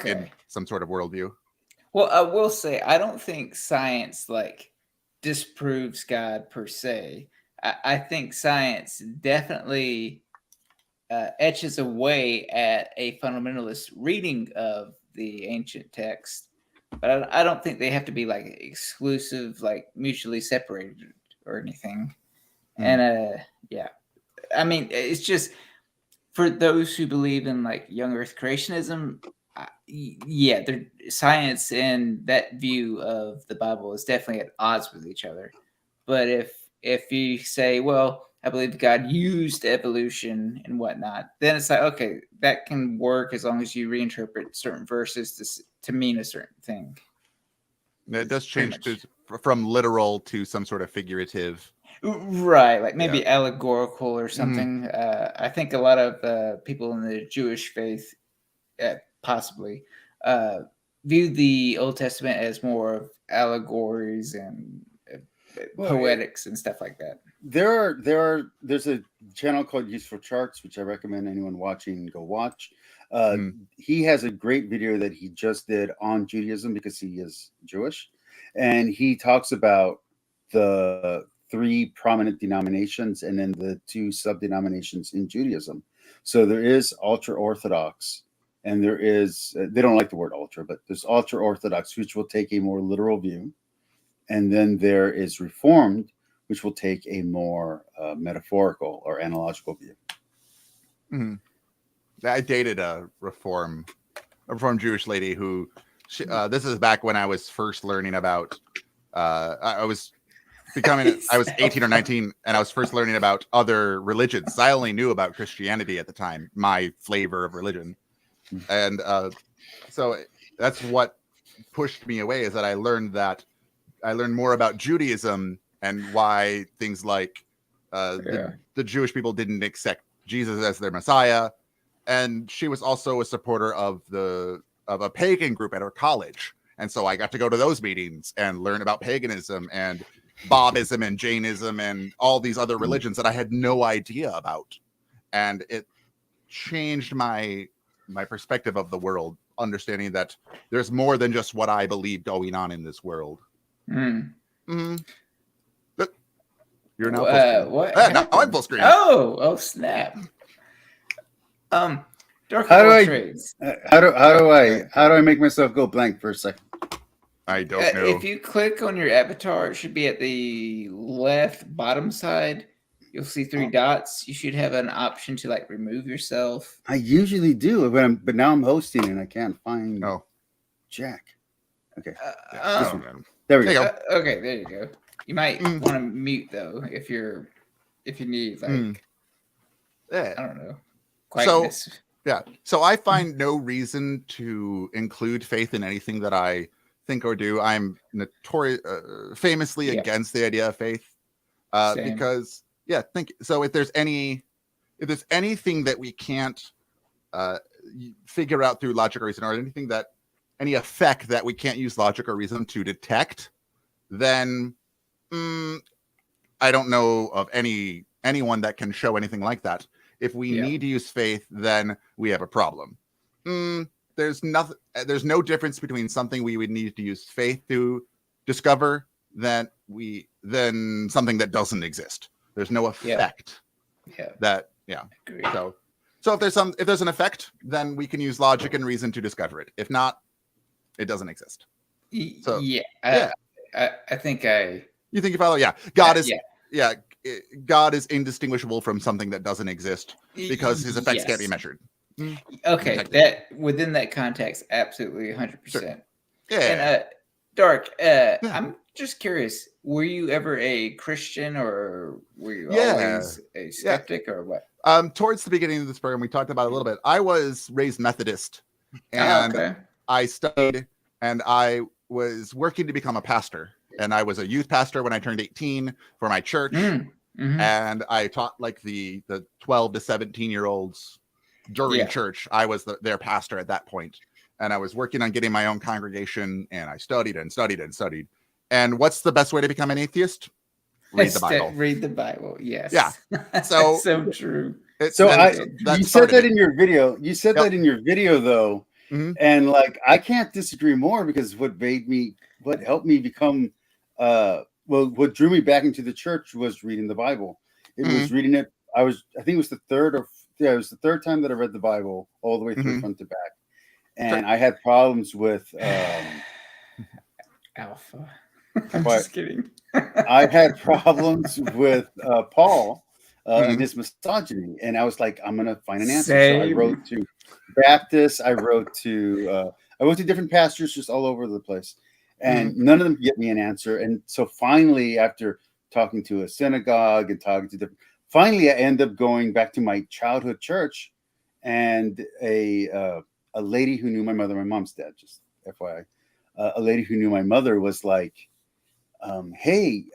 in some sort of worldview. Well, I will say, I don't think science disproves God per se. I think science definitely etches away at a fundamentalist reading of the ancient text, but I don't think they have to be exclusive, mutually separated or anything. And yeah, I mean, it's just for those who believe in young Earth creationism. Yeah, science and that view of the Bible is definitely at odds with each other. But if you say, well, I believe God used evolution and whatnot, then it's like, okay, that can work as long as you reinterpret certain verses to mean a certain thing. It does change from literal to some sort of figurative Right, like maybe allegorical or something. I think a lot of people in the Jewish faith, possibly, view the Old Testament as more of allegories and poetics and stuff like that. There's a channel called Useful Charts, which I recommend anyone watching go watch. He has a great video that he just did on Judaism because he is Jewish, and he talks about the 3 prominent denominations and then the 2 sub-denominations in Judaism. So there is ultra-Orthodox, and there is, they don't like the word ultra, but there's ultra-Orthodox, which will take a more literal view. And then there is Reformed, which will take a more metaphorical or analogical view. I dated a Reformed Jewish lady who, this is back when I was first learning about, I was 18 or 19, and I was first learning about other religions. I only knew about Christianity at the time, my flavor of religion. And so that's what pushed me away, is that I learned more about Judaism and why things like the Jewish people didn't accept Jesus as their Messiah. And she was also a supporter of a pagan group at her college. And so I got to go to those meetings and learn about paganism and Bobism and Jainism and all these other religions that I had no idea about. And it changed my perspective of the world, understanding that there's more than just what I believe going on in this world. You're now full screen. What? Now I'm full screen. Oh, snap. Dark How do I make myself go blank for a second? I don't know. If you click on your avatar, it should be at the left bottom side. You'll see 3 dots. You should have an option to like remove yourself. I usually do, but now I'm hosting and I can't find Jack. Okay. There we go. Okay, there you go. You might want to mute though if you need like I don't know. Quietness. So I find no reason to include faith in anything that I think or do. I'm famously against the idea of faith because if there's anything that we can't figure out through logic or reason, or any effect that we can't use logic or reason to detect, then I don't know of anyone that can show anything like that. If we need to use faith, then we have a problem. There's no difference between something we would need to use faith to discover than something that doesn't exist. There's no effect. Agreed. So if there's an effect, then we can use logic and reason to discover it. If not, it doesn't exist. So I think you think you follow? Yeah. God is indistinguishable from something that doesn't exist because his effects can't be measured. Okay, that within that context, absolutely 100%. Sure. Yeah. And Dark, I'm just curious, were you ever a Christian or were you always a skeptic or what? Towards the beginning of this program, we talked about it a little bit. I was raised Methodist, and I studied, and I was working to become a pastor. And I was a youth pastor when I turned 18 for my church. And I taught like the 12 to 17-year-olds during church. I was their pastor at that point. And I was working on getting my own congregation, and I studied and studied and studied. And what's the best way to become an atheist? Read the Bible. Read the Bible, yes. Yeah. So so true. You said that in your video. You said that in your video, though. And like, I can't disagree more, because what helped me become what drew me back into the church was reading the Bible. It was reading it. I think it was the third time that I read the Bible all the way through front to back. And I had problems with Alpha. I'm just kidding. I had problems with Paul and his misogyny, and I was like, I'm gonna find an answer. So I wrote to Baptists. I wrote to different pastors just all over the place. And none of them could get me an answer. And so finally, after talking to a synagogue and finally I end up going back to my childhood church, and a lady who knew my mother, my mom's dead, just FYI, a lady who knew my mother was like, hey,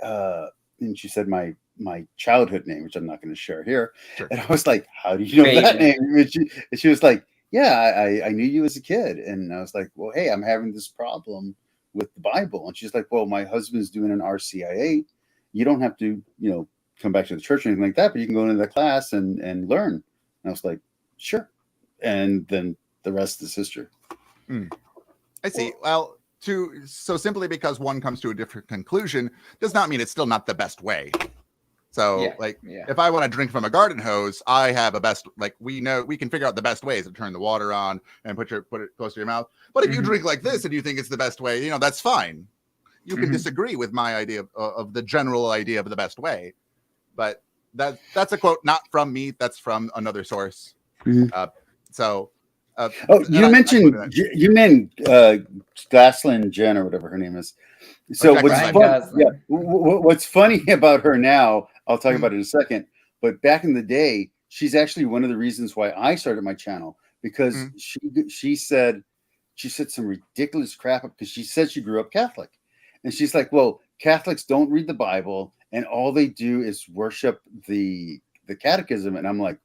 and she said my my childhood name, which I'm not going to share here. Sure. And I was like, how do you know that name? And she was like, yeah, I knew you as a kid. And I was like, well, hey, I'm having this problem with the Bible. And she's like, well, my husband's doing an RCIA. You don't have to, come back to the church or anything like that, but you can go into the class and learn. And I was like, sure. And then the rest is history. I see. Well, so simply because one comes to a different conclusion does not mean it's still not the best way. So if I want to drink from a garden hose, I have a best, like we can figure out the best ways to turn the water on and put it close to your mouth. But if you drink like this and you think it's the best way, that's fine. You can disagree with my idea of the general idea of the best way. But that's a quote not from me. That's from another source. You mentioned Glassland Jen or whatever her name is. So what's funny about her now, I'll talk about it in a second, but back in the day, she's actually one of the reasons why I started my channel, because she said some ridiculous crap, because she said she grew up Catholic. And she's like, well, Catholics don't read the Bible and all they do is worship the catechism. And I'm like,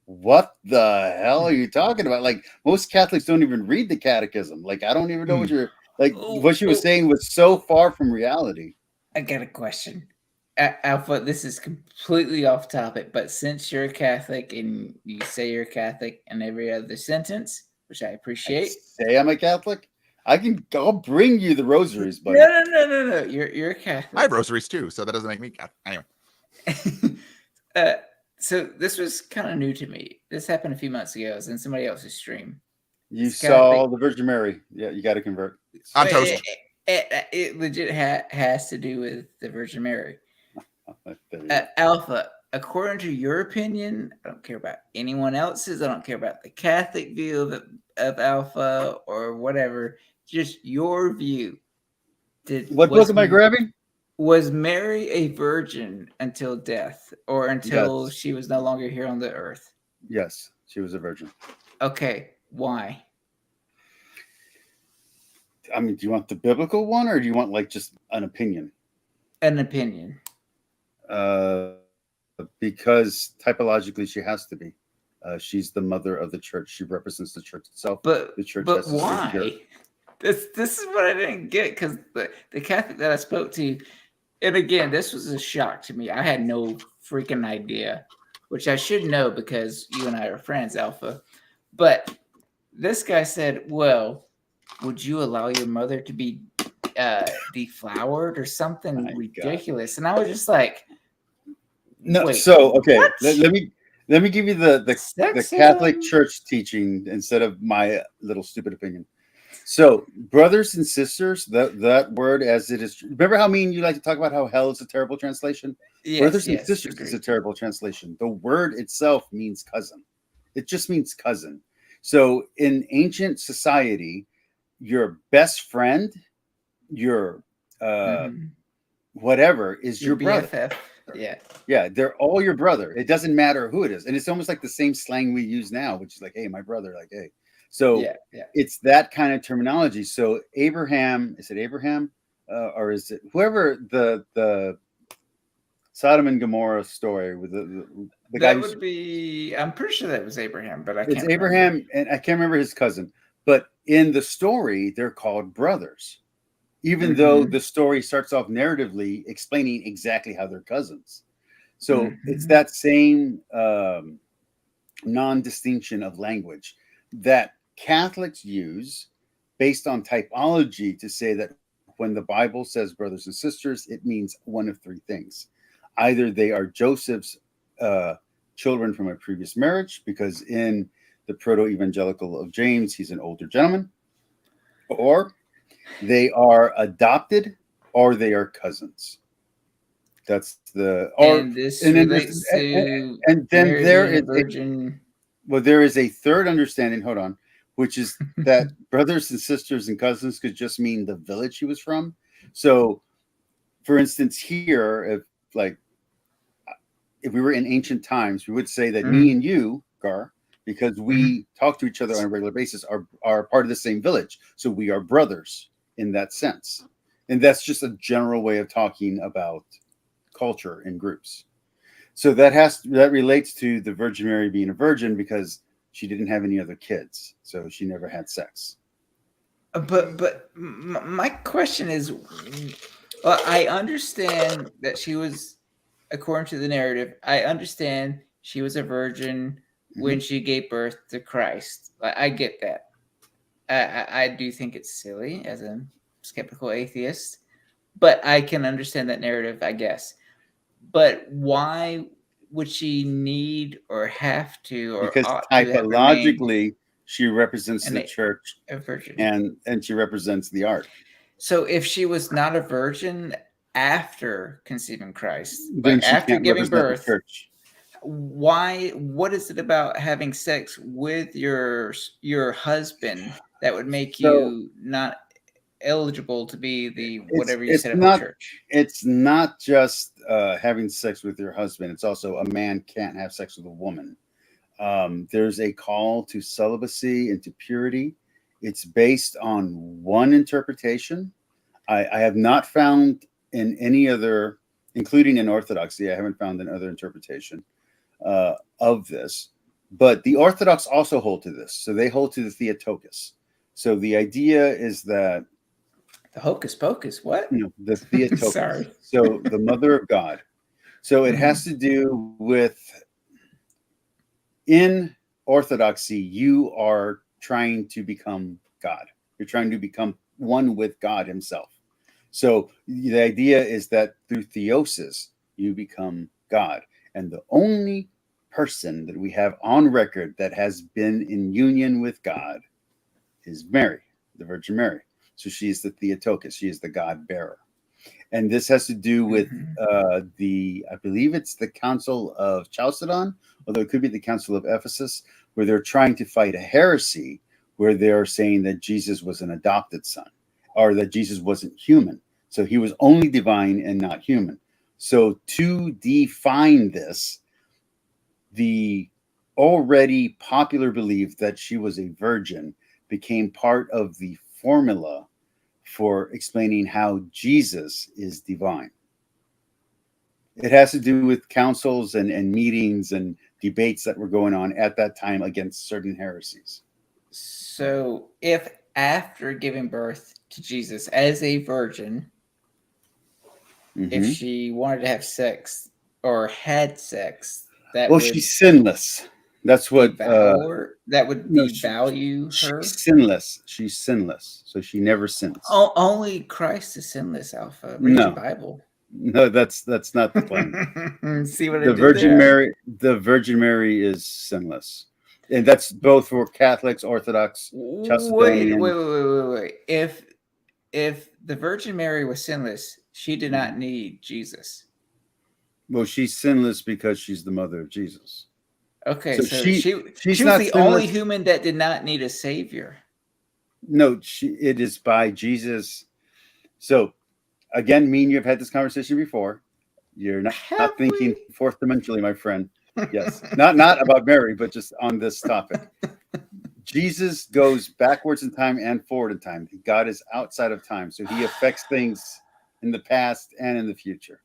what the hell are you talking about? Like, most Catholics don't even read the catechism. Like, I don't even know what you're like. What she was saying was so far from reality. I got a question. Alpha, this is completely off topic, but since you're a Catholic and you say you're a Catholic in every other sentence, which I appreciate. Say I'm a Catholic? I'll bring you the rosaries, buddy. No. You're a Catholic. I have rosaries too, so that doesn't make me Catholic. Anyway. So this was kind of new to me. This happened a few months ago. I was in somebody else's stream. You saw the Virgin Mary. Yeah, you got to convert. I'm toast. It legit has to do with the Virgin Mary. Alpha, according to your opinion, I don't care about anyone else's. I don't care about the Catholic view of Alpha or whatever. Just your view. What book am I grabbing? Was Mary a virgin until death, or until she was no longer here on the earth? Yes, she was a virgin. Okay, why? I mean, do you want the biblical one, or do you want like just an opinion? An opinion. Because typologically she has to be. She's the mother of the church. She represents the church itself. But the church. But why? This is what I didn't get, because the Catholic that I spoke to. And again, this was a shock to me. I had no freaking idea, which I should know because you and I are friends, Alpha. But this guy said, well, would you allow your mother to be deflowered or something ridiculous? God. And I was just like, no. So, okay, let me give you the Catholic Church teaching instead of my little stupid opinion. So, brothers and sisters, that word as it is. Remember how you like to talk about how hell is a terrible translation? Yes, brothers and sisters is a terrible translation. The word itself means cousin. It just means cousin. So, in ancient society, your best friend, your whatever, is your brother. Yeah. Yeah, they're all your brother. It doesn't matter who it is. And it's almost like the same slang we use now, which is like, hey, my brother, like, hey. So it's that kind of terminology. So Abraham, is it Abraham? Or is it whoever the Sodom and Gomorrah story with the guy? That would be, I'm pretty sure that was Abraham, but it's Abraham, and I can't remember his cousin. But in the story, they're called brothers, even though the story starts off narratively explaining exactly how they're cousins. So it's that same non-distinction of language that Catholics use based on typology to say that when the Bible says brothers and sisters, it means one of three things. Either they are Joseph's children from a previous marriage, because in the proto-evangelical of James, he's an older gentleman, or they are adopted, or they are cousins. That's the there is a third understanding. Hold on, which is that brothers and sisters and cousins could just mean the village he was from. So, for instance, here, if we were in ancient times, we would say that me and you, Gar, because we talk to each other on a regular basis, are part of the same village. So we are brothers in that sense. And that's just a general way of talking about culture in groups. So that relates to the Virgin Mary being a virgin because she didn't have any other kids, so she never had sex. But my question is, well, I understand that she was, according to the narrative, I understand she was a virgin when she gave birth to Christ. I get that. I do think it's silly as a skeptical atheist, but I can understand that narrative, I guess. But why would she need or have to or because ought to have typologically she represents the church a virgin, and she represents the ark. So if she was not a virgin after conceiving Christ, then like she after can't giving birth, the church. Why? What is it about having sex with your husband that would make you not eligible to be the whatever you said about church? It's not just having sex with your husband. It's also a man can't have sex with a woman. There's a call to celibacy and to purity. It's based on one interpretation. I have not found in any other, including in Orthodoxy, I haven't found another interpretation of this. But the Orthodox also hold to this. So they hold to the Theotokos. So the idea is that the hocus pocus, what? No, the Theotokos. Sorry. So the mother of God. So it has to do with, in Orthodoxy, you are trying to become God. You're trying to become one with God himself. So the idea is that through theosis, you become God. And the only person that we have on record that has been in union with God is Mary, the Virgin Mary. So she's the Theotokos. She is the God bearer. And this has to do with I believe it's the Council of Chalcedon, although it could be the Council of Ephesus, where they're trying to fight a heresy where they're saying that Jesus was an adopted son, or that Jesus wasn't human. So he was only divine and not human. So to define this, the already popular belief that she was a virgin became part of the formula for explaining how Jesus is divine. It has to do with councils and meetings and debates that were going on at that time against certain heresies. So if after giving birth to Jesus as a virgin, if she wanted to have sex or had sex, that would she's sinless. That's what that would devalue her. She's sinless. She's sinless, so she never sins. Only Christ is sinless. Alpha. Read your Bible. No, that's not the claim. See what the Virgin Mary. The Virgin Mary is sinless, and that's both for Catholics, Orthodox, Chalcedonian. Wait. If the Virgin Mary was sinless, she did not need Jesus. Well, she's sinless because she's the mother of Jesus. Okay, so she was the sinless. only human that did not need a savior. No, it is by Jesus. So, again, me and you have had this conversation before. You're not thinking fourth dimensionally, my friend. Yes, not about Mary, but just on this topic. Jesus goes backwards in time and forward in time. God is outside of time, so he affects things in the past and in the future.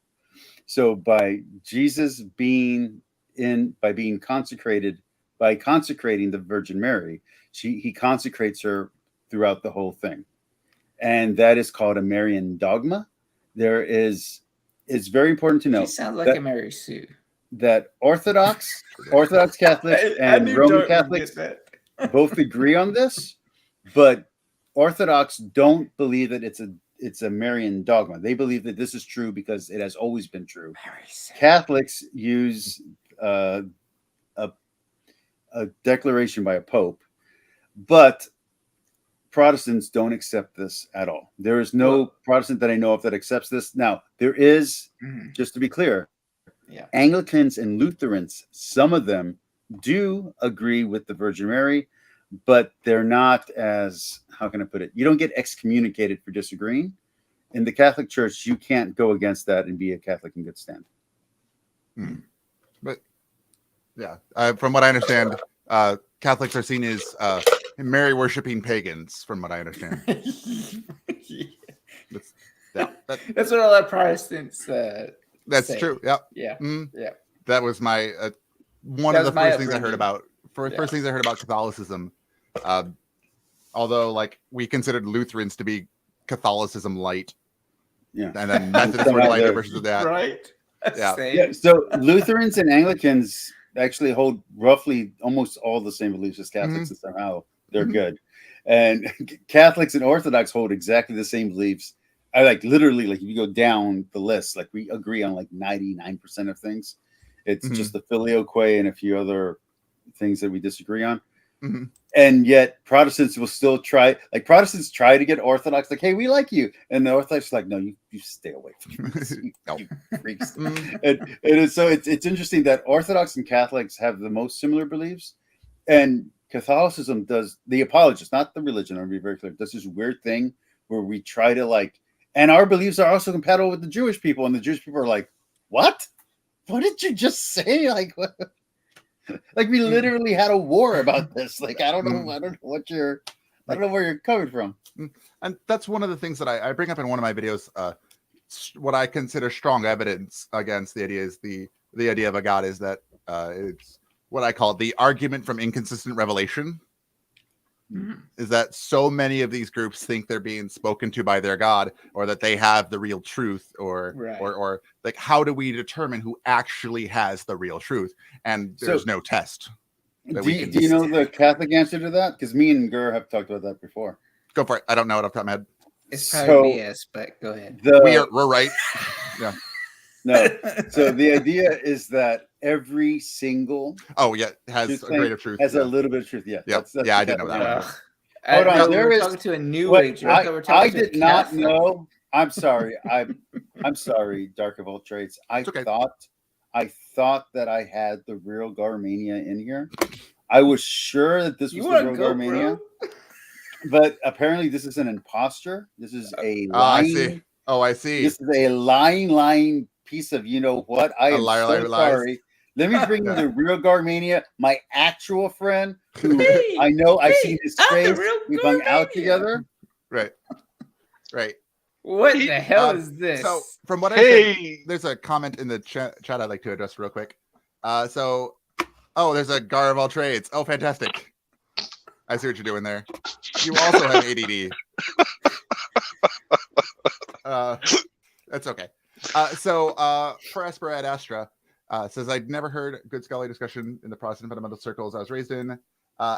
So by Jesus being consecrating the Virgin Mary, he consecrates her throughout the whole thing. And that is called a Marian dogma. It's very important to know. She sounds like a Mary Sue. That Orthodox Catholics and Roman Catholics both agree on this, but Orthodox don't believe that it's a Marian dogma. They believe that this is true because it has always been true. Catholics use a declaration by a pope, but Protestants don't accept this at all. There is no Protestant that I know of that accepts this. Now, there is, just to be clear, Anglicans and Lutherans, some of them do agree with the Virgin Mary, but they're not as, how can I put it? You don't get excommunicated for disagreeing. In the Catholic Church, you can't go against that and be a Catholic in good stand. But yeah, from what I understand, Catholics are seen as Mary worshipping pagans, from what I understand. That's what a lot of Protestants that's say. true. Yeah. Yeah. Mm-hmm. Yeah. that was my one of the first things I heard about. First things I heard about Catholicism. Although, like, we considered Lutherans to be Catholicism light, and then Methodists were lighter versions of that, right? Yeah. So Lutherans and Anglicans actually hold roughly almost all the same beliefs as Catholics, and somehow they're good. And Catholics and Orthodox hold exactly the same beliefs. I like literally, like, if you go down the list, like, we agree on like 99% of things. It's just the filioque and a few other things that we disagree on. And yet Protestants will still try, like, Protestants try to get Orthodox, like, hey, we like you. And the Orthodox are like, no, you stay away from us, you freaks. And it's interesting that Orthodox and Catholics have the most similar beliefs. And Catholicism does, the apologists, not the religion, I'll be very clear, does this weird thing where we try to, like, and our beliefs are also compatible with the Jewish people. And the Jewish people are like, what? What did you just say? Like, what? Like, we literally had a war about this. Like, I don't know where you're coming from. And that's one of the things that I bring up in one of my videos. What I consider strong evidence against the idea is the idea of a God is that it's what I call the argument from inconsistent revelation. Is that so many of these groups think they're being spoken to by their God, or that they have the real truth, or like, how do we determine who actually has the real truth? And there's no test. Do you know the Catholic answer to that? Because me and Gur have talked about that before. Go for it. I don't know it off the top of my head. It's probably BS, but go ahead. We're right. Yeah. No. So the idea is that every single has a grain of truth. Has a little bit of truth. Yeah. That's I didn't know that. Hold on. We're talking to a new age. I did not know. I'm sorry. I'm sorry, Dark of All Trades. I thought that I had the real Garmania in here. I was sure that this was the real Garmania. But apparently this is an imposter. This is a lying. I see. This is a lying piece of, you know what? I am so sorry. Let me bring in the real Garmania, my actual friend, who I know I've seen his face. We've hung out together. Right. What the hell is this? So, from what I said, there's a comment in the chat I'd like to address real quick. There's a Gar of All Trades. Oh, fantastic. I see what you're doing there. You also have ADD. That's okay. For Espera ad Astra, says, I'd never heard good scholarly discussion in the Protestant fundamental circles I was raised in.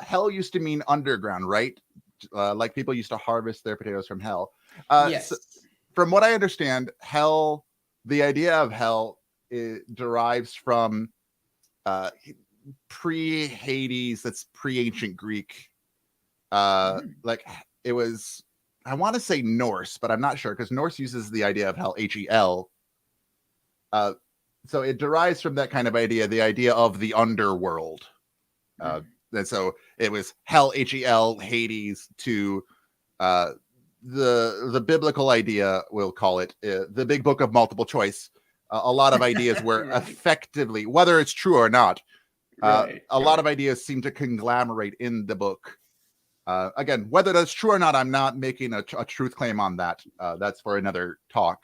Hell used to mean underground, right? Like, people used to harvest their potatoes from hell. Yes. So, from what I understand, hell, the idea of hell, derives from pre-Hades, that's pre-ancient Greek. Like, it was, I want to say Norse, but I'm not sure, because Norse uses the idea of hell, Hel. So it derives from that kind of idea, the idea of the underworld. And so it was hell, Hel, Hades, to the biblical idea, we'll call it, the big book of multiple choice. A lot of ideas were effectively, whether it's true or not, a lot of ideas seem to conglomerate in the book. Again, whether that's true or not, I'm not making a truth claim on that. That's for another talk.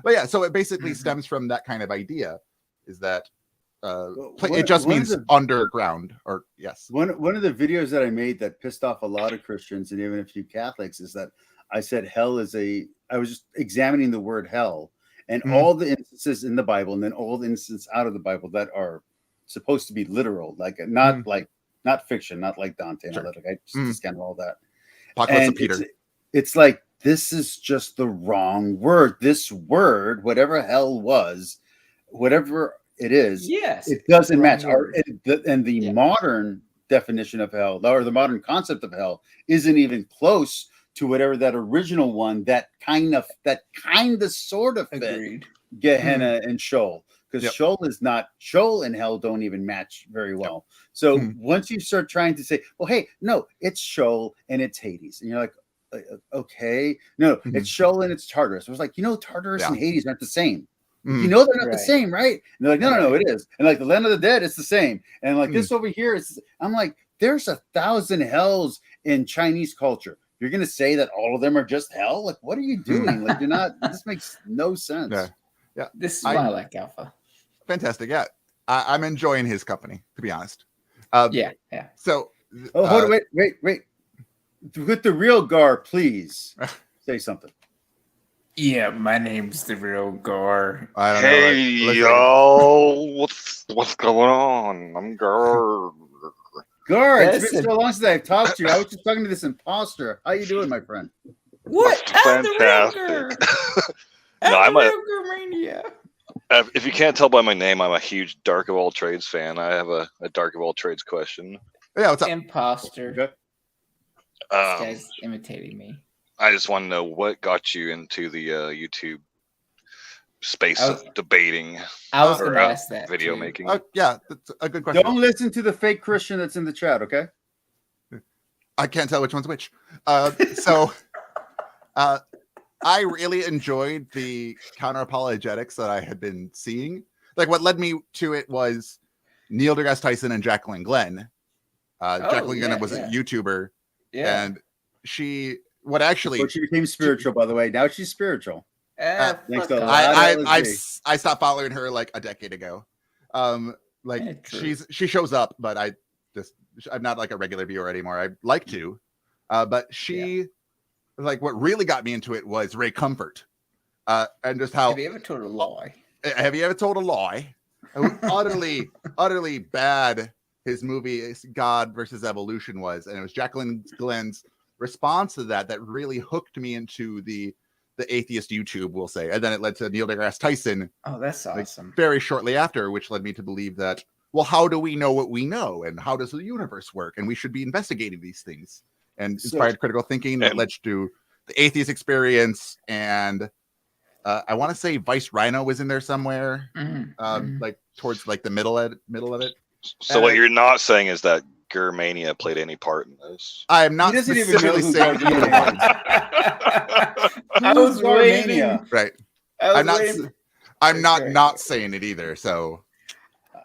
But yeah, so it basically stems from that kind of idea, is that it just means underground, or yes. One of the videos that I made that pissed off a lot of Christians and even a few Catholics is that I said hell is I was just examining the word hell and all the instances in the Bible, and then all the instances out of the Bible that are supposed to be literal, like not fiction, not like Dante. Sure. Like, I just discount all that. Apocalypse of Peter. It's like, this is just the wrong word. This word, whatever hell was, whatever it is, it doesn't match. The modern definition of hell, or the modern concept of hell, isn't even close to whatever that original one that kind of sort of fit Gehenna and Sheol. Because Sheol and hell don't even match very well. So once you start trying to say, well, hey, no, it's Sheol and it's Hades, and you're like, okay, no, it's Sheol and it's Tartarus. I was like, Tartarus and Hades aren't the same. They're not the same, right? And they're like, no, it is. And like the Land of the Dead, it's the same. And like this over here, I'm like, there's 1,000 hells in Chinese culture. You're gonna say that all of them are just hell? Like, what are you doing? Like, you're not. This makes no sense. Yeah. This is why I like Alpha. Fantastic. Yeah. I'm enjoying his company, to be honest. Yeah. So, hold on, wait. With the real Gar, please say something. Yeah, my name's the real Gar. I don't know. Hey, yo, what's going on? I'm Gar. Gar, it's been so long since I've talked to you. I was just talking to this imposter. How you doing, my friend? What? Fantastic. No, I'm a Mania. If you can't tell by my name, I'm a huge Dark of All Trades fan. I have a Dark of All Trades question. Yeah, what's up? Imposter. Okay. This guy's imitating me. I just want to know what got you into the YouTube space of debating. I was going to ask that. Video making. Yeah, that's a good question. Don't listen to the fake Christian that's in the chat, okay? I can't tell which one's which. I really enjoyed the counter apologetics that I had been seeing. Like, what led me to it was Neil deGrasse Tyson and Jacqueline Glenn. Jacqueline Glenn was a YouTuber, and she became spiritual, by the way. Now she's spiritual. Thanks to I stopped following her like a decade ago. She shows up, but I'm not like a regular viewer anymore. I'd like to, but she like what really got me into it was Ray Comfort, and just how. Have you ever told a lie? Have you ever told a lie? Utterly bad his movie God versus Evolution was, and it was Jacqueline Glenn's response to that really hooked me into the atheist YouTube, we'll say, and then it led to Neil deGrasse Tyson. Oh, that's awesome! Very shortly after, which led me to believe that, well, how do we know what we know, and how does the universe work, and we should be investigating these things, and inspired critical thinking that led to the atheist experience, and I want to say Vice Rhino was in there somewhere, like towards like the middle of it. So what you're not saying is that Germania played any part in this? I am not specifically saying either one. I was waiting. Right. I'm not saying it either. So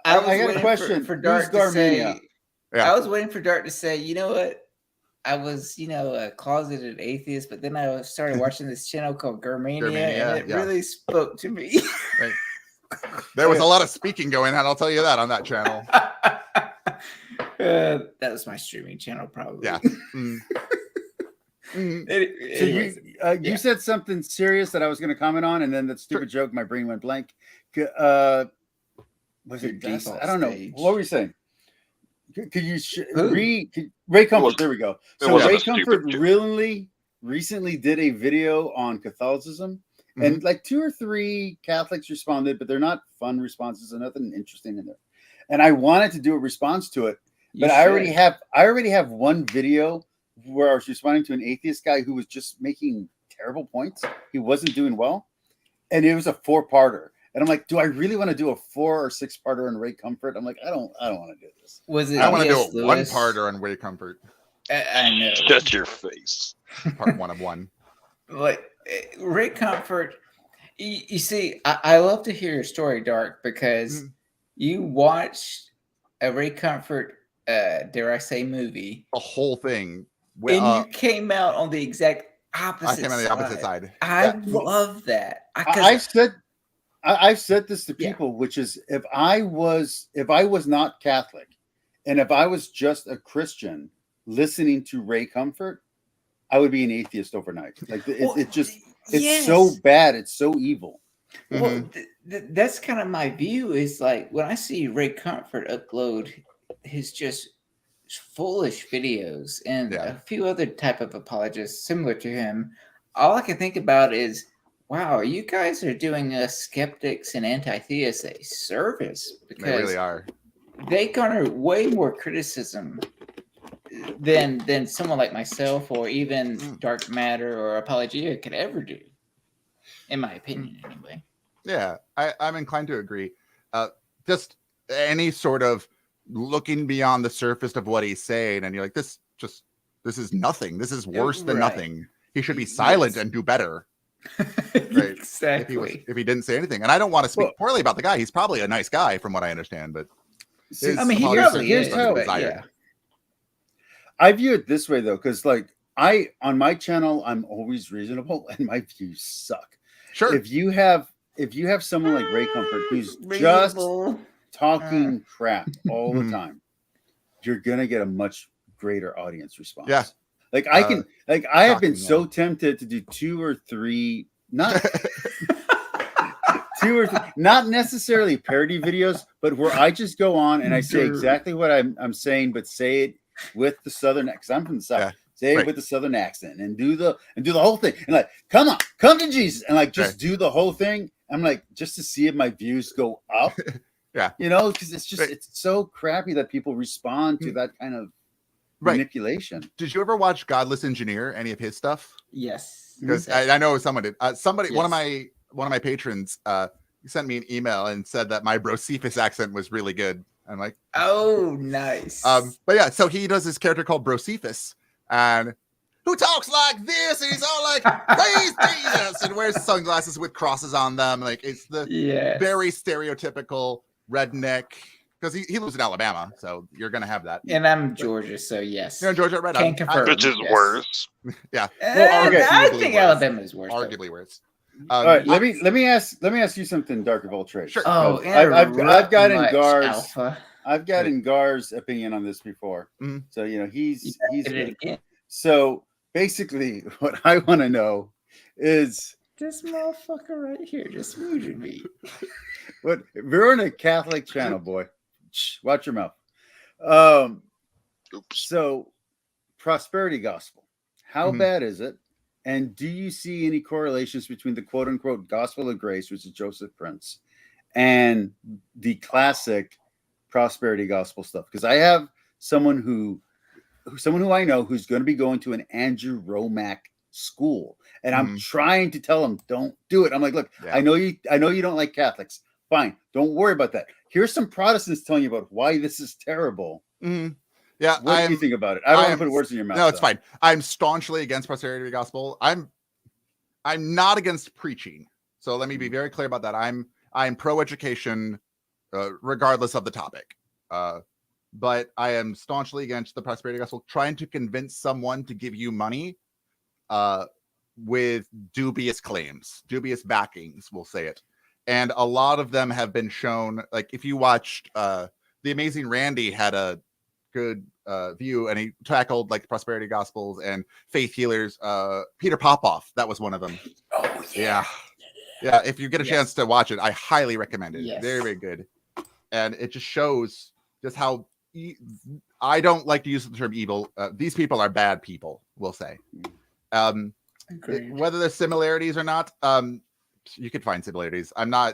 I got a question for Dart to say. Yeah. I was waiting for Dart to say, you know what? I was, a closeted atheist, but then I started watching this channel called Germania, and it really spoke to me. Right. There was a lot of speaking going on, I'll tell you that, on that channel. That was my streaming channel, probably. Yeah. So you said something serious that I was going to comment on, and then that stupid joke, my brain went blank. Was it I don't know. What were you saying? Could you Ray Comfort? There we go. So Ray Comfort recently did a video on Catholicism, and like 2 or 3 Catholics responded, but they're not fun responses and nothing interesting in there. And I wanted to do a response to it, but I already have one video where I was responding to an atheist guy who was just making terrible points. He wasn't doing well, and it was a 4-parter. And I'm like, do I really want to do a 4 or 6-parter on Ray Comfort? I'm like, I don't want to do this. I want to do a 1-parter on Ray Comfort. I know. Shut your face. Part 1 of 1. Like Ray Comfort. You see, I love to hear your story, Dark, because you watched a Ray Comfort, dare I say, movie. A whole thing. And you came out on the exact opposite side. I came on the opposite side. I love that. I've said this to people, which is if I was not Catholic, and if I was just a Christian listening to Ray Comfort, I would be an atheist overnight. Like it's so bad, it's so evil. Well, that's kind of my view. Is like when I see Ray Comfort upload his just foolish videos and a few other type of apologists similar to him, all I can think about is, wow, you guys are doing us skeptics and anti-theists a service, because they really are. They garner way more criticism than someone like myself or even Dark Matter or Apologia could ever do, in my opinion, anyway. Yeah, I'm inclined to agree. Just any sort of looking beyond the surface of what he's saying, and you're like, this is nothing. This is worse than nothing. He should be silent and do better. Right. Exactly. If he didn't say anything, and I don't want to speak poorly about the guy. He's probably a nice guy, from what I understand. But he probably is. I view it this way though, because like on my channel, I'm always reasonable, and my views suck. Sure. If you have someone like Ray Comfort who's talking crap all the time, you're gonna get a much greater audience response. Yeah. Like I can, like I have been so yeah. tempted to do 2 or 3, not 2 or 3, not necessarily parody videos, but where I just go on and I say exactly what I'm saying, but say it with the Southern accent. 'Cause I'm from the South. Yeah. Say it with the Southern accent and do the whole thing. And like, come on, come to Jesus, and like just do the whole thing. I'm like, just to see if my views go up. Yeah. You know, because it's just it's so crappy that people respond to that kind of manipulation. Did you ever watch Godless Engineer? Any of his stuff? Yes. Because I know someone did. Somebody, one of my patrons, sent me an email and said that my Brocephus accent was really good. I'm like, oh, nice. But yeah, so he does this character called Brocephus, and who talks like this, and he's all like, praise Jesus, and wears sunglasses with crosses on them. Like it's the very stereotypical redneck. Because he lives in Alabama, so you're gonna have that. And I'm Georgia, so yes. You're in Georgia, right? Can't confirm. Which is worse. Yeah. Well, okay. I think Alabama is worse. Arguably worse. All right, let me ask you something, Dark of all trades. Sure. Oh, I've gotten Gar's Alpha. I've gotten Gar's opinion on this before. Mm-hmm. So you know he's it again. So basically, what I want to know is this motherfucker right here just muted me. What we're on a Catholic channel, boy. Shh, watch your mouth. So prosperity gospel, how bad is it? And do you see any correlations between the quote unquote gospel of grace, which is Joseph Prince, and the classic prosperity gospel stuff? Because I have someone who I know who's going to be going to an Andrew Romack school, and I'm trying to tell him don't do it. I'm like, look, I know you don't like Catholics. Fine, don't worry about that. Here's some Protestants telling you about why this is terrible. Yeah, what do you think about it? I don't want to put words in your mouth. No, it's fine. I'm staunchly against prosperity gospel. I'm not against preaching. So let me be very clear about that. I'm pro education, regardless of the topic. But I am staunchly against the prosperity gospel, trying to convince someone to give you money with dubious claims, dubious backings, we'll say it. And a lot of them have been shown, like if you watched The Amazing Randy had a good view, and he tackled like prosperity gospels and faith healers. Peter Popoff, that was one of them. Oh yeah. If you get a chance to watch it, I highly recommend it. Very, very good. And it just shows just how I don't like to use the term evil. These people are bad people, we'll say. Whether there's similarities or not, you could find similarities. I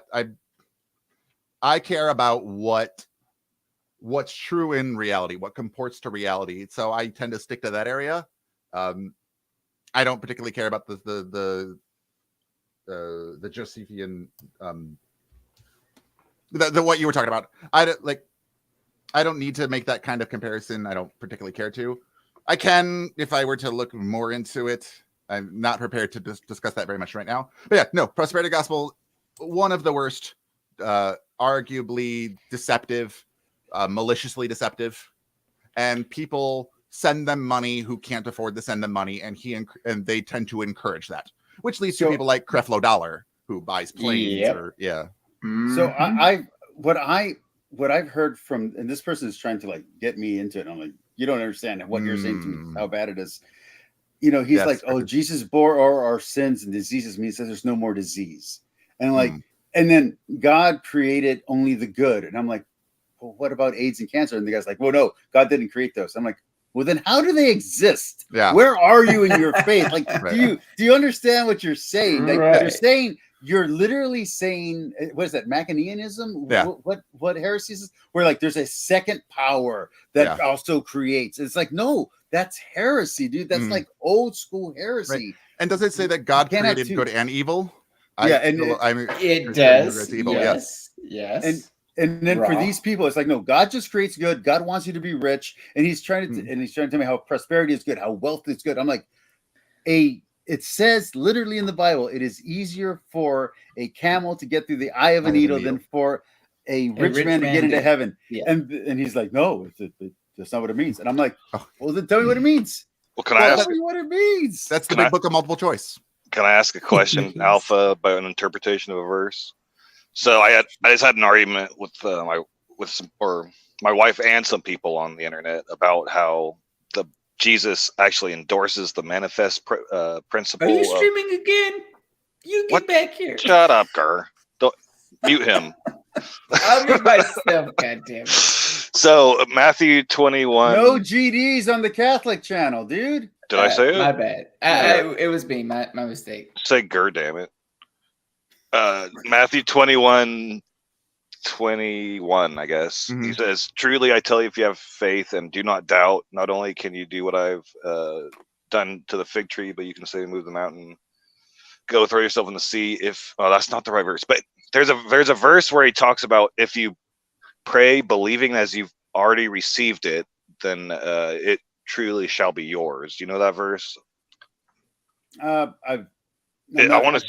care about what's true in reality, what comports to reality. So I tend to stick to that area. I don't particularly care about the Josephian, the what you were talking about. I don't need to make that kind of comparison. I don't particularly care to. I can if I were to look more into it. I'm not prepared to discuss that very much right now. But yeah, no, prosperity gospel, one of the worst, arguably deceptive, maliciously deceptive, and people send them money who can't afford to send them money, and they tend to encourage that, which leads to people like Creflo Dollar who buys planes. So what I've heard from, and this person is trying to like get me into it. I'm like, you don't understand what you're saying to me, how bad it is. You know, he's like, oh, Jesus bore all our sins and diseases means that there's no more disease. And like, and then God created only the good. And I'm like, well, what about AIDS and cancer? And the guy's like, well, no, God didn't create those. I'm like, well, then how do they exist? Yeah. Where are you in your faith? Like, do you understand what you're saying? Like, you're literally saying, what is that, Manichaeism? Yeah. What heresy is this? Where like there's a second power that also creates. It's like, no, that's heresy, dude. That's like old school heresy. Right. And does it say that God created good and evil? It does. Evil. Yes. And then for these people, it's like, no, God just creates good. God wants you to be rich, and He's trying to tell me how prosperity is good, how wealth is good. I'm like, it says literally in the Bible, it is easier for a camel to get through the eye of a needle than for a rich man to get into heaven. Yeah. And he's like, no, that's not what it means. And I'm like, well, then tell me what it means. Well, can I ask me what it means? That's the big book of multiple choice. Can I ask a question, Alpha, about an interpretation of a verse? So I just had an argument with with some, or my wife and some people on the internet about how the Jesus actually endorses the manifest principle. Are you streaming again? You get What? back here. Shut up, Gur. Don't mute him. I'll mute myself, goddammit. So Matthew 21. No GDs on the Catholic channel, dude. Did I say it? My bad. It was me. My mistake. Say Gur, damn it. Matthew 21, I guess. Mhm. He says, "Truly I tell you, if you have faith and do not doubt, not only can you do what I've done to the fig tree, but you can say, move the mountain, go throw yourself in the sea." That's not the right verse, but there's a verse where he talks about if you pray believing as you've already received it, then it truly shall be yours. Do you know that verse? I've I've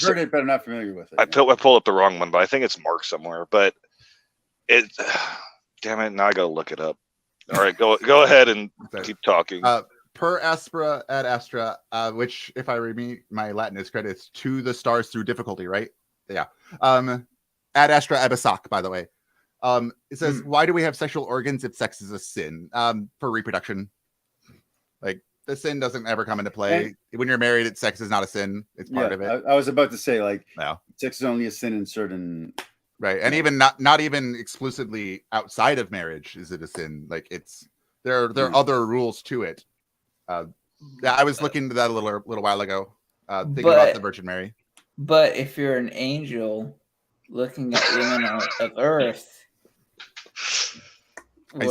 heard it, but I'm not familiar with it. I pulled up the wrong one, but I think it's Mark somewhere. But it, damn it, now I gotta look it up. All right, go ahead and keep talking. Per aspera ad astra, which, if I read my Latin is correct, it's to the stars through difficulty, right? Yeah. Ad astra abisac, by the way. It says, why do we have sexual organs if sex is a sin? For reproduction. Like, the sin doesn't ever come into play. When you're married, sex is not a sin. It's part of it. I was about to say, like, no. Sex is only a sin in certain... Right. And even not even exclusively outside of marriage is it a sin. Like, it's... There are other rules to it. I was looking into that a little while ago, thinking about the Virgin Mary. But if you're an angel looking at women of Earth, I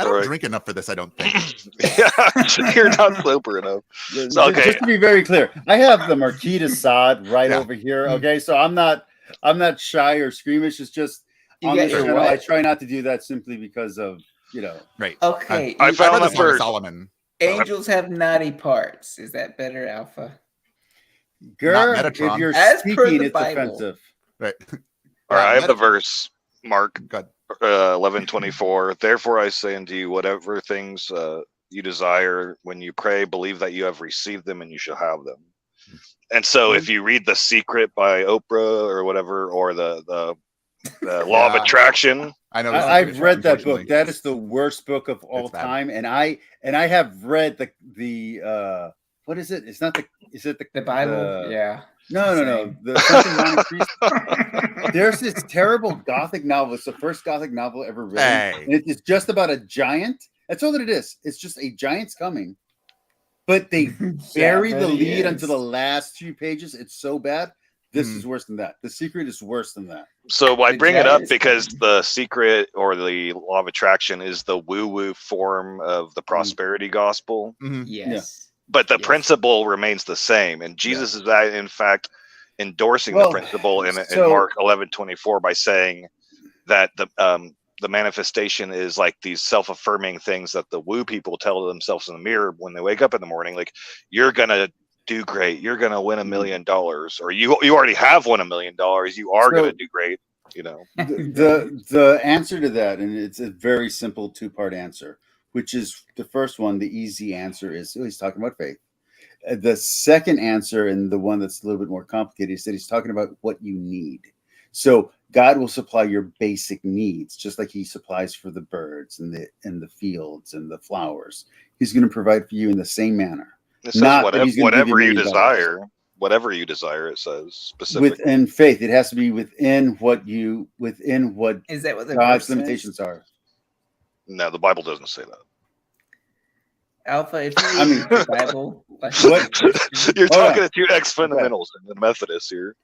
don't drink enough for this, I don't think. Yeah, you're not sober enough. So, okay. Just to be very clear, I have the Marquis de Sade right over here. Okay, so I'm not shy or squeamish. It's just on this channel, I try not to do that simply because of, right. Okay. I found the first Solomon. Angels have naughty parts. Is that better, Alpha? Gur, if you're speaking, it's offensive. Right. All right, I have the verse, Mark. Good. 11:24. Therefore I say unto you, whatever things you desire when you pray, believe that you have received them and you shall have them. And so if you read The Secret by Oprah or whatever, or the Law of Attraction, I know I've read that book. That is the worst book of all time. And I have read the what is it? It's not the the Bible? Yeah. No. There's this terrible Gothic novel. It's the first Gothic novel ever written. And it's just about a giant. That's all that it is. It's just a giant's coming. But they bury the lead until the last few pages. It's so bad. This is worse than that. The Secret is worse than that. So I bring it up because The Secret, or the Law of Attraction, is the woo-woo form of the prosperity gospel. Yes. Yeah. But the principle remains the same. And Jesus is, in fact, endorsing the principle in Mark 11:24 by saying that the manifestation is like these self-affirming things that the woo people tell themselves in the mirror when they wake up in the morning. Like, you're going to do great. You're going to win $1 million. Or you already have won $1 million. You are going to do great. The answer to that, and it's a very simple two-part answer, which is the first one. The easy answer is he's talking about faith. The second answer, and the one that's a little bit more complicated, is that he's talking about what you need. So God will supply your basic needs, just like he supplies for the birds and the fields and the flowers. He's going to provide for you in the same manner. It says whatever you desire. Whatever you desire, it says specifically. Within faith, it has to be within what is that what the God's limitations are. No, the Bible doesn't say that. Alpha, if you read the Bible, you're talking to two ex-fundamentals and the Methodists here.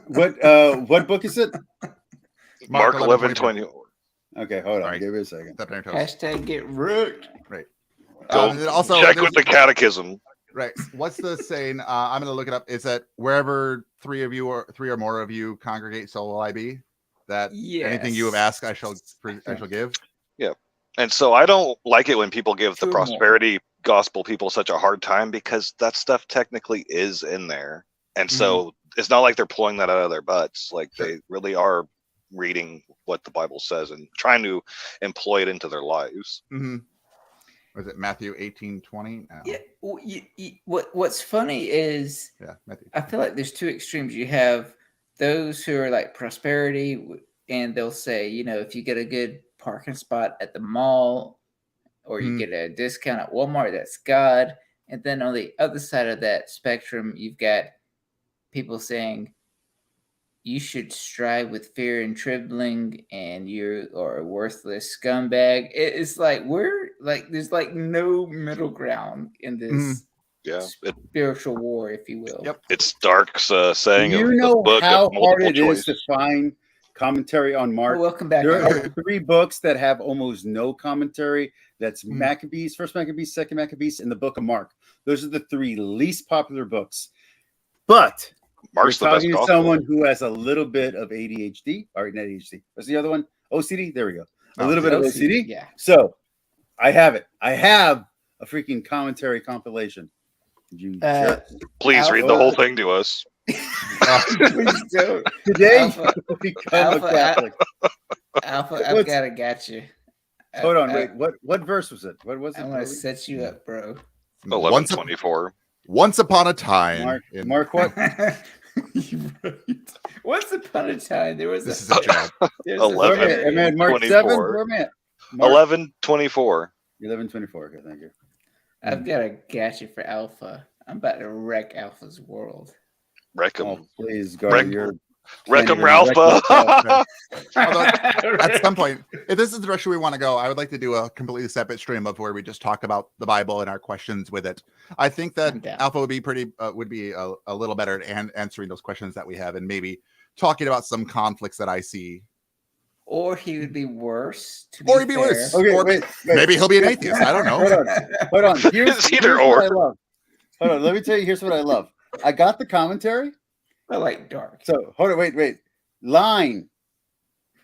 What book is it? Mark 11:20. Okay, hold on. Give me a second. Hashtag get rooked. Right. Also, check with the catechism. Right. What's the saying? I'm going to look it up. Is that wherever three or more of you congregate, so will I be? That anything you have asked, I shall give. Yeah. And so I don't like it when people give the prosperity gospel people such a hard time, because that stuff technically is in there. And so it's not like they're pulling that out of their butts. Like, they really are reading what the Bible says and trying to employ it into their lives. Was it Matthew 18:20? Yeah. What's funny is, I feel like there's two extremes. You have those who are like prosperity and they'll say, if you get a good parking spot at the mall, or you get a discount at Walmart, that's God. And then on the other side of that spectrum, you've got people saying you should strive with fear and trembling, and you are a worthless scumbag. It's like there's like no middle ground in this spiritual war, if you will. Yep. It's Dark's saying you of know the book how of multiple hard it choice. is to find commentary on Mark. Welcome back. There are 3 books that have almost no commentary. That's Maccabees, First Maccabees, Second Maccabees, and the Book of Mark. Those are the 3 least popular books. But Mark's we're the best talking to gospel. someone who has a little bit of ADHD. All right, not ADHD. What's the other one? OCD. There we go. A little bit of OCD. Yeah. So I have it. I have a freaking commentary compilation. You Please read the whole thing to us. Please don't. Today, become a Catholic. Alpha, I've got you. Hold on, wait. What verse was it? What was it? I'm gonna set you up, bro. 11:24. Once upon a time, Mark what? Once upon a time, there was. This is a job. 11. Mark 7. Where am I at? 11:24. 11:24. Okay, thank you. I've got a gotcha for Alpha. I'm about to wreck Alpha's world. Wreck 'em. Oh, please, guard your. Wreck 'em, Ralpha. At some point, if this is the direction we want to go, I would like to do a completely separate stream of where we just talk about the Bible and our questions with it. I think that Alpha would be a little better at answering those questions that we have, and maybe talking about some conflicts that I see. Or he would be worse. Or he'd be worse. Okay, or wait. Maybe he'll be an atheist. I don't know. Hold on. Here's either what or. I love. Hold on. Let me tell you. Here's what I love. I got the commentary. I like Dark. So hold on. Wait. Line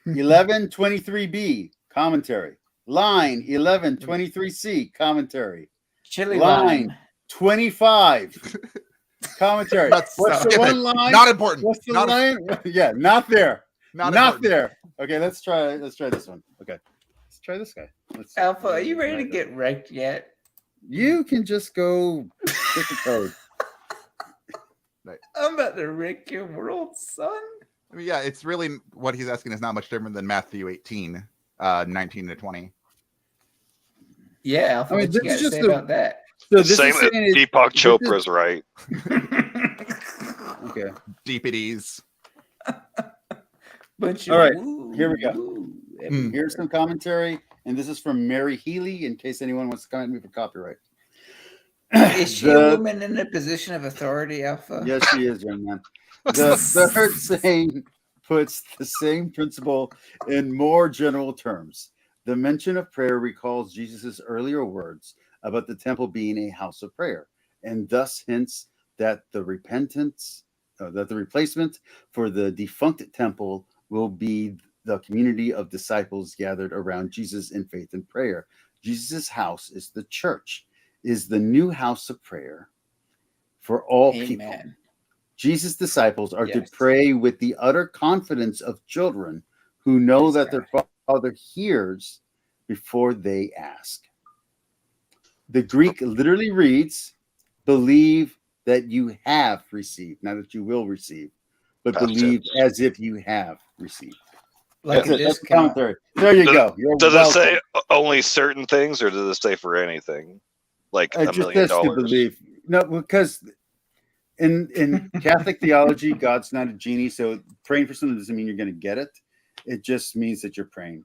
1123B commentary. Line 1123C commentary. Chili line 25 commentary. What's the one line? Not important. What's the line? Yeah, not there. Not there. Okay, let's try this one. Okay, let's try this guy. Alpha, are you ready to get wrecked yet? You can just go get the code. I'm about to wreck your world, son. I mean, yeah, it's really what he's asking is not much different than Matthew 18, 19 to 20. Yeah, Alpha, what you got to say about that? So this same as Deepak Chopra's right. Okay. DPDs. All right, here we go. Here's some commentary, and this is from Mary Healy, in case anyone wants to comment me for copyright. Is she a woman in a position of authority, Alpha? Yes, she is, young man. The third saying puts the same principle in more general terms. The mention of prayer recalls Jesus' earlier words about the temple being a house of prayer, and thus hints that the replacement for the defunct temple will be the community of disciples gathered around Jesus in faith and prayer. Jesus' house is the church, is the new house of prayer for all people. Jesus' disciples are to pray with the utter confidence of children who know that their Father hears before they ask. The Greek literally reads, believe that you have received, not that you will receive, but believe as if you have received. That's commentary. There you go. Does it say only certain things, or does it say for anything? Like $1 million? To believe. No, because in Catholic theology, God's not a genie, so praying for something doesn't mean you're going to get it. It just means that you're praying.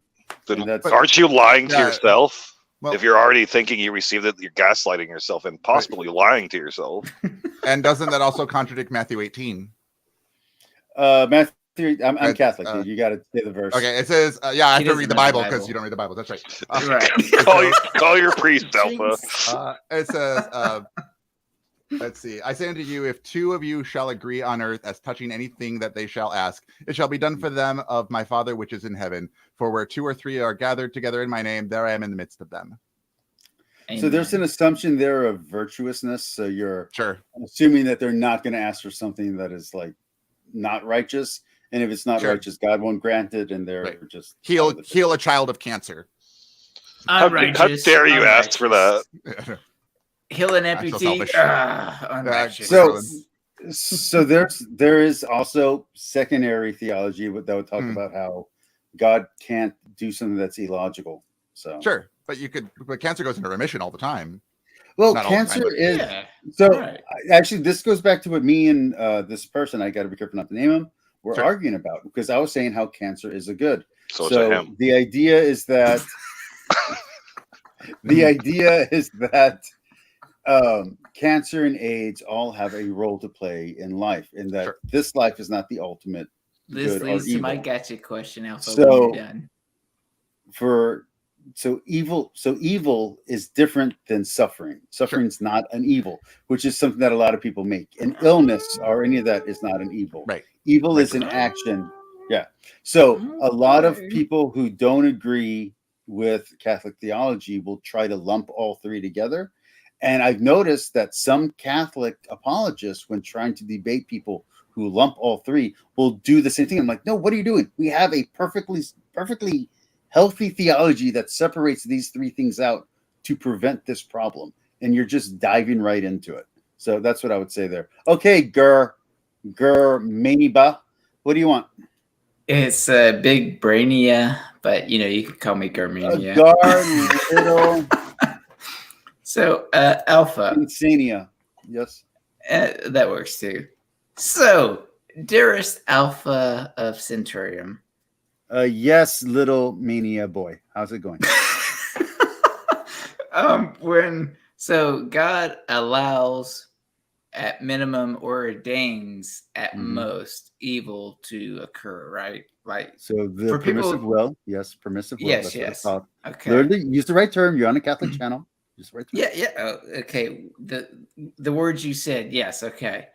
Aren't you lying to yourself? Well, if you're already thinking you received it, you're gaslighting yourself and possibly lying to yourself. And doesn't that also contradict Matthew 18? Matthew, I'm Catholic, dude. You got to say the verse. Okay, it says, I have to read the Bible because you don't read the Bible. That's right. Call your priest, Alpha. It says, let's see. I say unto you, if 2 of you shall agree on earth as touching anything that they shall ask, it shall be done for them of my Father which is in heaven. For where 2 or 3 are gathered together in my name, there I am in the midst of them. Amen. So there's an assumption there of virtuousness. So you're assuming that they're not going to ask for something that is like not righteous. And if it's not righteous, God won't grant it. And they're just heal a child of cancer. How dare you ask for that? Heal an amputee. So there is also secondary theology that would talk about how God can't do something that's illogical. So sure, but cancer goes into remission all the time. Well, Not cancer all the time, is so. Right. Actually, this goes back to what me and this person, I got to be careful not to name him, were arguing about, because I was saying how cancer is a good. So the idea is that cancer and AIDS all have a role to play in life, and that this life is not the ultimate. This leads to my gotcha question, Alpha. So when you're done. So evil is different than suffering. Suffering's not an evil, which is something that a lot of people make. An illness or any of that is not an evil. Right. Evil is an action. Yeah. So a lot of people who don't agree with Catholic theology will try to lump all three together. And I've noticed that some Catholic apologists, when trying to debate people who lump all three, will do the same thing. I'm like, no, what are you doing? We have a perfectly healthy theology that separates these three things out to prevent this problem. And you're just diving right into it. So that's what I would say there. Okay, Gur Maniba, what do you want? It's a big brainia, but you can call me Germania. Little. So Alpha. Insania. Yes. That works too. So, dearest Alpha of Centurium. Yes, little mania boy. How's it going? So God allows at minimum or ordains at most evil to occur, right? Like so the permissive will, yes, permissive will. Yes. Okay. Literally, use the right term. You're on a Catholic channel. Use the right term. Yeah. Oh, okay. The words you said, yes. Okay.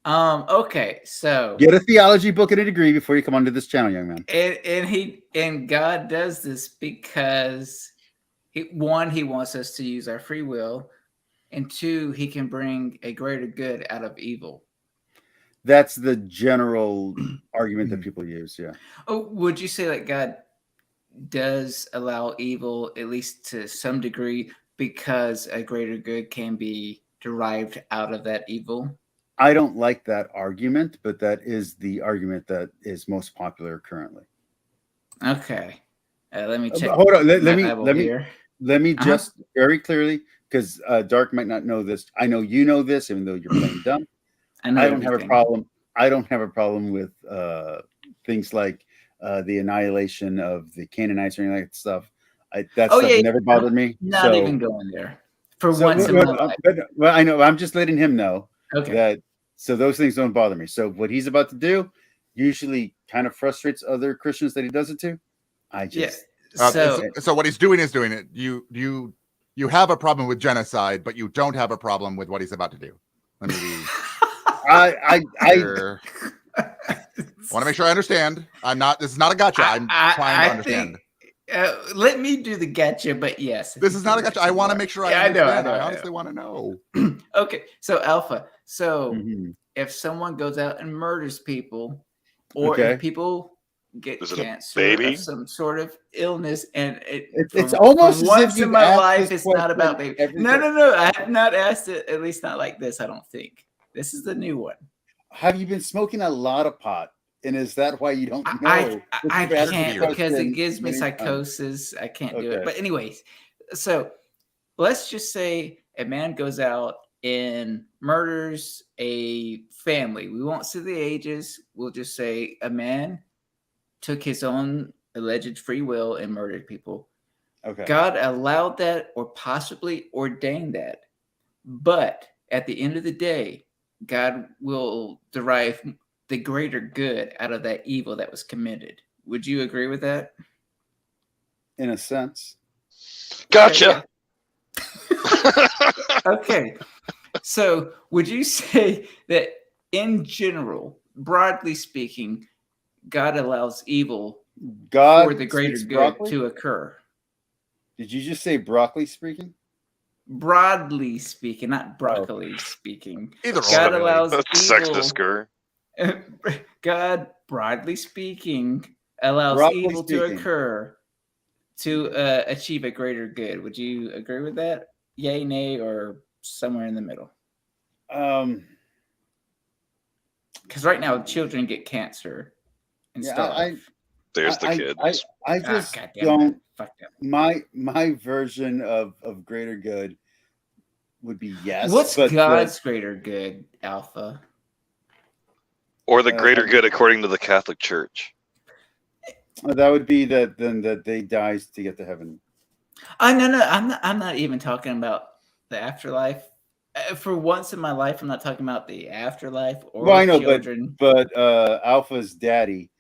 Okay, so get a theology book and a degree before you come onto this channel, young man. And God does this because he wants us to use our free will, and two, he can bring a greater good out of evil. That's the general argument that people use, yeah. Oh, would you say that God does allow evil, at least to some degree, because a greater good can be derived out of that evil? I don't like that argument, but that is the argument that is most popular currently. Okay, let me check. Hold on, let me just very clearly, because Dark might not know this. I know you know this, even though you're playing dumb. I don't have a problem. I don't have a problem with things like the annihilation of the Canaanites or anything like that stuff. That stuff never bothered me. Not even going there. For once in my life. Well, I know. I'm just letting him know. Okay. That. So those things don't bother me. So what he's about to do usually kind of frustrates other Christians that he does it to. So what he's doing is doing it. You have a problem with genocide, but you don't have a problem with what he's about to do. Let me be. I want to make sure I understand. This is not a gotcha. I'm trying to understand. Let me do the gotcha, but yes. This is not a gotcha. I want to make sure I understand. I honestly want to know. Okay, so Alpha. So if someone goes out and murders people, or if people get cancer or some sort of illness, and it's almost once in my life, it's not about baby. No. I have not asked it, at least not like this, I don't think. This is the new one. Have you been smoking a lot of pot? And is that why you don't know? I can't, because it gives me psychosis. I can't do it. But anyways, so let's just say a man goes out and murders a family. We won't say the ages. We'll just say a man took his own alleged free will and murdered people. Okay. God allowed that or possibly ordained that. But at the end of the day, God will derive the greater good out of that evil that was committed. Would you agree with that? In a sense. Gotcha. Okay. So would you say that in general, broadly speaking, God allows evil for the greater good to occur? Did you just say broccoli speaking? Broadly speaking, not broccoli speaking. Either God allows evil. Sexist, Gur. God, broadly speaking, allows evil to occur to achieve a greater good. Would you agree with that? Yay, nay, or somewhere in the middle? Because right now children get cancer and stuff. There's the kids. I just don't. My version of greater good would be yes. What's God's greater good, Alpha? Or the greater good according to the Catholic Church? That would be that they dies to get to heaven. No, I'm not even talking about the afterlife. For once in my life, I'm not talking about the afterlife or well, I know, children. But Alpha's daddy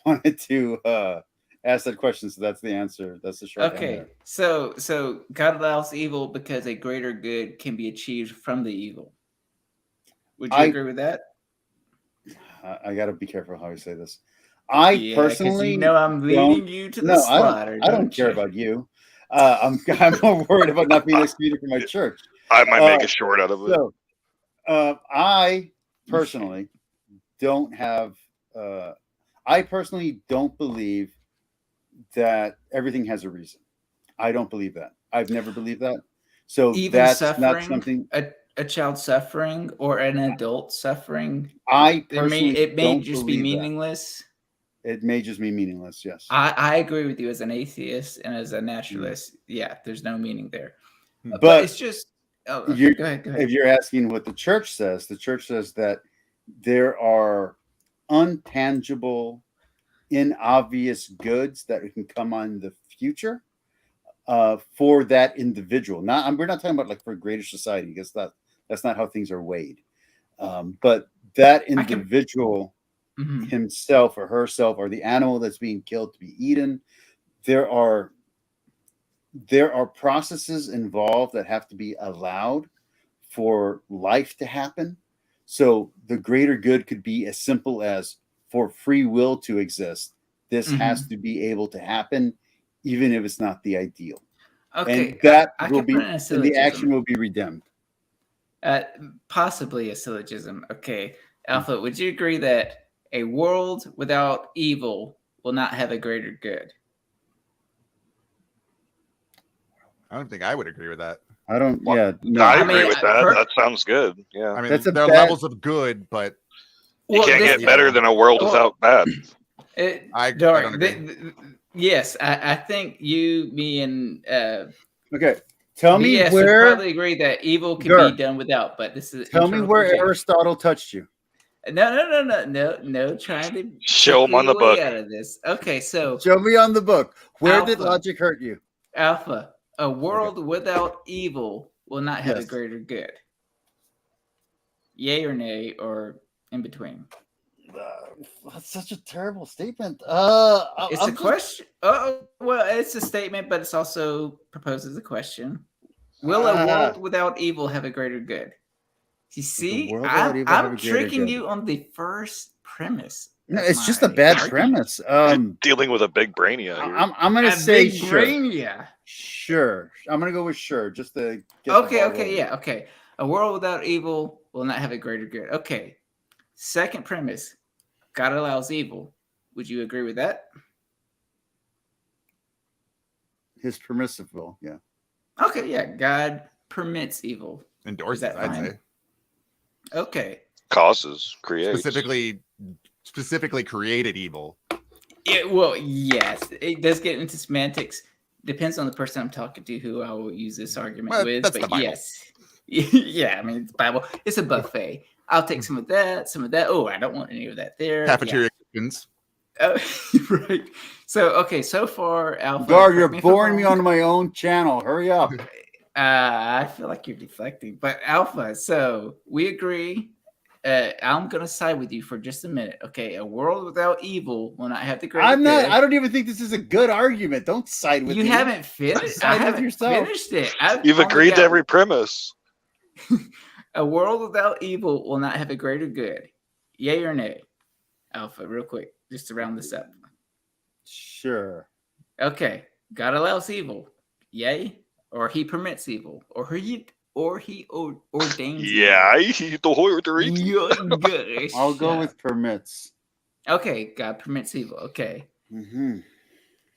wanted to ask that question, so that's the answer. That's the short answer. Okay, so God allows evil because a greater good can be achieved from the evil. Would you agree with that? I got to be careful how I say this. I personally, I'm leading you to the slaughter. I don't care about you. I'm more worried about not being excluded from my church. I might make a short out of it. So, I personally don't have. I personally don't believe that everything has a reason. I don't believe that. I've never believed that. So even that's suffering, not something. A child suffering or an adult suffering. It may just be meaningless. It may just be meaningless. Yes, I agree with you as an atheist and as a naturalist. Yeah, there's no meaning there. But it's just. Oh, okay, go ahead. If you're asking what the church says that there are untangible, inobvious goods that can come on the future for that individual. We're not talking about like for greater society, because that's not how things are weighed. But that individual himself or herself, or the animal that's being killed to be eaten, there are processes involved that have to be allowed for life to happen. So the greater good could be as simple as for free will to exist. This has to be able to happen, even if it's not the ideal. Okay, and that will be, and the action will be redeemed. Possibly a syllogism. Okay, Alpha, would you agree that a world without evil will not have a greater good? I don't think I would agree with that. I don't. Yeah, no. I agree with that. That sounds good. Yeah, I mean, there are levels of good, but you can't get better than a world without bad. Yes, I think you, me, and okay. Tell me where. Probably agree that evil can be done without, but this is. Tell me where Aristotle touched you. No. Trying to show him on the book. Out of this. Okay, so show me on the book. Where did logic hurt you? Alpha. A world without evil will not have a greater good. Yay or nay, or in between? That's such a terrible statement. It's a question. Well, it's a statement, but it's also proposes a question. Will a world without evil have a greater good? You see, I'm tricking you on the first premise. No, it's just a bad premise. Dealing with a big brainia. I'm going to say sure. Brainia. Sure. I'm going to go with sure, just to get Okay. A world without evil will not have a greater good. Okay. Second premise. God allows evil. Would you agree with that? His permissive will, yeah. Okay, yeah. God permits evil. Endorses, I'd say. Okay. Causes, creates. Specifically created evil. Yeah, well, yes. It does get into semantics. Depends on the person I'm talking to who I will use this argument with. But yes. Yeah, I mean, it's Bible. It's a buffet. I'll take some of that, Oh, I don't want any of that there. Cafeteria chickens. Oh, right. So far, Alpha. Guard, you're boring me on my own channel. Hurry up. I feel like you're deflecting. But Alpha, so we agree. I'm going to side with you for just a minute. Okay, a world without evil will not have the greater good. I don't even think this is a good argument. Don't side with me. You haven't finished. I haven't finished it. You've agreed to every premise. A world without evil will not have a greater good. Yay or nay? Alpha, real quick, just to round this up. Sure. Okay. God allows evil. Yay? Or he permits evil. Or he ordains evil. I'll go with permits. Okay, God permits evil. Okay. Mm-hmm.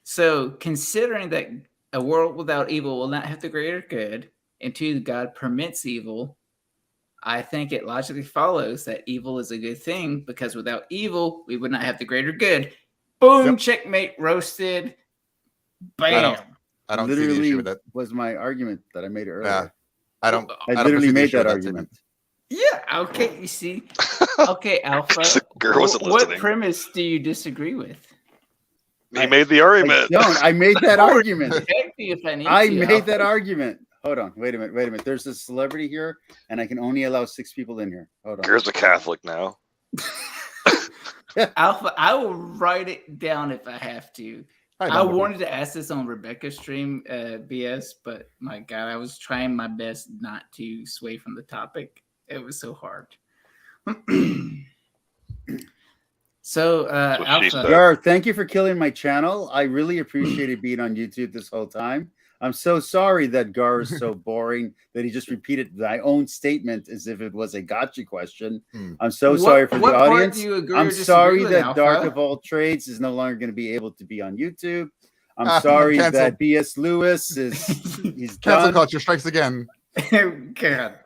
So considering that a world without evil will not have the greater good, and two, God permits evil, I think it logically follows that evil is a good thing, because without evil, we would not have the greater good. Boom, checkmate, roasted. Bam. I don't see the issue with it. Was my argument that I made earlier. Yeah. I literally made that argument. Yeah, okay, you see. Okay, Alpha. What premise do you disagree with? He made the argument. I made that argument. I made that argument. Hold on. Wait a minute. There's a celebrity here, and I can only allow 6 people in here. Hold on. Gear's a Catholic now. Alpha, I will write it down if I have to. I wanted to ask this on Rebecca's stream, BS, but my God, I was trying my best not to sway from the topic. It was so hard. So, Alpha. Gar, thank you for killing my channel. I really appreciated being on YouTube this whole time. I'm so sorry that Gar is so boring that he just repeated my own statement as if it was a gotcha question. I'm so sorry for the audience. I'm sorry that Alpha? Dark of All Trades is no longer going to be able to be on YouTube. I'm sorry that BS Lewis he's cancel culture strikes again. God,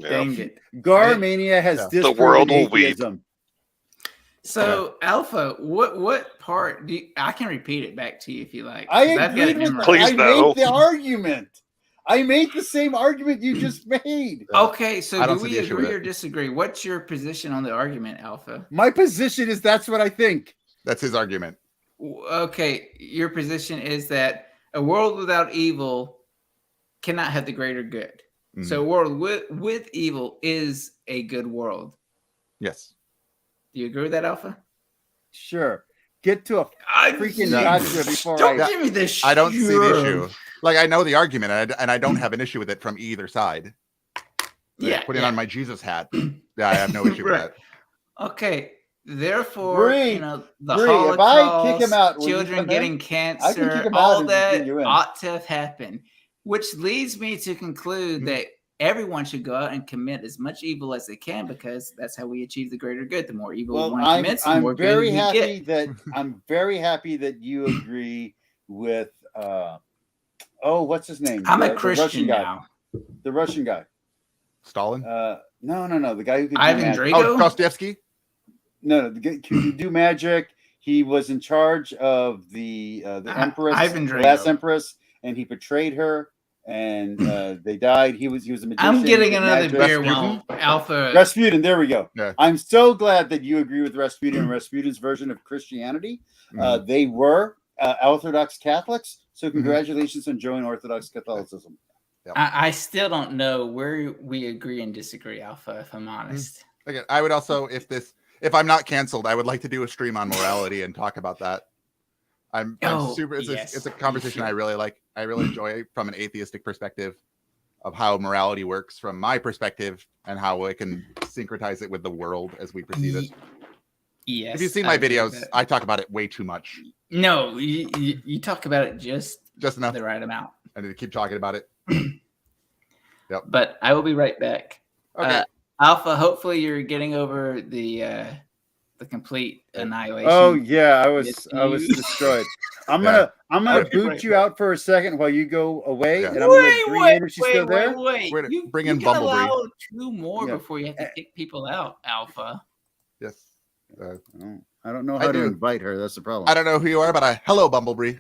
dang it. Garmania has the world will atheism. weep. So, Alpha, what part do I can repeat it back to you if you like. I agreed with Please, I made the argument. I made the same argument you just made. Okay, so do we agree or disagree? What's your position on the argument, Alpha? My position is that's what I think. That's his argument. Okay, your position is that a world without evil cannot have the greater good. Mm-hmm. So a world with evil is a good world. Yes. Do you agree with that, Alpha? Sure. Get to a freaking gotcha before don't give me this. I don't see the issue. Like, I know the argument, and I don't have an issue with it from either side. Putting on my Jesus hat. Yeah, I have no issue with that. Okay. Therefore, Bree, the Bree, Holocaust, if I kick him out, children getting cancer, all that ought to have happened. Which leads me to conclude that everyone should go out and commit as much evil as they can, because that's how we achieve the greater good. The more evil one commits, the more good we get. I'm very happy that you agree with what's his name? I'm a Christian now. The Russian guy. Stalin? No. The guy who could Ivan Drago? Oh, Dostoevsky? No, could do magic. He was in charge of the Empress, the last Empress, and he betrayed her. And they died. He was a magician. I'm getting another beer while Alpha. Rasputin, there we go. Yeah. I'm so glad that you agree with Rasputin and Rasputin's version of Christianity. They were Orthodox Catholics, so congratulations on joining Orthodox Catholicism. Yep. I still don't know where we agree and disagree, Alpha, if I'm honest. Again, I would also, if I'm not canceled, I would like to do a stream on morality and talk about that. I'm super. It's a conversation I really like. I really enjoy from an atheistic perspective of how morality works from my perspective and how I can syncretize it with the world as we perceive it. Yes. If you see my videos, I talk about it way too much. No, you talk about it just enough, the right amount. I need to keep talking about it. Yep. But I will be right back. Okay. Alpha, hopefully you're getting over the complete annihilation. Oh yeah, I was destroyed. I'm gonna boot you out for a second while you go away, and I'm gonna let she's still there. Wait. Bring in Bumblebee. Allow 2 more before you have to kick people out, Alpha. Yes. I don't know how to invite her. That's the problem. I don't know who you are, but hello, Bumblebee.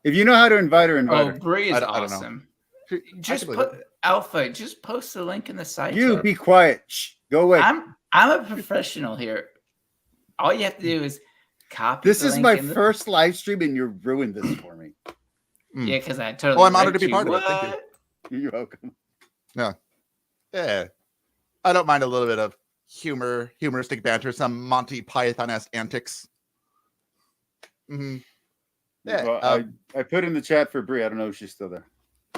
If you know how to invite her, invite her. Bree is awesome. Alpha, just post the link in the site. Be quiet. Shh, go away. I'm a professional here. All you have to do is copy. This is my first live stream, and you ruined this for me. Yeah, because I totally. Well, I'm honored to be part of it. Thank you. You're welcome. Yeah. I don't mind a little bit of humoristic banter, some Monty Python-esque antics. Mm-hmm. Yeah. Well, I put in the chat for Bree. I don't know if she's still there.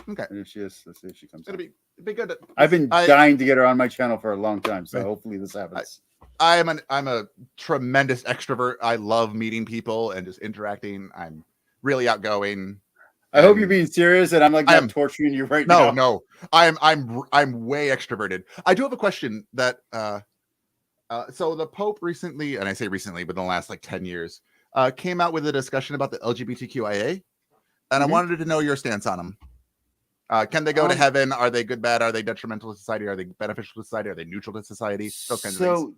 Okay. And if she is, let's see if she comes. It'd be good. I've been dying to get her on my channel for a long time, so hopefully this happens. I'm a tremendous extrovert. I love meeting people and just interacting. I'm really outgoing. I hope you're being serious, and I'm not torturing you right now. No. I'm way extroverted. I do have a question that so the Pope recently, and I say recently, but in the last 10 years, came out with a discussion about the LGBTQIA, and I wanted to know your stance on them. Can they go to heaven? Are they good, bad? Are they detrimental to society? Are they beneficial to society? Are they neutral to society? Those kinds of things.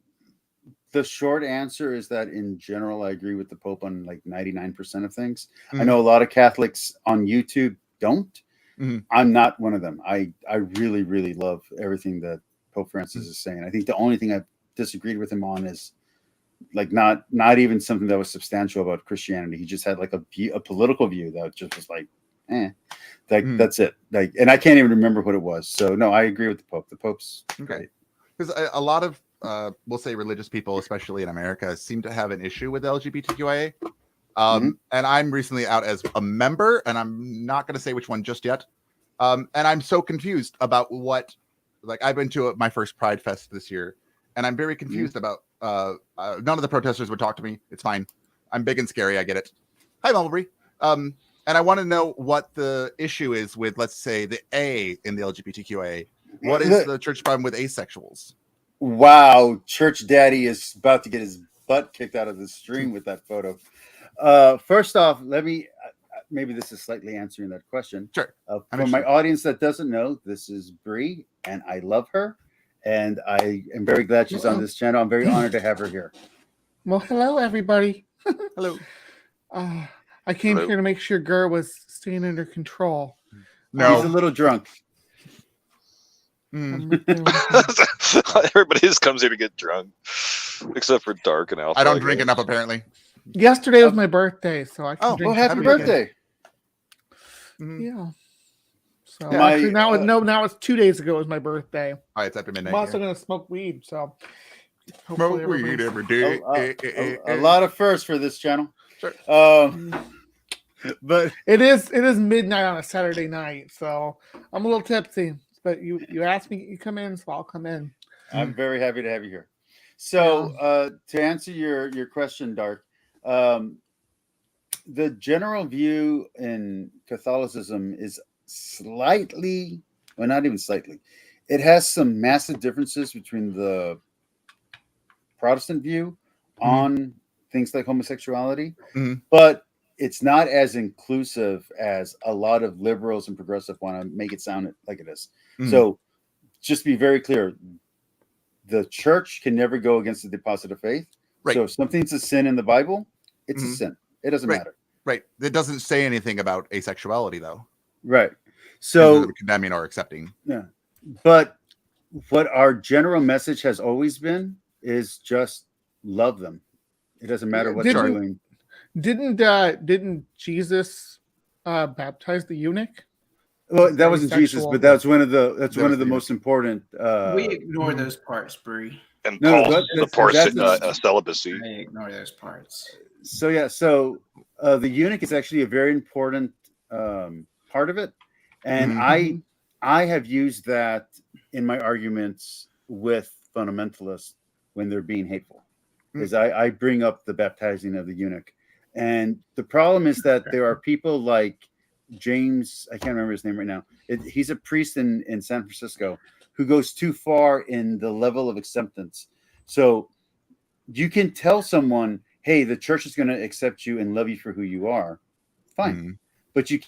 The short answer is that in general, I agree with the Pope on like 99% of things. I know a lot of Catholics on YouTube don't. I'm not one of them. I really, really love everything that Pope Francis is saying. I think the only thing I've disagreed with him on is like not even something that was substantial about Christianity. He just had like a political view that just was like, that's it. Like, and I can't even remember what it was. So no, I agree with the Pope. The Pope's okay. Because a lot of we'll say religious people, especially in America, seem to have an issue with LGBTQIA. And I'm recently out as a member, and I'm not going to say which one just yet. And I'm so confused about what, like, I've been to my first Pride Fest this year, and I'm very confused about none of the protesters would talk to me. It's fine. I'm big and scary. I get it. Hi, Bumblebee. And I want to know what the issue is with, let's say, the A in the LGBTQIA. What is the church problem with asexuals? Wow, Church Daddy is about to get his butt kicked out of the stream with that photo. First off, let me maybe this is slightly answering that question. Sure. For my audience that doesn't know, this is Bree, and I love her, and I am very glad she's on this channel. I'm very honored to have her here. Well, hello everybody. Hello. I came here to make sure Gur was staying under control. No, he's a little drunk. Everybody just comes here to get drunk, except for Dark and Alpha. I don't drink enough, apparently. Yesterday was my birthday, so I can drink. Oh, happy birthday! Yeah. So actually, now it's 2 days ago was my birthday. All right, it's after midnight. I'm also gonna smoke weed, so smoke weed every day. A lot of firsts for this channel. Sure. But it is midnight on a Saturday night, so I'm a little tipsy. But you asked me, you come in, so I'll come in. I'm very happy to have you here. So to answer your question, Dark, the general view in Catholicism is slightly, well, not even slightly. It has some massive differences between the Protestant view on things like homosexuality, but it's not as inclusive as a lot of liberals and progressive want to make it sound like it is. So just to be very clear, the church can never go against the deposit of faith. Right. So if something's a sin in the Bible, it's a sin. It doesn't matter. Right. It doesn't say anything about asexuality, though. Right. So condemning or accepting. Yeah. But what our general message has always been is just love them. It doesn't matter what they're doing. Didn't Jesus baptize the eunuch? Well, that wasn't Jesus, but that's one of the most important. We ignore those parts, Bree. And Paul supports celibacy. I ignore those parts. So the eunuch is actually a very important part of it, and I have used that in my arguments with fundamentalists when they're being hateful, because I bring up the baptizing of the eunuch, and the problem is that there are people like James, I can't remember his name right now. He's a priest in San Francisco who goes too far in the level of acceptance. So you can tell someone, hey, the church is going to accept you and love you for who you are. Fine. But you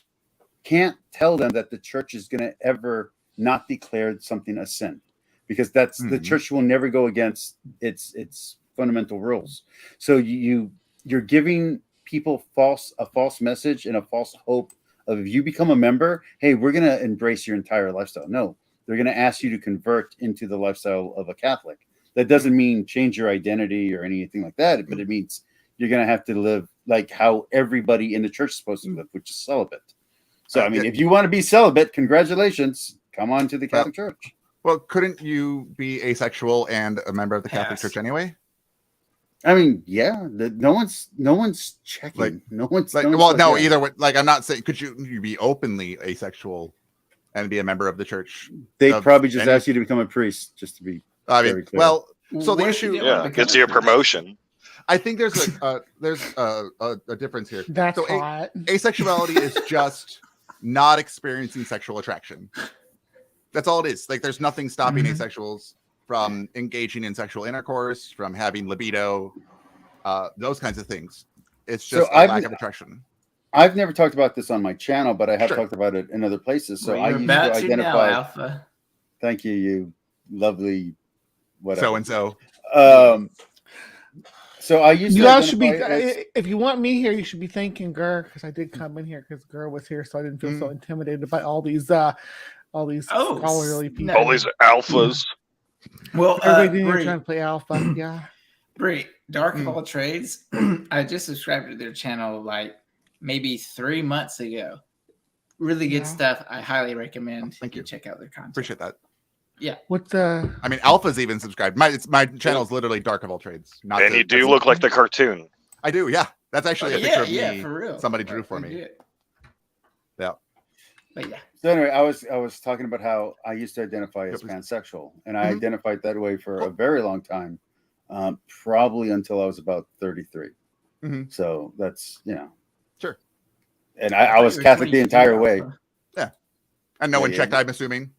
can't tell them that the church is going to ever not declare something a sin, because that's the church will never go against its fundamental rules. So you're giving people a false message and a false hope of, if you become a member, hey, we're going to embrace your entire lifestyle. No, they're going to ask you to convert into the lifestyle of a Catholic. That doesn't mean change your identity or anything like that, but it means you're going to have to live like how everybody in the church is supposed to live, which is celibate. So, I mean, if you want to be celibate, congratulations. Come on to the Catholic Church. Well, couldn't you be asexual and a member of the Catholic Church anyway? I mean, yeah. No one's checking. Like, no one's. Either way. Like, I'm not saying. Could you be openly asexual and be a member of the church? They probably just ask you to become a priest, just to be. Very clear. Well, so the issue. Gets you a promotion. I think there's a difference here. That's so hot. Asexuality is just not experiencing sexual attraction. That's all it is. Like, there's nothing stopping asexuals from engaging in sexual intercourse, from having libido, those kinds of things. It's just a lack of attraction. I've never talked about this on my channel, but I have talked about it in other places. So I used to identify. Alpha. Thank you, you lovely. Whatever. So. So I used You to all should be. identify as- If you want me here, you should be thanking Gur because I did come in here because Gur was here, so I didn't feel so intimidated by all these scholarly people. All these alphas. Well, Everybody in here Bree, trying to play alpha. Yeah. Bree, Dark of All Trades. I just subscribed to their channel like maybe 3 months ago. Really good Yeah. stuff. I highly recommend Thank you. check out their content. Appreciate that. What's the? I mean, Alpha's even subscribed. My channel is literally Dark of All Trades. Not And the- you do look like the cartoon. I do. Yeah, that's actually a picture of yeah, me. for real. Somebody drew for They me. did. Yeah. But yeah. So anyway, I was talking about how I used to identify as Yep. pansexual, and I Mhm. identified that way for a very long time, probably until I was about 33. Mhm. So that's Sure. And I was Catholic the entire way. And no Yeah, one yeah. checked, I'm assuming.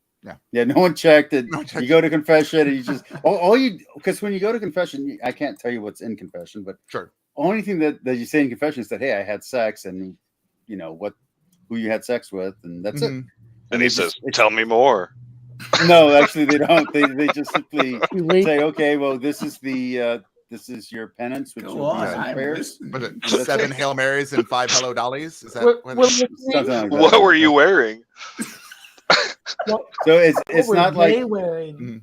Yeah, no one checked it. No one checked. You go to confession, and you just all you because when you go to confession, I can't tell you what's in confession, but Sure. only thing that you say in confession is that hey, I had sex, and who you had sex with, and that's it. Mhm. And he it's says, just- "Tell me more." No, actually, they don't. They just simply You wait. say, okay, well, this is your penance, which Go will be on. some I'm prayers. listening. Was it That's 7 it. Hail Marys and 5 Hello Dollies? Is that What, what? what, Something like that. What were you wearing? what, So it's what were not they like wearing?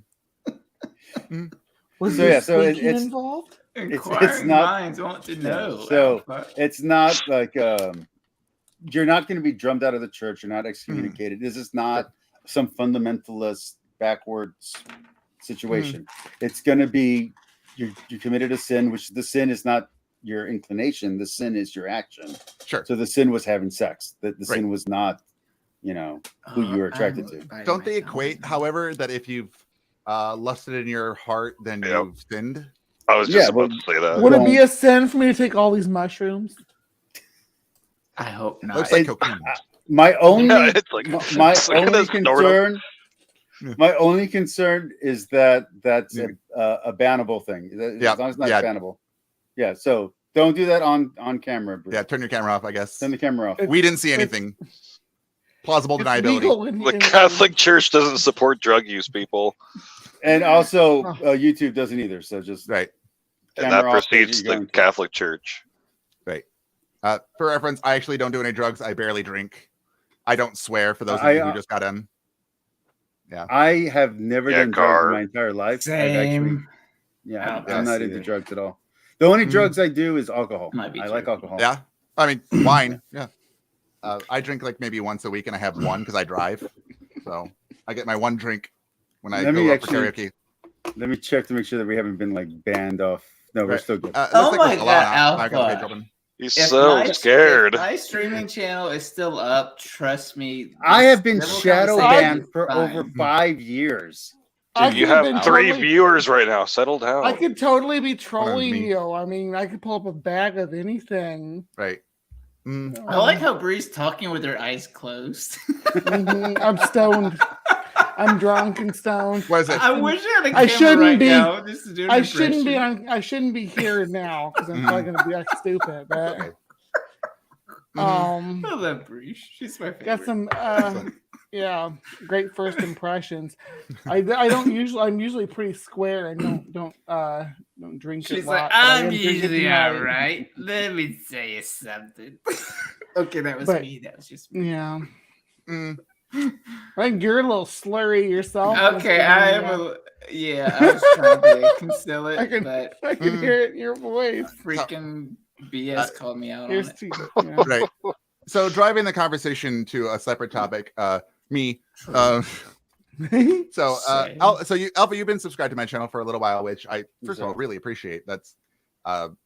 Mhm. Was So, there yeah, so squeaking it's- involved? Inquiring not- minds want to know. so- Alpha. it's not like you're not going to be drummed out of the church. You're not excommunicated. This is not some fundamentalist backwards situation. It's going to be you committed a sin, which the sin is not your inclination. The sin is your action. Sure. So the sin was having sex. The Right. sin was not, who you were attracted to. By Don't they myself. equate, however, that if you've lusted in your heart, then Yep. you've sinned? I was just Yeah, about well, to say that. Would it be a sin for me to take all these mushrooms? I hope not. Looks like it- cocaine. My only Yeah, it's like my it's like only this sort of- concern. Yeah. My only concern is that that's Yeah. a bannable thing. Yeah, As long as it's not yeah. bannable. Yeah. So don't do that on camera. Bruce. Yeah, turn your camera off, I guess. Turn the camera off. We didn't see anything. Plausible It's deniability. legal The Catholic Church doesn't support drug use, people, And also, YouTube doesn't either. So just Right. and that camera off, precedes you're going the to. Catholic Church. For reference, I actually don't do any drugs. I barely drink. I don't swear for those of I, you who just got in. I have never Yeah, done drugs Gar. in my entire life. I've Same. yeah, I I'm don't not into either. drugs at all. The only Mhm. drugs I do is alcohol. Might be I like true. alcohol. Yeah. I mean, wine. Yeah. I drink like maybe once a week and I have one because I drive. So I get my one drink when I Let go me out for actually- karaoke. Let me check to make sure that we haven't been like banned off. No, we're Right. still good. Looks Oh like my we're still God, on. I got the Alpha. page open. He's If so my- scared. If my streaming channel is still up, trust me. I this have been little shadow conversation banned is for fine. over 5 years. I You could've have been 3 totally- viewers right now. Settle down. I could totally be trolling me. you. I mean, I could pull up a bag of anything. Right. I like how Bree's talking with her eyes closed. I'm stoned. I'm drunk and stoned. What is it? I wish I had a I camera shouldn't right be- now. Just to do an I shouldn't be impression. on. I shouldn't be here now because I'm Mhm. probably gonna be like stupid. But I love Bree. She's my favorite. got some. Yeah, great first impressions. I don't usually. I'm usually pretty square and don't drink. She's a like, lot, but I I'm am drinking usually tonight." all right. Let me tell you something. Okay, that was But- me. That was just me. Yeah, Mm. I think you're a little slurry yourself. Okay, Mr. I am Daniel. yeah, I was trying to conceal I it, can- but I can Mm. hear it in your voice. freaking BS called me out on Here's it. to yeah. Right. So driving the conversation to a separate topic, me. So Same. Alpha, you've been subscribed to my channel for a little while, which I first of all Exactly. really appreciate. That's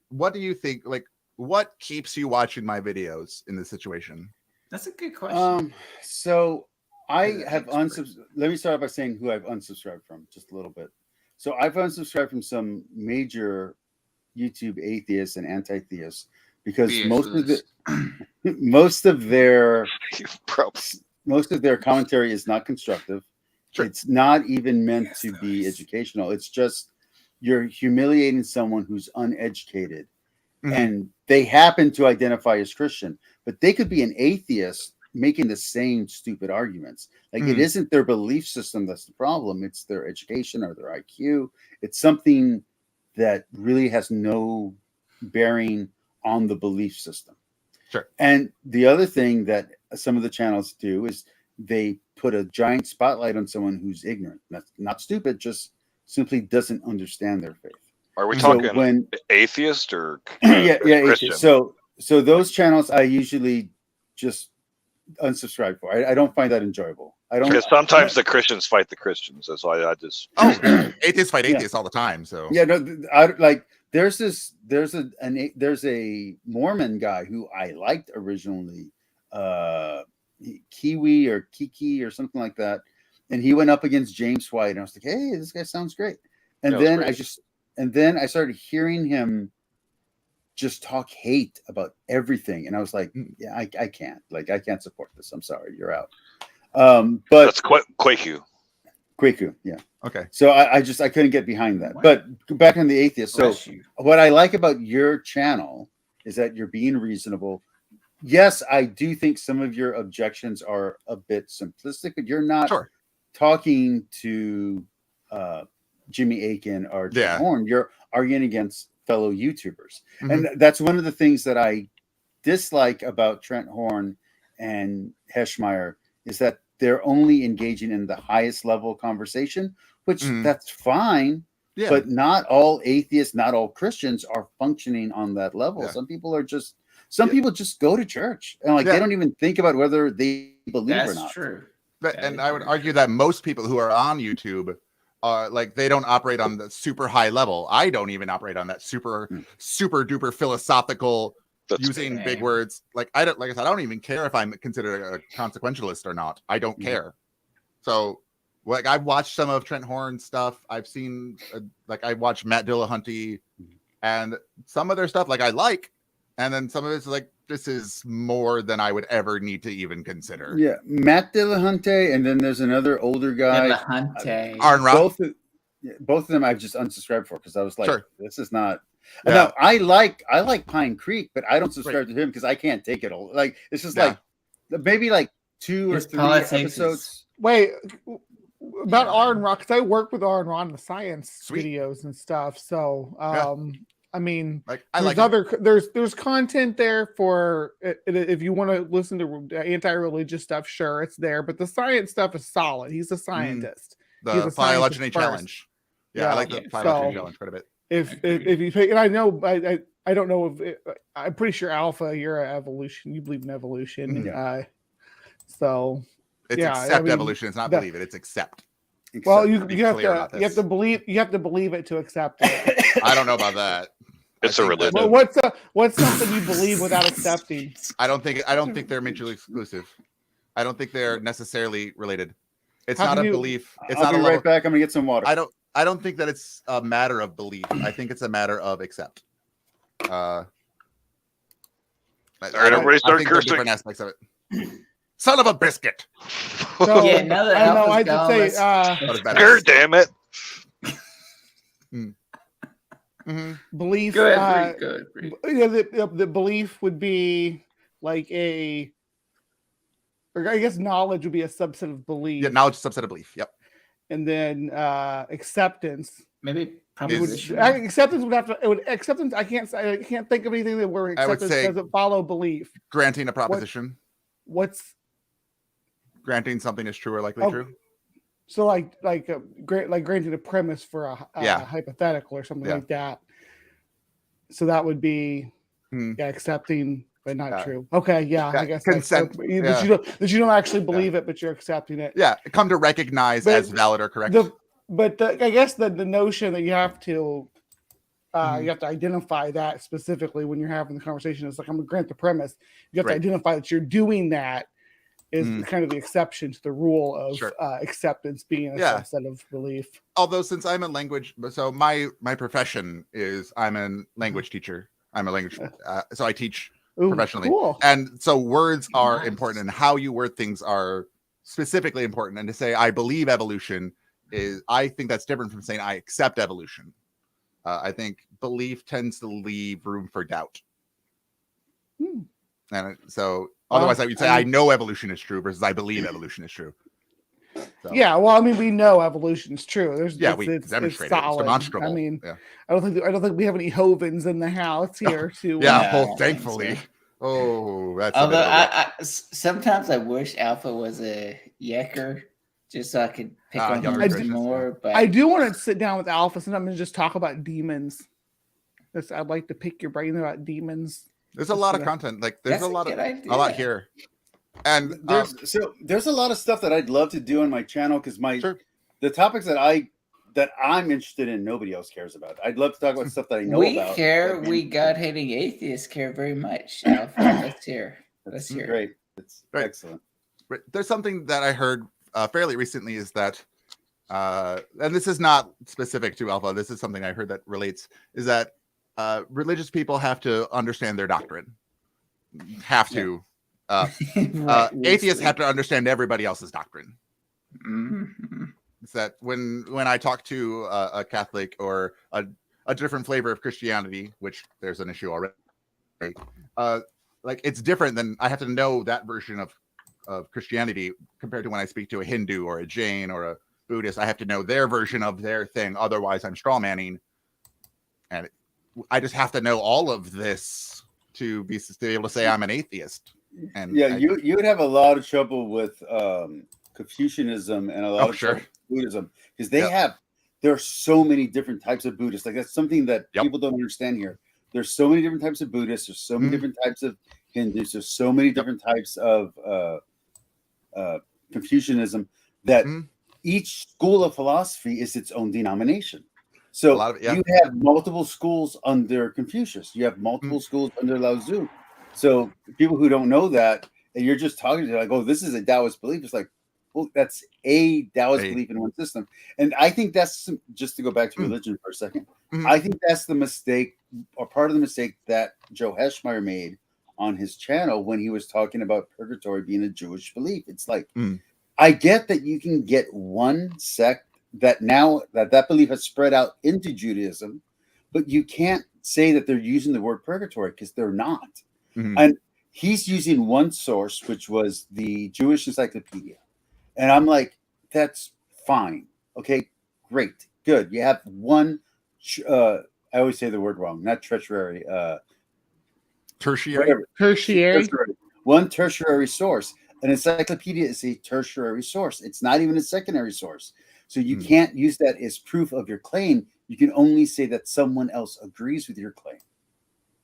what do you think? Like, what keeps you watching my videos in this situation? That's a good question. So I You're the have expert. Let me start by saying who I've unsubscribed from, just a little bit. So I've unsubscribed from some major YouTube atheists and anti-theists because most of their commentary is not constructive. Sure. It's not even meant to be educational. It's just you're humiliating someone who's uneducated. Mhm. And they happen to identify as Christian, but they could be an atheist making the same stupid arguments. Like it Mhm. isn't their belief system that's the problem, it's their education or their IQ. It's something that really has no bearing on the belief system. Sure. And the other thing that some of the channels do is they put a giant spotlight on someone who's ignorant. That's not stupid, just simply doesn't understand their faith. Are we So talking when atheist or yeah, Christian? So those channels I usually just unsubscribe for. I don't find that enjoyable. I don't, because sometimes the Christians fight the Christians. That's why I just atheists fight atheists all the time. So yeah, no, like there's a Mormon guy who I liked originally, Kiwi or Kiki or something like that, and he went up against James White, and I was like, hey, this guy sounds great. And then I started hearing him just talk hate about everything, and I was like, yeah, I can't support this. I'm sorry, you're out. But that's Kwaku, yeah. Okay. So I couldn't get behind that. But back on the atheist. So what I like about your channel is that you're being reasonable. Yes, I do think some of your objections are a bit simplistic, but you're not talking to Jimmy Akin or Trent Horn. You're arguing against fellow YouTubers. And that's one of the things that I dislike about Trent Horn and Heschmeyer is that they're only engaging in the highest level conversation, which that's fine. Yeah. But not all atheists, not all Christians are functioning on that level. Yeah. Some people just go to church and they don't even think about whether they believe or not. That's true. And I would argue that most people who are on YouTube they don't operate on the super high level. I don't even operate on that super duper philosophical using big words. I don't even care if I'm considered a consequentialist or not. I don't care. So I've watched some of Trent Horn's stuff. I've seen I watched Matt Dillahunty and some of their stuff I like, and then some of it's this is more than I would ever need to even consider. Yeah, Matt Dillahunty, and then there's another older guy, Aaron Roth. Both of them I've just unsubscribed for because I was like, this is not. Yeah. No, I like Pine Creek, but I don't subscribe to him because I can't take it all. It's just maybe 2 or 3 episodes. Wait, about Aaron Roth, because I work with Aaron Roth in the science videos and stuff. So I mean, there's content there for if you want to listen to anti-religious stuff. Sure, it's there, but the science stuff is solid. He's a scientist. The phylogeny challenge. Yeah, I like the phylogeny challenge quite a bit. If you take, and I know I don't know if I'm pretty sure Alpha, you're an evolution. You believe in evolution. So it's accept evolution. It's not believe it. It's accept. Well, you have to believe it to accept it. I don't know about that. It's a religion. Well, what's something you believe without accepting? I don't think they're mutually exclusive. I don't think they're necessarily related. It's not a belief. I'll be right back. I'm gonna get some water. I don't think that it's a matter of belief. I think it's a matter of accept. All right, everybody start cursing. Different aspects of it. Son of a biscuit. So, yeah, now that I know. I did say. God damn it. Belief. Go ahead, Bree. The belief would be I guess knowledge would be a subset of belief. Yeah, knowledge is a subset of belief. Yep. And then acceptance. Maybe acceptance would have to. Acceptance. I can't think of anything that where acceptance doesn't follow belief. Granting a proposition. What's granting something is true or likely true? So granting a premise for a hypothetical or something like that. So that would be accepting. But not true. Okay, I guess consent. That you don't actually believe it, but you're accepting it. Yeah, come to recognize as valid or correct. I guess the notion that you have to identify that specifically when you're having the conversation is I'm gonna grant the premise. You have to identify that you're doing that is kind of the exception to the rule of acceptance being a subset of belief. Although since I'm a language, so my profession is I'm a language teacher. I'm a language, so I teach. Professionally. Cool. And so words are important and how you word things are specifically important. And to say I believe evolution I think that's different from saying I accept evolution. I think belief tends to leave room for doubt. And so otherwise I would say I know evolution is true versus I believe evolution is true. So So. Yeah, well, I mean, we know evolution's true. We demonstrated it's solid. It's demonstrable. I mean, I don't think we have any Hovens in the house here to. Well, thankfully. So. Oh, that's. Although sometimes I wish Alpha was a Yekker, just so I could pick on him more. But I do want to sit down with Alpha sometimes and just talk about demons. I'd like to pick your brain about demons. There's a lot of content. Like there's a lot here. And there's a lot of stuff that I'd love to do on my channel because the topics that I'm interested in, nobody else cares about. I'd love to talk about stuff that I know about. We God-hating atheists care very much. Let's hear. Great. It's excellent. There's something that I heard fairly recently is that, and this is not specific to Alpha. This is something I heard that relates. Is that religious people have to understand their doctrine. Have to. Atheists have to understand everybody else's doctrine. Mm-hmm. It's that when I talk to a Catholic or a different flavor of Christianity, which there's an issue already, like it's different than I have to know that version of Christianity compared to when I speak to a Hindu or a Jain or a Buddhist. I have to know their version of their thing. Otherwise, I'm straw manning, and I just have to know all of this to be able to say I'm an atheist. And you would have a lot of trouble with Confucianism and a lot of trouble with Buddhism because there are so many different types of Buddhists. Like that's something that people don't understand here. There's so many different types of Buddhists. There's so many different types of Hindus. There's so many different types of Confucianism that each school of philosophy is its own denomination. So you have multiple schools under Confucius. You have multiple schools under Lao Tzu. So people who don't know that, and you're just talking to them like, oh, this is a Taoist belief. It's like, well, that's a Taoist belief in one system. And I think that's, just to go back to religion for a second, I think that's the mistake or part of the mistake that Joe Heschmeyer made on his channel when he was talking about purgatory being a Jewish belief. It's like, I get that you can get one sect that now that belief has spread out into Judaism, but you can't say that they're using the word purgatory because they're not. And he's using one source, which was the Jewish Encyclopedia. And I'm like, that's fine. Okay, great. Good. You have one, I always say the word wrong, not tertiary. Tertiary? Tertiary. One tertiary source. An encyclopedia is a tertiary source. It's not even a secondary source. So you can't use that as proof of your claim. You can only say that someone else agrees with your claim.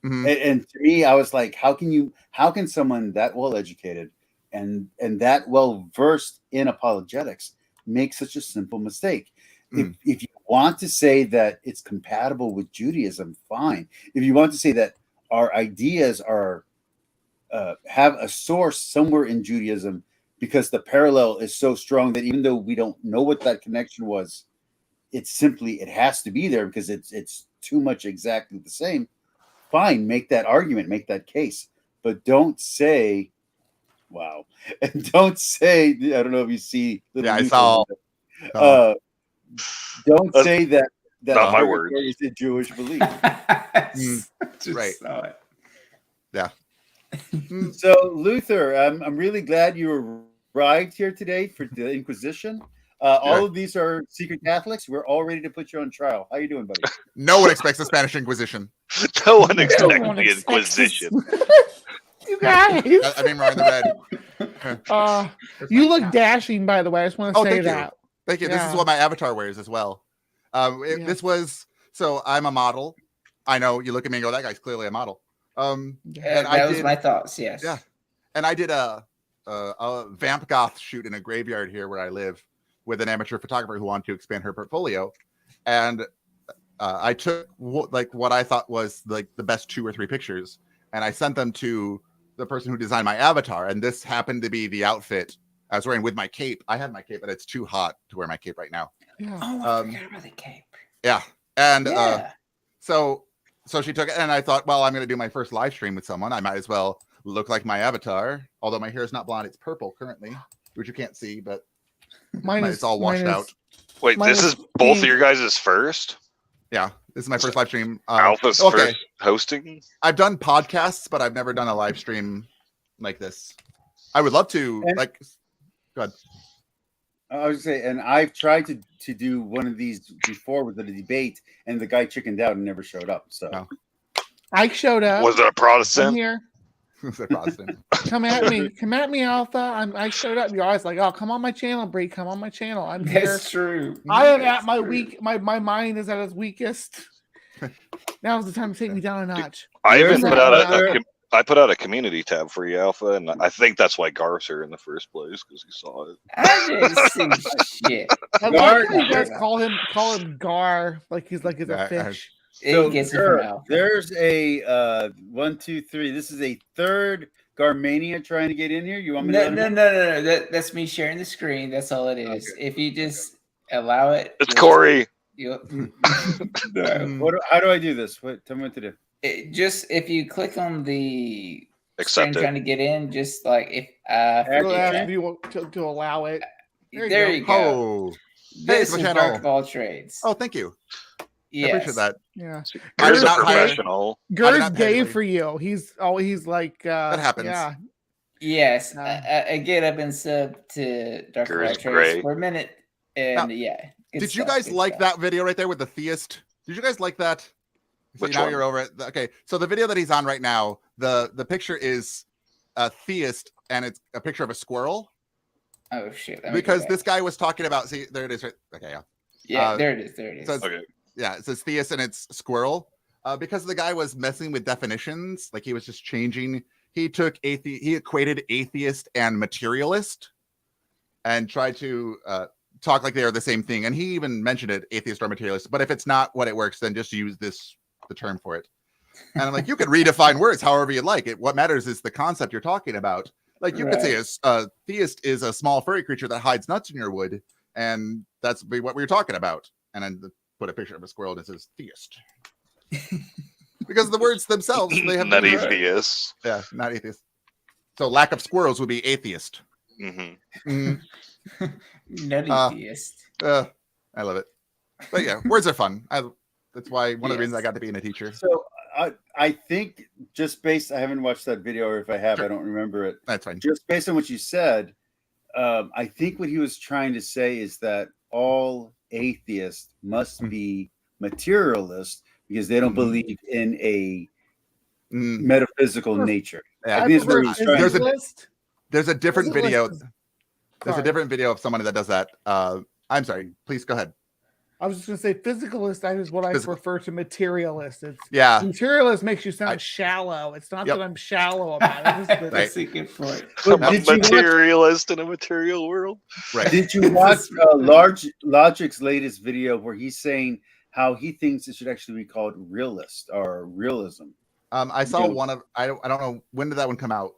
And to me, I was like, how can someone that well educated and that well versed in apologetics make such a simple mistake? If you want to say that it's compatible with Judaism, fine. If you want to say that our ideas are have a source somewhere in Judaism because the parallel is so strong that even though we don't know what that connection was, it has to be there because it's too much exactly the same. Fine, make that argument, make that case, but don't say, wow, and don't say, I don't know if you see. I saw. Don't say that not my word is a Jewish belief. Right. Yeah. So Luther, I'm really glad you arrived here today for the Inquisition. All of these are secret Catholics. We're all ready to put you on trial. How you doing, buddy? No one expects the Spanish Inquisition. No one expects the Inquisition. You guys. I mean, we're in the red. You look dashing, by the way. I just want to say that. Thank you. Yeah. This is what my avatar wears as well. This was, so I'm a model. I know you look at me and go, that guy's clearly a model. And that was my thoughts. Yes. Yeah. And I did a vamp goth shoot in a graveyard here where I live with an amateur photographer who wanted to expand her portfolio. And I took what I thought was like the best 2 or 3 pictures, and I sent them to the person who designed my avatar. And this happened to be the outfit I was wearing with my cape. I had my cape, but it's too hot to wear my cape right now. Yeah. Oh, I forgot about the cape. Yeah. And so she took it, and I thought, well, I'm going to do my first live stream with someone. I might as well look like my avatar, although my hair is not blonde. It's purple currently, which you can't see, but it's all washed out. Wait, this is both of your guys' first? Yeah, this is my first live stream. Alpha's first hosting? I've done podcasts, but I've never done a live stream like this. I would love to. Go ahead. I was say, and I've tried to do one of these before with a debate, and the guy chickened out and never showed up. So I showed up. Was it a Protestant? I'm here. Was it Protestant? Come at me, Alpha. I showed up. You're always like, oh, come on my channel, Bree. Come on my channel. I'm here. That's true. I am at my weak. My mind is at its weakest. Now's the time to take me down a notch. I even put out a community tab for you, Alpha, and I think that's why Gar's here in the first place because he saw it. I didn't see shit. I like how you guys call him Gar, like he's a fish. So there's a 1, 2, 3. This is a third Garmania trying to get in here. You want me to? No. That's me sharing the screen. That's all it is. Okay. If you just allow it, it's Corey. How do I do this? Tell me what to do. Just if you click on the screen trying to get in, just like if you want to allow it. There you go. Oh, this is Dark of All Trades. Oh, thank you. Yes. I appreciate that. Yeah, Ger's a professional. Ger's gay for you. He's like that happens. Yeah. Yes, I get up and sub to Dark of All Trades for a minute, and Did you guys like that video right there with the theist? Did you guys like that? So now you're over it. Okay, so the video that he's on right now, the picture is a theist, and it's a picture of a squirrel. Oh shit! Because this guy was talking about. See, there it is. Right. Okay, yeah. Yeah, there it is. There it is. So okay. Yeah, it says theist and it's squirrel. Because the guy was messing with definitions, like he was just changing. He took he equated atheist and materialist, and tried to talk like they are the same thing. And he even mentioned it, atheist or materialist. But if it's not what it works, then just use the term for it. And I'm like, you can redefine words however you like. What matters is the concept you're talking about. Like you could say a theist is a small furry creature that hides nuts in your wood, and that's what we were talking about. And then put a picture of a squirrel that says theist. Because the words themselves, they have not atheist. Yeah, not atheist. So lack of squirrels would be atheist. Nutty theist. I love it. But yeah, words are fun. That's why one of the reasons I got to be a teacher. So I think just based, I haven't watched that video, or if I have, I don't remember it. That's fine. Just based on what you said, I think what he was trying to say is that all atheists must be materialist because they don't believe in a metaphysical nature. Yeah. I think there's a different video. There's a different video of someone that does that. I'm sorry. Please go ahead. I was just going to say physicalist is what I prefer to materialist. It's materialist makes you sound shallow. It's not that I'm shallow about it. That's a good point. I'm a materialist in a material world. Right. Did you watch Logic's latest video where he's saying how he thinks it should actually be called realist or realism? I saw one of I don't know, when did that one come out?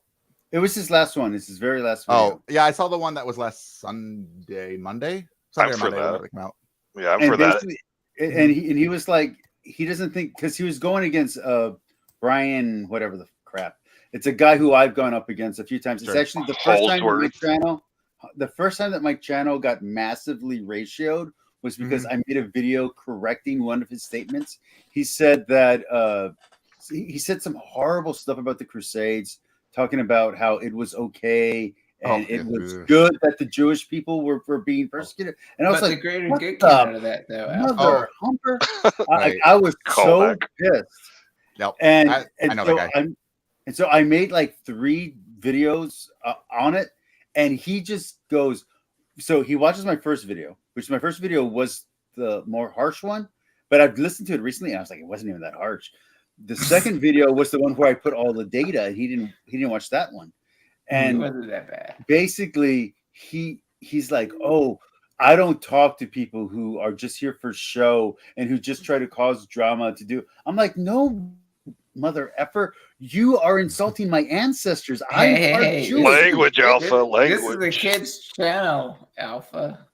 It was his last one. It's his very last video. Oh, yeah, I saw the one that was last Monday. Sunday or Monday when it came out. Yeah, I'm for that. And he was like, he doesn't think, because he was going against Brian, whatever the crap. It's a guy who I've gone up against a few times. It's actually the first time that my channel got massively ratioed was because I made a video correcting one of his statements. He said that he said some horrible stuff about the Crusades, talking about how it was okay and it was good that the Jewish people were being persecuted. And I was like, the greater good came out of that, though. Mother humper. I was so pissed. Yep. And I know that guy. And so I made like 3 videos on it, and he just goes. So he watches my first video, which my first video was the more harsh one, but I've listened to it recently, and I was like, it wasn't even that harsh. The second video was the one where I put all the data, and he didn't watch that one. And it wasn't that bad. Basically, he's like, oh, I don't talk to people who are just here for show and who just try to cause drama to do. I'm like, no, mother effer, you are insulting my ancestors. Language, Alpha. Language. This is the kids' channel, Alpha.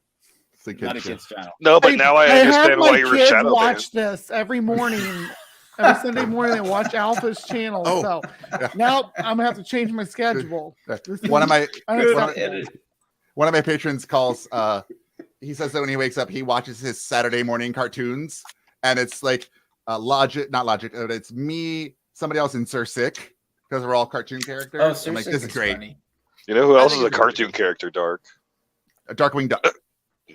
It's not a kids' channel. No, but now I understand why you were shadow watch this every morning. Every Sunday morning, they watch Alpha's channel. So now I'm gonna have to change my schedule. One of my patrons calls. He says that when he wakes up, he watches his Saturday morning cartoons, and it's like not logic. It's me, somebody else, in Sir Sick, because we're all cartoon characters. Oh, Sir I'm like, Sick this is great. Funny. You know who else is a cartoon character? Darkwing Duck.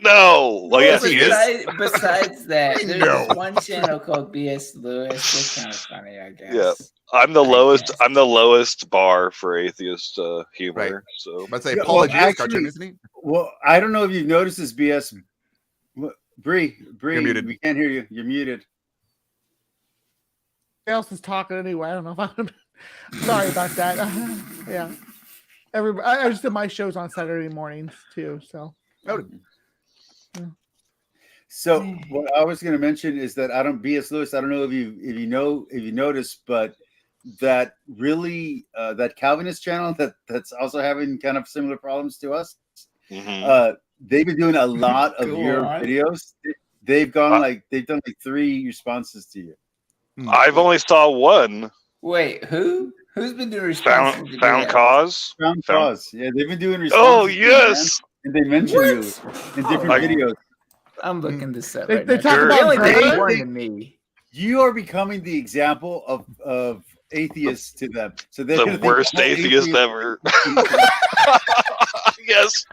No. Well, yes, he is. Besides that, there's one channel called BS Lewis. It's kind of funny, I guess. Yeah. I'm the lowest bar for atheist humor. Right. So let's say Paula G is cartoon, isn't he? Well, I don't know if you've noticed this, BS. Bree, you're muted. We can't hear you. You're muted. Who else is talking anyway? I don't know if I'm sorry about that. Yeah. Everybody, I just did my shows on Saturday mornings too. So. So what I was going to mention is that BS Lewis. I don't know if you noticed, but that really that Calvinist channel that's also having kind of similar problems to us. Mm-hmm. They've been doing a lot of your videos. They've done like 3 responses to you. I've only saw one. Wait, who's been doing responses? Found cause. Found cause. Yeah, they've been doing responses. Oh yes. And they mention you in different videos. I'm looking this up. They talk about me. You are becoming the example of atheists to them. So they're the worst atheist ever. Yes.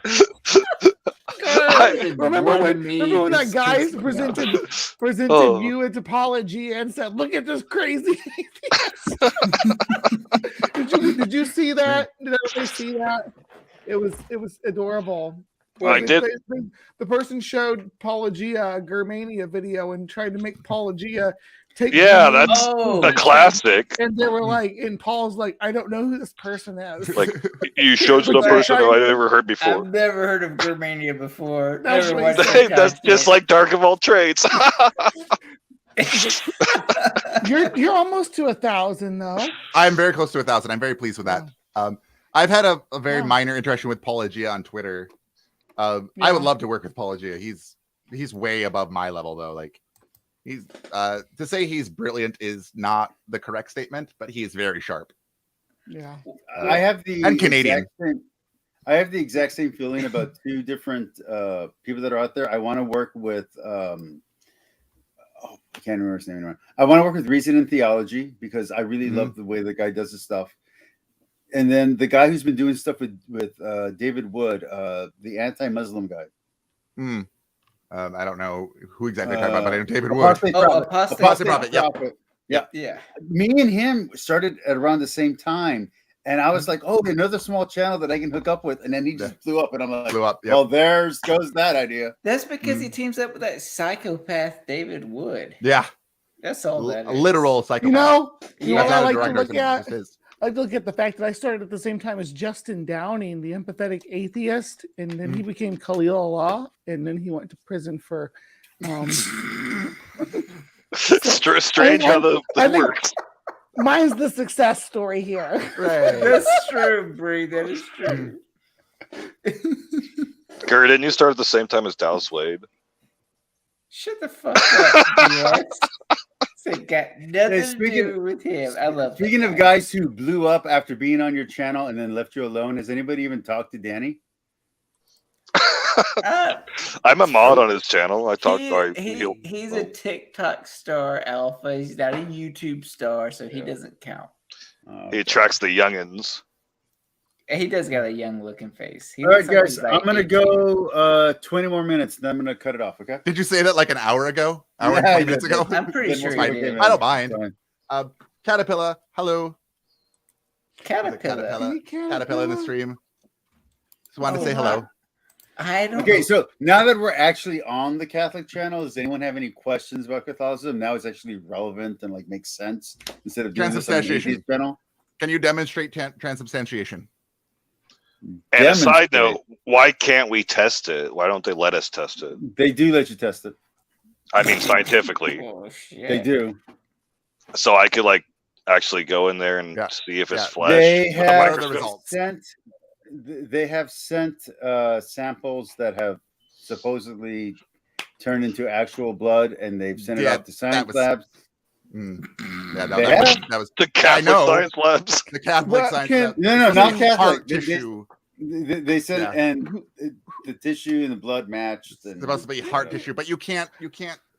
Remember when that guy presented you into Apology and said, "Look at this crazy." Did you see that? Did everybody see that? It was adorable. I did. The person showed Paulogia a Germania video and tried to make Paulogia take. Yeah, that's a classic. And they were like, and Paul's like, I don't know who this person is. Like, you showed some person who I never heard before. I've never heard of Germania before. That's just like Dark of all trades. You're almost to 1,000 though. I'm very close to 1,000. I'm very pleased with that. I've had a very minor interaction with Paulogia on Twitter. I would love to work with Paulogia. He's way above my level though. Like he's to say he's brilliant is not the correct statement, but he is very sharp. Yeah. I have the Canadian. I have the exact same feeling about 2 different people that are out there. I want to work with I can't remember his name anymore. I want to work with Reason and Theology because I really love the way the guy does his stuff. And then the guy who's been doing stuff with David Wood, the anti-Muslim guy. I don't know who exactly talking about, but I know David Wood. Apostate Prophet. Yeah. Me and him started at around the same time. And I was like, oh, another small channel that I can hook up with. And then he just blew up. And I'm like, well, there goes that idea. That's because he teams up with that psychopath David Wood. Yeah. That's all that is. Literal psychopath. You know what I like to look at? I look at the fact that I started at the same time as Justin Downing, the empathetic atheist, and then he became Khalil Allah, and then he went to prison for. Strange how that works. Mine's the success story here. Right. That's true, Bree. That is true. Gary, didn't you start at the same time as Dallas Wade? Shut the fuck up, It got nothing to do with him. I love. Speaking of guys who blew up after being on your channel and then left you alone, has anybody even talked to Danny? I'm a mod on his channel. I talk. He's a TikTok star alpha. He's not a YouTube star, so he doesn't count. He attracts the youngins. He does got a young looking face. All right, guys, I'm gonna go 20 more minutes, and then I'm gonna cut it off. Okay? Did you say that like an hour ago? And 20 minutes ago? I'm pretty sure you did. I don't mind. Caterpillar, hello. Caterpillar in the stream. Just wanted to say hello. I don't. Okay, so now that we're actually on the Catholic channel, does anyone have any questions about Catholicism? Now it's actually relevant and like makes sense instead of doing this on the atheist channel. Can you demonstrate transubstantiation? And a side note, why can't we test it? Why don't they let us test it? They do let you test it. I mean, scientifically. They do. So I could like actually go in there and see if it's flesh. They have sent samples that have supposedly turned into actual blood, and they've sent it out to science labs. That was the Catholic science labs. The Catholic science labs. No, not Catholic. Tissue. They said, and the tissue and the blood matched. It's supposed to be heart tissue, but you can't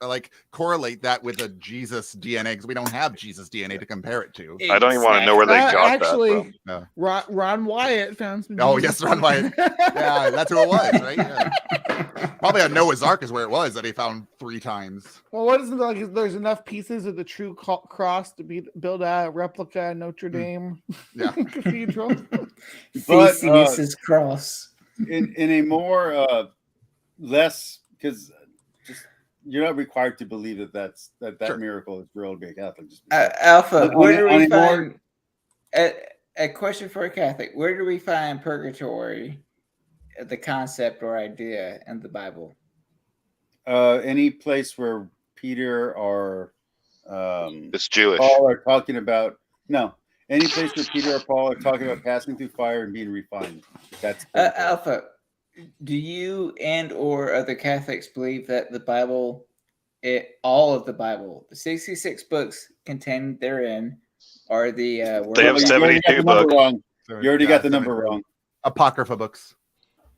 like correlate that with a Jesus DNA because we don't have Jesus DNA to compare it to. I don't even want to know where they got that from. No. Ron Wyatt found some. Oh yes, Ron Wyatt. Yeah, that's who it was, right? Yeah. Probably on Noah's Ark is where it was that he found 3 times. Well, what is it like? There's enough pieces of the true cross to build a replica Notre Dame cathedral. Theseus's cross. In a more less, because you're not required to believe that Sure. miracle is real to be a Catholic. Alpha, where do we find a question for a Catholic? Where do we find purgatory, the concept or idea in the Bible? Any place where Peter or it's Jewish. Paul are talking about any place where Peter or Paul are talking about passing through fire and being refined. That's Alpha. Do you and or other Catholics believe that the Bible, all of the Bible, the 66 books contained therein, are the they have 72 books. You already got the number wrong. Apocrypha books.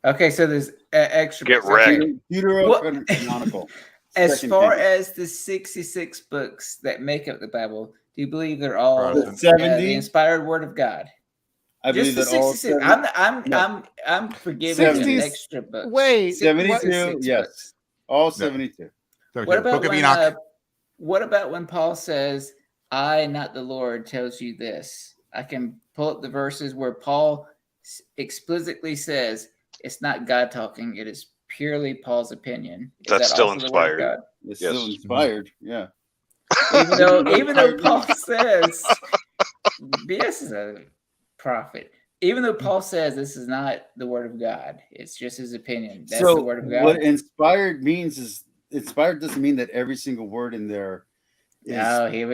Okay, so there's extra. Get wrecked. Deuterocanonical. As far as the 66 books that make up the Bible, do you believe they're all the inspired Word of God? I believe that all 66. I'm forgiving an extra book. Wait, 72. Yes, all 72. What about Book of Enoch? What about when Paul says, "I, not the Lord, tells you this"? I can pull up the verses where Paul explicitly says it's not God talking; it is purely Paul's opinion. That's still inspired. It's still inspired. Yeah. Even though Paul says B.S. is a prophet. Even though Paul says this is not the word of God, it's just his opinion. That's the word of God. What inspired means is inspired doesn't mean that every single word in there is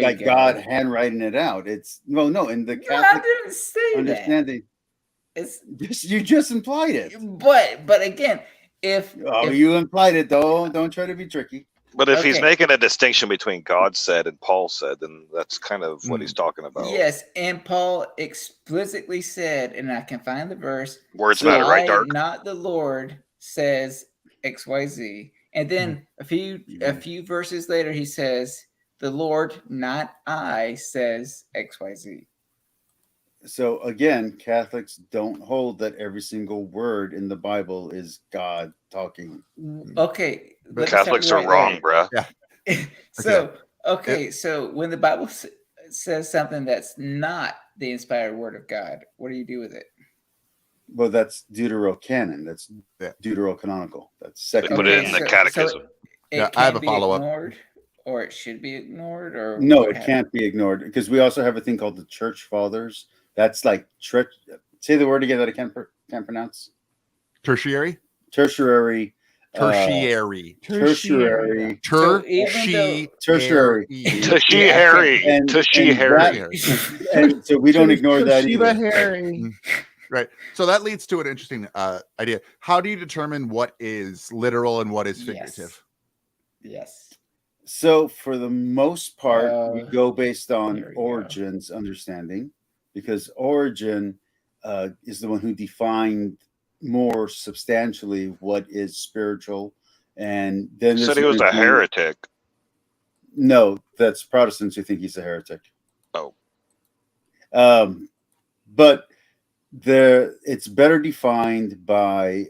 like God handwriting it out. It's no in the Catholic I didn't say understanding. That. You just implied it. But again, if you implied it, don't try to be tricky. But if he's making a distinction between God said and Paul said, then that's kind of what he's talking about. Yes, and Paul explicitly said, and I can find the verse. Words matter, right, Dark? Not the Lord says XYZ. And then a few verses later, he says, the Lord, not I, says XYZ. So again, Catholics don't hold that every single word in the Bible is God talking. Okay. The Catholics are wrong, bruh. Yeah. So when the Bible says something that's not the inspired word of God, what do you do with it? Well, that's Deuterocanon. That's Deuterocanonical. That's second. They put it in the catechism. I have a follow-up. Or it should be ignored, or no, it can't be ignored because we also have a thing called the Church Fathers. That's like say the word again that I can't pronounce. Tertiary. Tertiary. Tertiary. Tertiary. And so we don't ignore that either. Right. So that leads to an interesting idea. How do you determine what is literal and what is figurative? Yes. So for the most part, we go based on Origen's understanding, because Origen is the one who defined more substantially what is spiritual. And then said he was a heretic. No, that's Protestants who think he's a heretic. Oh. But it's better defined by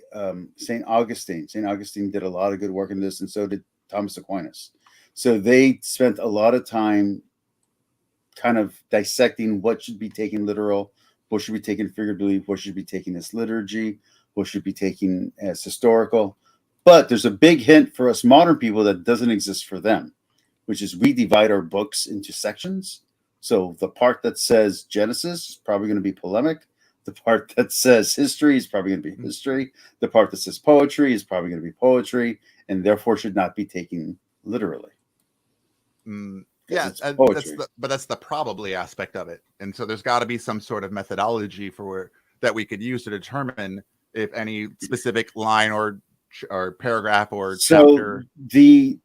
St. Augustine. St. Augustine did a lot of good work in this, and so did Thomas Aquinas. So they spent a lot of time kind of dissecting what should be taken literal, what should be taken figuratively, what should be taken as liturgy, what should be taken as historical. But there's a big hint for us modern people that doesn't exist for them, which is we divide our books into sections. So the part that says Genesis is probably going to be polemic. The part that says history is probably going to be history. The part that says poetry is probably going to be poetry, and therefore should not be taken literally. Yeah, that's the probably aspect of it. And so there's got to be some sort of methodology that we could use to determine if any specific line or paragraph or chapter. The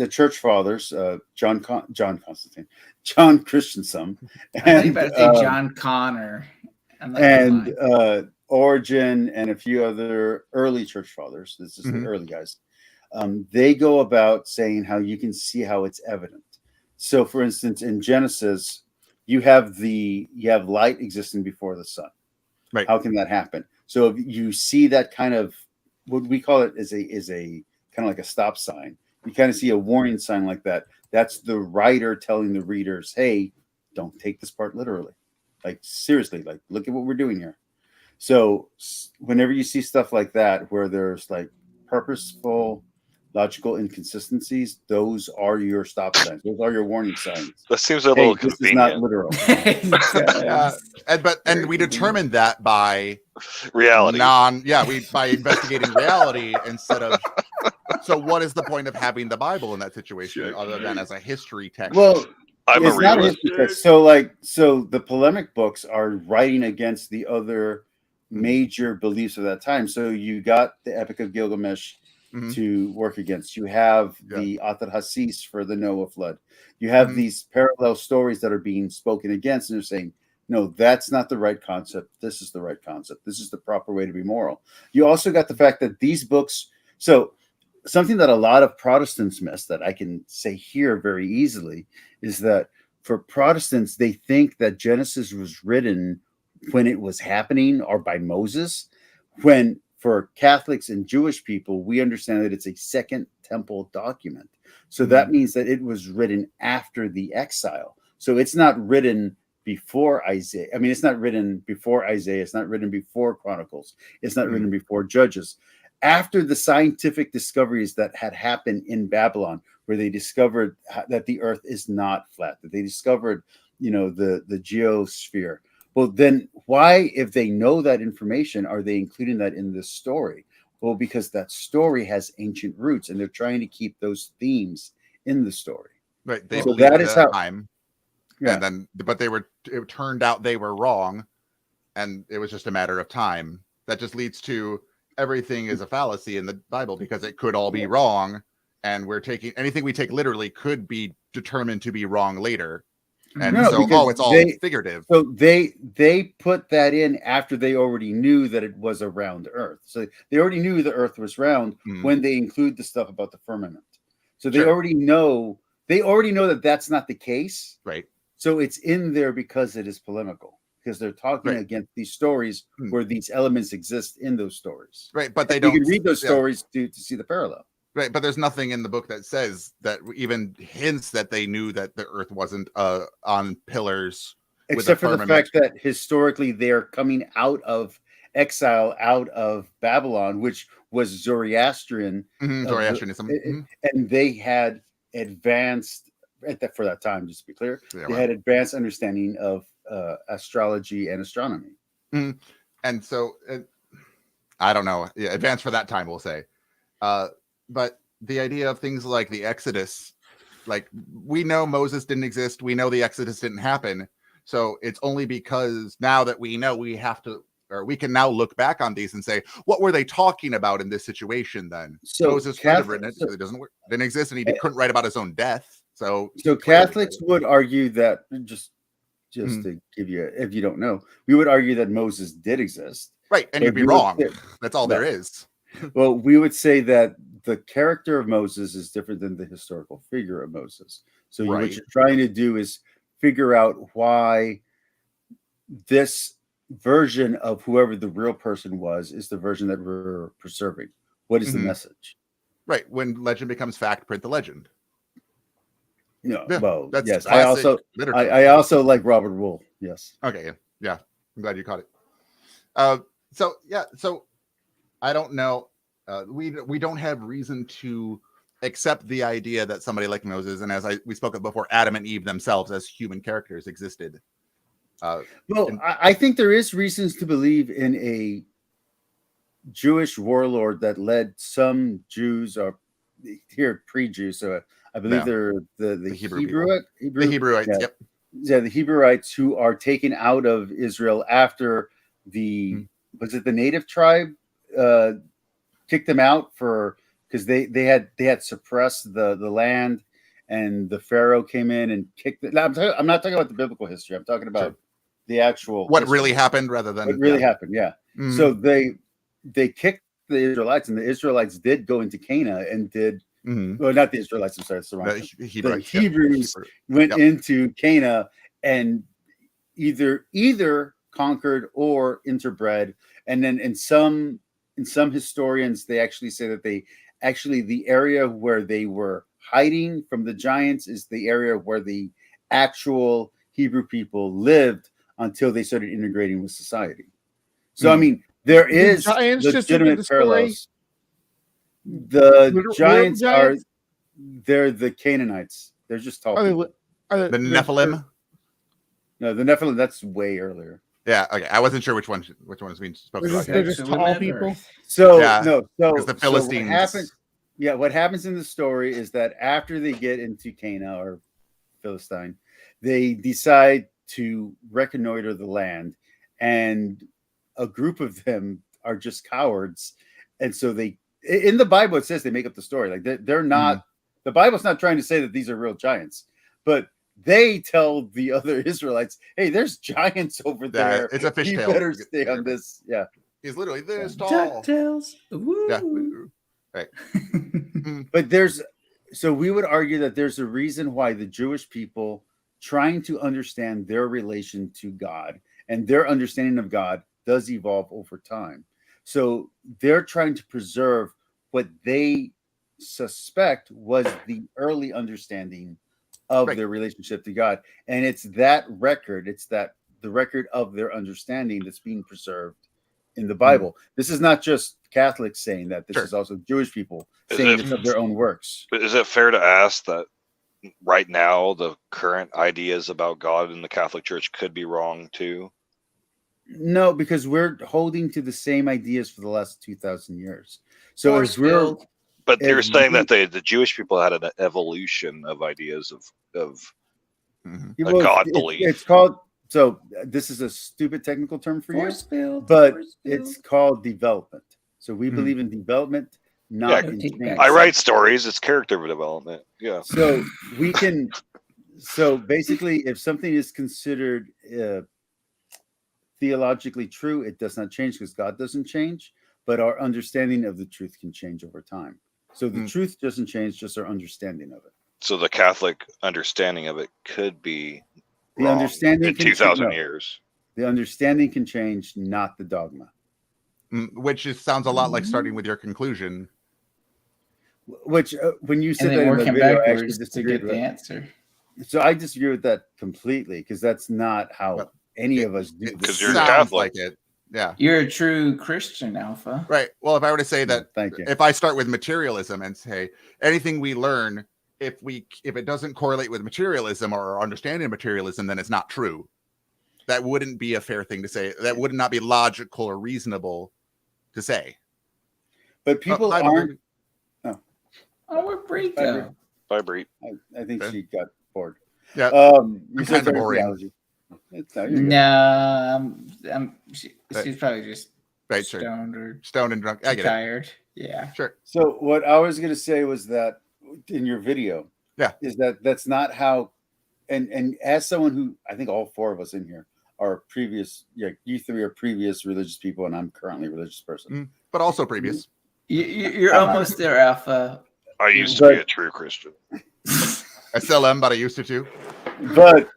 Church Fathers, John Christensen, and John Connor, and Origen, and a few other early Church Fathers. This is the early guys. They go about saying how you can see how it's evident. So, for instance, in Genesis, you have light existing before the sun. Right. How can that happen? So, if you see that kind of what we call it is a kind of like a stop sign. You kind of see a warning sign like that. That's the writer telling the readers, hey, don't take this part literally. Like, seriously, like, look at what we're doing here. So whenever you see stuff like that, where there's like purposeful, logical inconsistencies, those are your stop signs. Those are your warning signs. That seems a little convenient. This is not literal. And we determined that by reality. By investigating reality instead of. So what is the point of having the Bible in that situation other than as a history text? Well, I'm it's not a history text. So the polemic books are writing against the other major beliefs of that time. So you got the Epic of Gilgamesh to work against. You have the Atar Hasis for the Noah flood. You have these parallel stories that are being spoken against, and they're saying, no, that's not the right concept. This is the right concept. This is the proper way to be moral. You also got the fact that these books, so something that a lot of Protestants miss that I can say here very easily is that for Protestants, they think that Genesis was written when it was happening or by Moses, when for Catholics and Jewish people, we understand that it's a Second Temple document. So that means that it was written after the exile. So it's not written before Isaiah. I mean, it's not written before Isaiah. It's not written before Chronicles. It's not written before Judges. After the scientific discoveries that had happened in Babylon, where they discovered that the earth is not flat, that they discovered, the geosphere. Well, then why, if they know that information, are they including that in this story? Well, because that story has ancient roots, and they're trying to keep those themes in the story. Right. They so that is how. Time. Yeah. And then, but it turned out they were wrong, and it was just a matter of time. That just leads to everything is a fallacy in the Bible because it could all be wrong, and we're taking anything we take literally could be determined to be wrong later. And it's all figurative. So they put that in after they already knew that it was a round earth. So they already knew the earth was round when they include the stuff about the firmament. So they already know that that's not the case. Right. So it's in there because it is polemical, because they're talking against these stories where these elements exist in those stories. Right. But you can read those stories to see the parallel. Right. But there's nothing in the book that says that even hints that they knew that the earth wasn't on pillars. Except for the fact that historically they're coming out of exile, out of Babylon, which was Zoroastrian. Zoroastrianism. And they had advanced, for that time, just to be clear, had advanced understanding of astrology and astronomy. And so, I don't know, advanced for that time, we'll say. But the idea of things like the Exodus, like we know Moses didn't exist. We know the Exodus didn't happen. So it's only because now that we know we can now look back on these and say, what were they talking about in this situation then? So Moses could have written it. It didn't exist, and he couldn't write about his own death. So Catholics would argue that, just to give you, if you don't know, we would argue that Moses did exist. Right, and you'd be wrong. That's all there is. Well, we would say that the character of Moses is different than the historical figure of Moses. So what you're trying to do is figure out why this version of whoever the real person was is the version that we're preserving. What is the message? Right. When legend becomes fact, print the legend. Well, yes. I also like Robert Wool. Yes. Okay. Yeah. I'm glad you caught it. So I don't know. We don't have reason to accept the idea that somebody like Moses, and we spoke of before, Adam and Eve themselves as human characters existed. I think there is reasons to believe in a Jewish warlord that led some Jews, or here pre-Jews. So I believe they're the Hebrewites. The Hebrewites. Yep. Yeah, the Hebrewites who are taken out of Israel after was it the native tribe kicked them out because they had suppressed the land, and the Pharaoh came in and kicked it. I'm not talking about the biblical history. I'm talking about the actual what really happened rather than what really happened. Yeah. So they kicked the Israelites, and the Israelites did go into Canaan and did well, not the Israelites. I'm sorry, it's the wrong. The Hebrews went into Canaan and either conquered or interbred, and then in some in some historians, they actually say that the area where they were hiding from the giants is the area where the actual Hebrew people lived until they started integrating with society. So, I mean, there is legitimate parallels. The giants they're the Canaanites. They're just tall people. The Nephilim? No, the Nephilim, that's way earlier. Yeah, okay. I wasn't sure which one was being spoken about. They're just tall people. So, yeah, no, so the Philistines. What happens in the story is that after they get into Cana or Philistine, they decide to reconnoiter the land, and a group of them are just cowards. And so in the Bible, it says they make up the story. Like they're not, the Bible's not trying to say that these are real giants, but they tell the other Israelites, hey, there's giants over there. It's a fishtail. You better stay on this. Yeah. He's literally this tall. DuckTales. Yeah. Right. But so we would argue that there's a reason why the Jewish people trying to understand their relation to God and their understanding of God does evolve over time. So they're trying to preserve what they suspect was the early understanding of their relationship to God. And it's that record, the record of their understanding that's being preserved in the Bible. This is not just Catholics saying that. This is also Jewish people saying this of their own works. Is it fair to ask that right now the current ideas about God in the Catholic Church could be wrong too? No, because we're holding to the same ideas for the last 2,000 years. So but you're saying that the Jewish people had an evolution of ideas of God belief. It's called, so this is a stupid technical term for you, but it's called development. So we believe in development, not in change. I write stories. It's character development. Yeah. So so basically, if something is considered theologically true, it does not change because God doesn't change, but our understanding of the truth can change over time. So the truth doesn't change, just our understanding of it. So the Catholic understanding of it could be the understanding in 2,000 years. The understanding can change, not the dogma. Which sounds a lot like starting with your conclusion. Which, when you said that in the video, I actually disagreed with the answer. So I disagree with that completely because that's not how any of us do. Because you're Catholic. Like it. Yeah, you're a true Christian, Alpha. Right. Well, if I were to say that, thank you. If I start with materialism and say anything we learn, if it doesn't correlate with materialism or our understanding of materialism, then it's not true. That wouldn't be a fair thing to say. That would not be logical or reasonable to say. But people aren't. Oh, where'd Bree go? Bye, Bree. I think she got bored. Yeah. You said kind of boring. No, she's probably just stoned and drunk. I get tired. It. Yeah, sure. So what I was going to say was that in your video, is that's not how. And as someone who I think all four of us in here are previous, you three are previous religious people, and I'm currently a religious person, but also previous. You're almost there, Alpha. I used to be a true Christian. I still am, but I used to too. But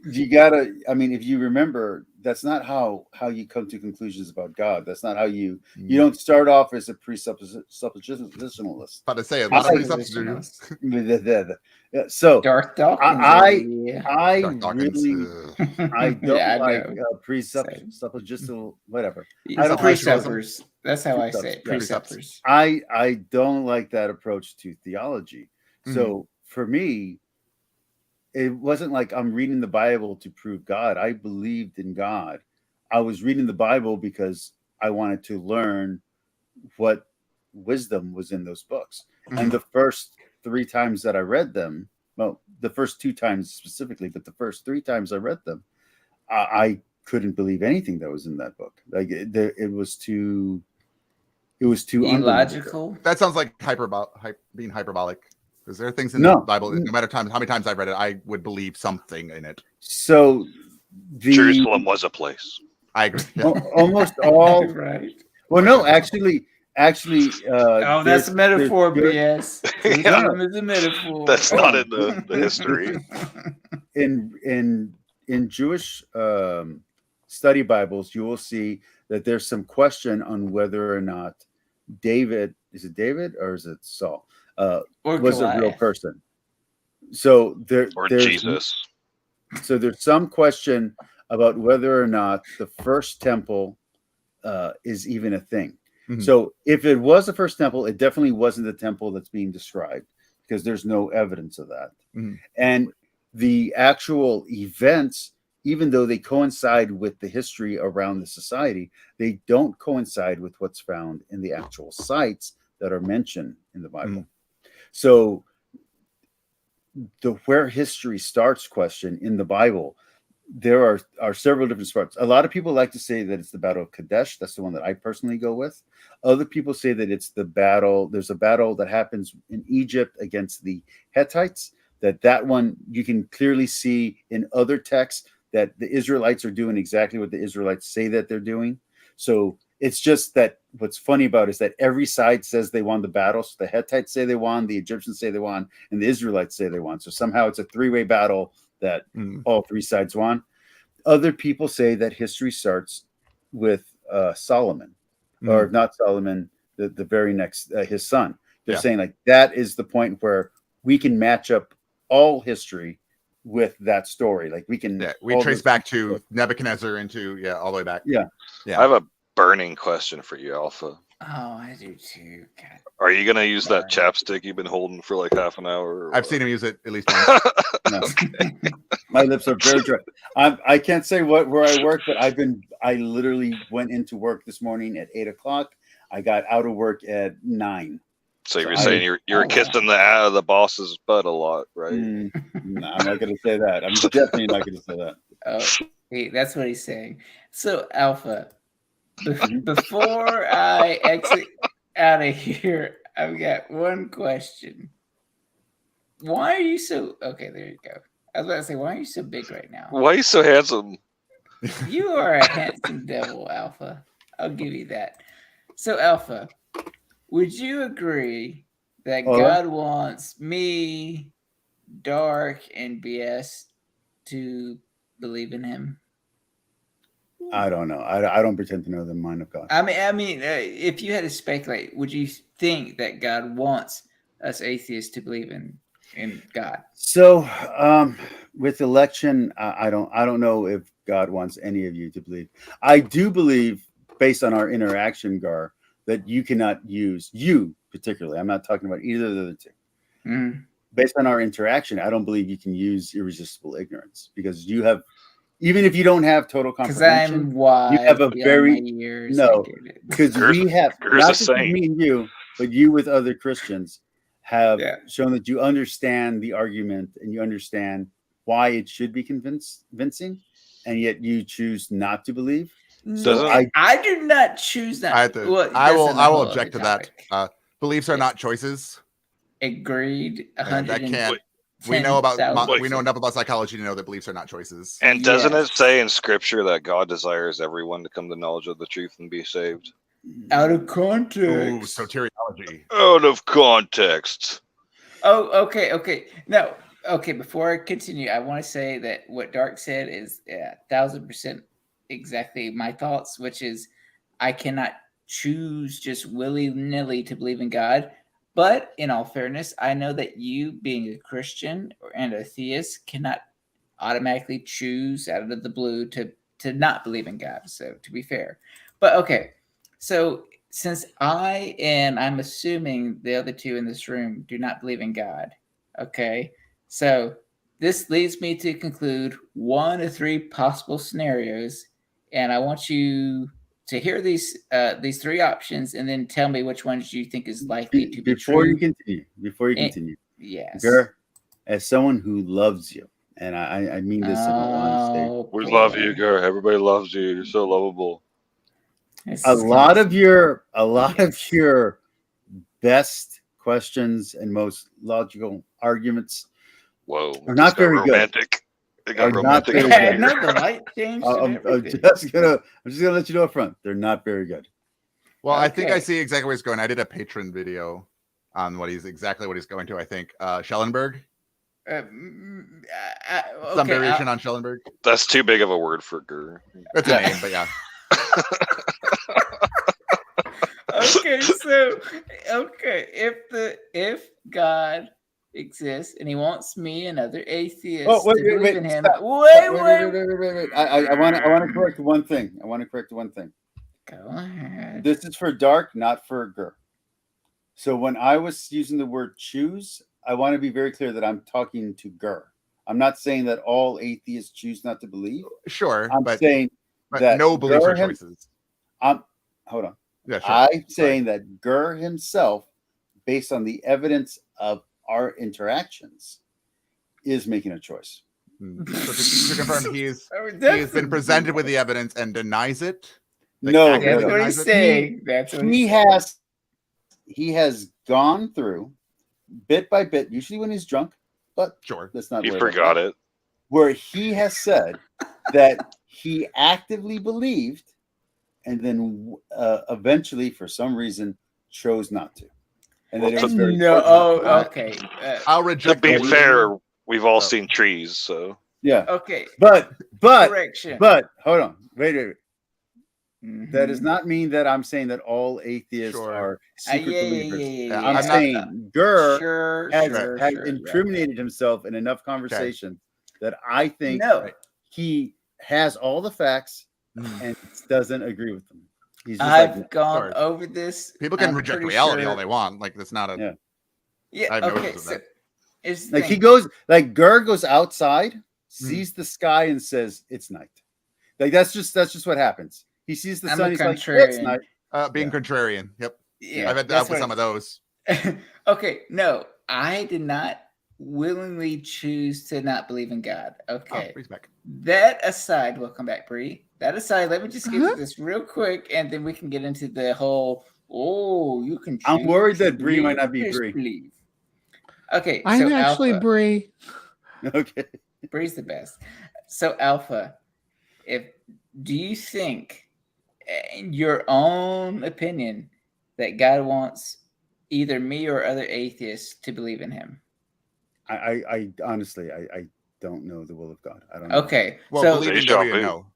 you gotta, I mean, if you remember, that's not how you come to conclusions about God. That's not how you don't start off as a presuppositionalist. About to say a lot of presuppositionalists. So Darth Dawkins. I don't like presuppositional whatever. I don't preceptors. That's how I say it. Preceptors. I don't like that approach to theology. So for me, it wasn't like I'm reading the Bible to prove God. I believed in God. I was reading the Bible because I wanted to learn what wisdom was in those books. And the first 3 times that I read them, well, the first 2 times specifically, but the first 3 times I read them, I couldn't believe anything that was in that book. Like it was too illogical. That sounds like being hyperbolic. Because there are things in the Bible, no matter how many times I've read it, I would believe something in it. So Jerusalem was a place. I agree. Yeah. Almost all. Right. Well, no, actually. That's a metaphor, BS. Jerusalem is a metaphor. That's not in the history. In Jewish study Bibles, you will see that there's some question on whether or not David, is it David or is it Saul, was a real person. So there's Jesus. So there's some question about whether or not the first temple is even a thing. Mm-hmm. So if it was the first temple, it definitely wasn't the temple that's being described, because there's no evidence of that. Mm-hmm. And the actual events, even though they coincide with the history around the society, they don't coincide with what's found in the actual sites that are mentioned in the Bible. Mm-hmm. So the where history starts question in the Bible, there are several different spots. A lot of people like to say that it's the Battle of Kadesh. That's the one that I personally go with. Other people say that it's the battle. There's a battle that happens in Egypt against the Hittites. That one you can clearly see in other texts that the Israelites are doing exactly what the Israelites say that they're doing. So it's just that what's funny about it is that every side says they won the battle. So the Hittites say they won, the Egyptians say they won, and the Israelites say they won. So somehow it's a three-way battle that all three sides won. Other people say that history starts with Solomon, or not Solomon, the very next, his son. They're saying like that is the point where we can match up all history with that story. Like we can, we trace back to Nebuchadnezzar into all the way back. Yeah. I have a burning question for you, Alpha. Oh, I do too. God. Are you gonna use that chapstick you've been holding for like half an hour? I've seen him use it at least once. No. My lips are very dry. I can't say where I work, but I literally went into work this morning at 8:00. I got out of work at 9. So you're saying you're kissing the boss's butt a lot, right? No, I'm not going to say that. I'm definitely not going to say that. Oh, that's what he's saying. So Alpha, before I exit out of here, I've got one question. Why are you so... Okay, there you go. I was about to say, why are you so big right now? Why are you so handsome? You are a handsome devil, Alpha. I'll give you that. So, Alpha, would you agree that God wants me, Dark, and BS to believe in him? I don't know. I don't pretend to know the mind of God. I mean, if you had to speculate, would you think that God wants us atheists to believe in God? So, with election, I don't know if God wants any of you to believe. I do believe, based on our interaction, Gar, that you cannot use, you particularly, I'm not talking about either of the other two. Mm-hmm. Based on our interaction, I don't believe you can use irresistible ignorance, because you have, even if you don't have total comprehension, I'm wise, you have a very because we have not just me and you, but you with other Christians have shown that you understand the argument and you understand why it should be convincing, and yet you choose not to believe. So I do not choose that. I will object to that. Beliefs are not choices. Agreed. We know enough about psychology to know that beliefs are not choices. And doesn't it say in Scripture that God desires everyone to come to knowledge of the truth and be saved? Out of context. Ooh, soteriology. Out of context. Oh, okay. No, okay. Before I continue, I want to say that what Dark said is 1,000% exactly my thoughts, which is I cannot choose just willy-nilly to believe in God. But in all fairness, I know that you, being a Christian and a theist, cannot automatically choose out of the blue to not believe in God. So to be fair, but okay. So since I'm assuming the other two in this room do not believe in God. Okay. So this leads me to conclude one of 3 possible scenarios. And I want you to hear these 3 options and then tell me which ones you think is likely to be true. Before you continue. Yes. Gar, as someone who loves you, and I mean this in all honesty. We love you, Gar. Everybody loves you. You're so lovable. A lot of your best questions and most logical arguments are not very romantic. Good. They got romantic. The light changed. I'm just gonna let you know up front. They're not very good. Well, I think I see exactly where he's going. I did a patron video on what he's going to. I think Schellenberg. Some variation on Schellenberg. That's too big of a word for Gur. That's a name, but yeah. if God exists and he wants me and other atheists to believe in him. Wait. I want to correct one thing. Go ahead. This is for Dark, not for Gur. So when I was using the word choose, I want to be very clear that I'm talking to Gur. I'm not saying that all atheists choose not to believe. Sure, I'm saying that no beliefs are choices. Hold on. Yeah, sure. I'm saying that Gur himself, based on the evidence of our interactions, is making a choice. So to confirm, he has been presented with the evidence and denies it. No, that's what he's saying. He has gone through bit by bit, usually when he's drunk, but sure, that's not. You forgot it. Where he has said that he actively believed, and then eventually, for some reason, chose not to. And then it was very okay. I'll reject. To be fair, we've all seen trees, so yeah. Okay. But correction. But hold on, wait. That does not mean that I'm saying that all atheists are secret believers. I'm saying Gur has incriminated himself in enough conversation that I think he has all the facts and doesn't agree with them. He's just I've gone over this. People can reject reality all they want. Like that's not a. Yeah. Okay. So it's like he goes, like Gur goes outside, sees the sky, and says it's night. Like that's just what happens. He sees the sun. He's like, it's night. Being contrarian. Yep. Yeah. I've had that with some of those. Okay. No, I did not willingly choose to not believe in God. Okay. That aside, welcome back, Bree. That aside, let me just get to this real quick, and then we can get into the whole. Oh, you can. I'm worried that Bree might not be Bree. Okay, I'm actually Bree. Okay, Bree's the best. So Alpha, do you think, in your own opinion, that God wants either me or other atheists to believe in him? I honestly, I don't know the will of God. I don't know. Okay. Well, so believe in no.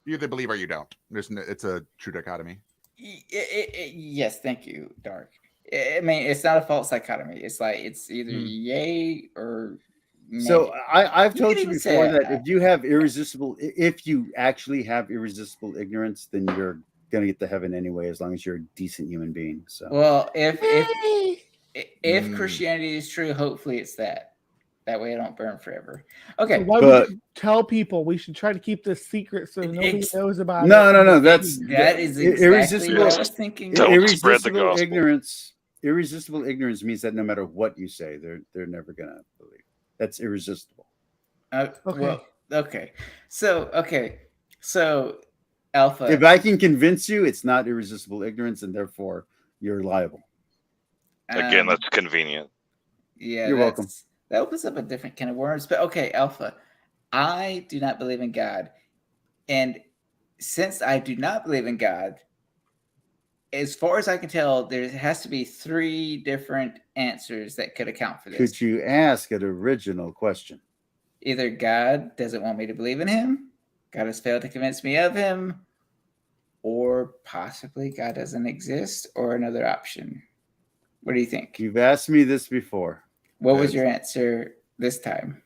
You either believe or you don't. It's a true dichotomy. Yes, thank you, Dark. I mean, it's not a false dichotomy. It's like it's either yay or nay. So I've told you before that if you actually have irresistible ignorance, then you're gonna get to heaven anyway, as long as you're a decent human being. So well, if Christianity is true, hopefully it's that. That way I don't burn forever. Okay. So why would you tell people? We should try to keep this secret so nobody knows about it. No. That is exactly what I was thinking. Irresistible ignorance. Irresistible ignorance means that no matter what you say, they're never gonna believe. That's irresistible. Okay. Well, okay. So Alpha. If I can convince you, it's not irresistible ignorance, and therefore you're liable. Again, that's convenient. Yeah, you're welcome. That opens up a different can of worms. But okay, Alpha, I do not believe in God. And since I do not believe in God, as far as I can tell, there has to be 3 different answers that could account for this. Could you ask an original question? Either God doesn't want me to believe in him, God has failed to convince me of him, or possibly God doesn't exist, or another option. What do you think? You've asked me this before. What was your answer this time?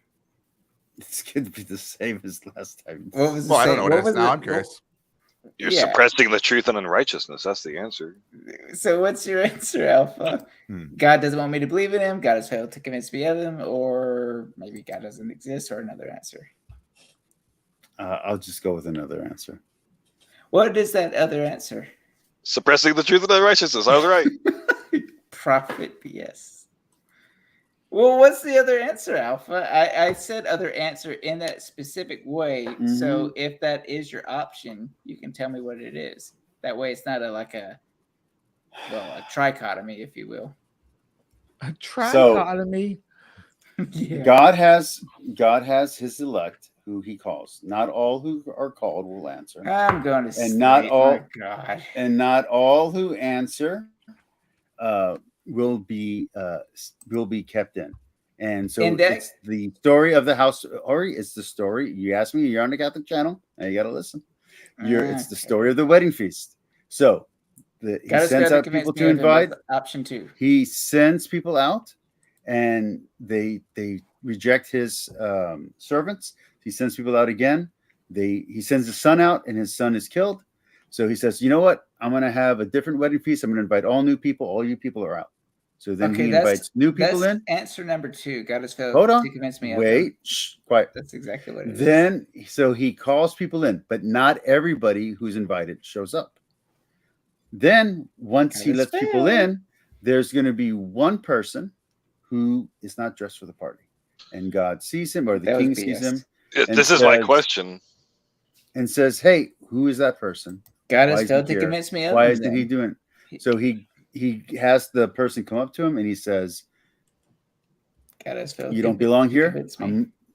It's going to be the same as last time. What was I don't know what it is now. I'm curious. You're suppressing the truth and unrighteousness. That's the answer. So what's your answer, Alpha? God doesn't want me to believe in him. God has failed to convince me of him. Or maybe God doesn't exist, or another answer. I'll just go with another answer. What is that other answer? Suppressing the truth and unrighteousness. I was right. Prophet BS. Well, what's the other answer, Alpha? I said other answer in that specific way. Mm-hmm. So if that is your option, you can tell me what it is. That way it's not a trichotomy, if you will. A trichotomy? So, yeah. God has his elect who he calls. Not all who are called will answer. I'm going to say, not all, God. And not all who answer will be kept in. And so it's the story of the house. Ori, it's the story. You asked me, you're on the Catholic channel, and you got to listen. It's the story of the wedding feast. So He sends out people to invite. Option 2. He sends people out, and they reject his servants. He sends people out again. He sends his son out, and his son is killed. So he says, you know what? I'm going to have a different wedding feast. I'm going to invite all new people. All you people are out. So then he invites new people in. Answer number 2. God has failed Hold on. to convince me. Wait. Shh, quiet. That's exactly what it is. So he calls people in, but not everybody who's invited shows up. Then once he lets people in, there's going to be one person who is not dressed for the party. And God sees him, or the king sees him. This is my question. And says, hey, who is that person? God has failed to convince me of Why isn't he doing it? So he has the person come up to him and he says, God has failed. You don't belong here.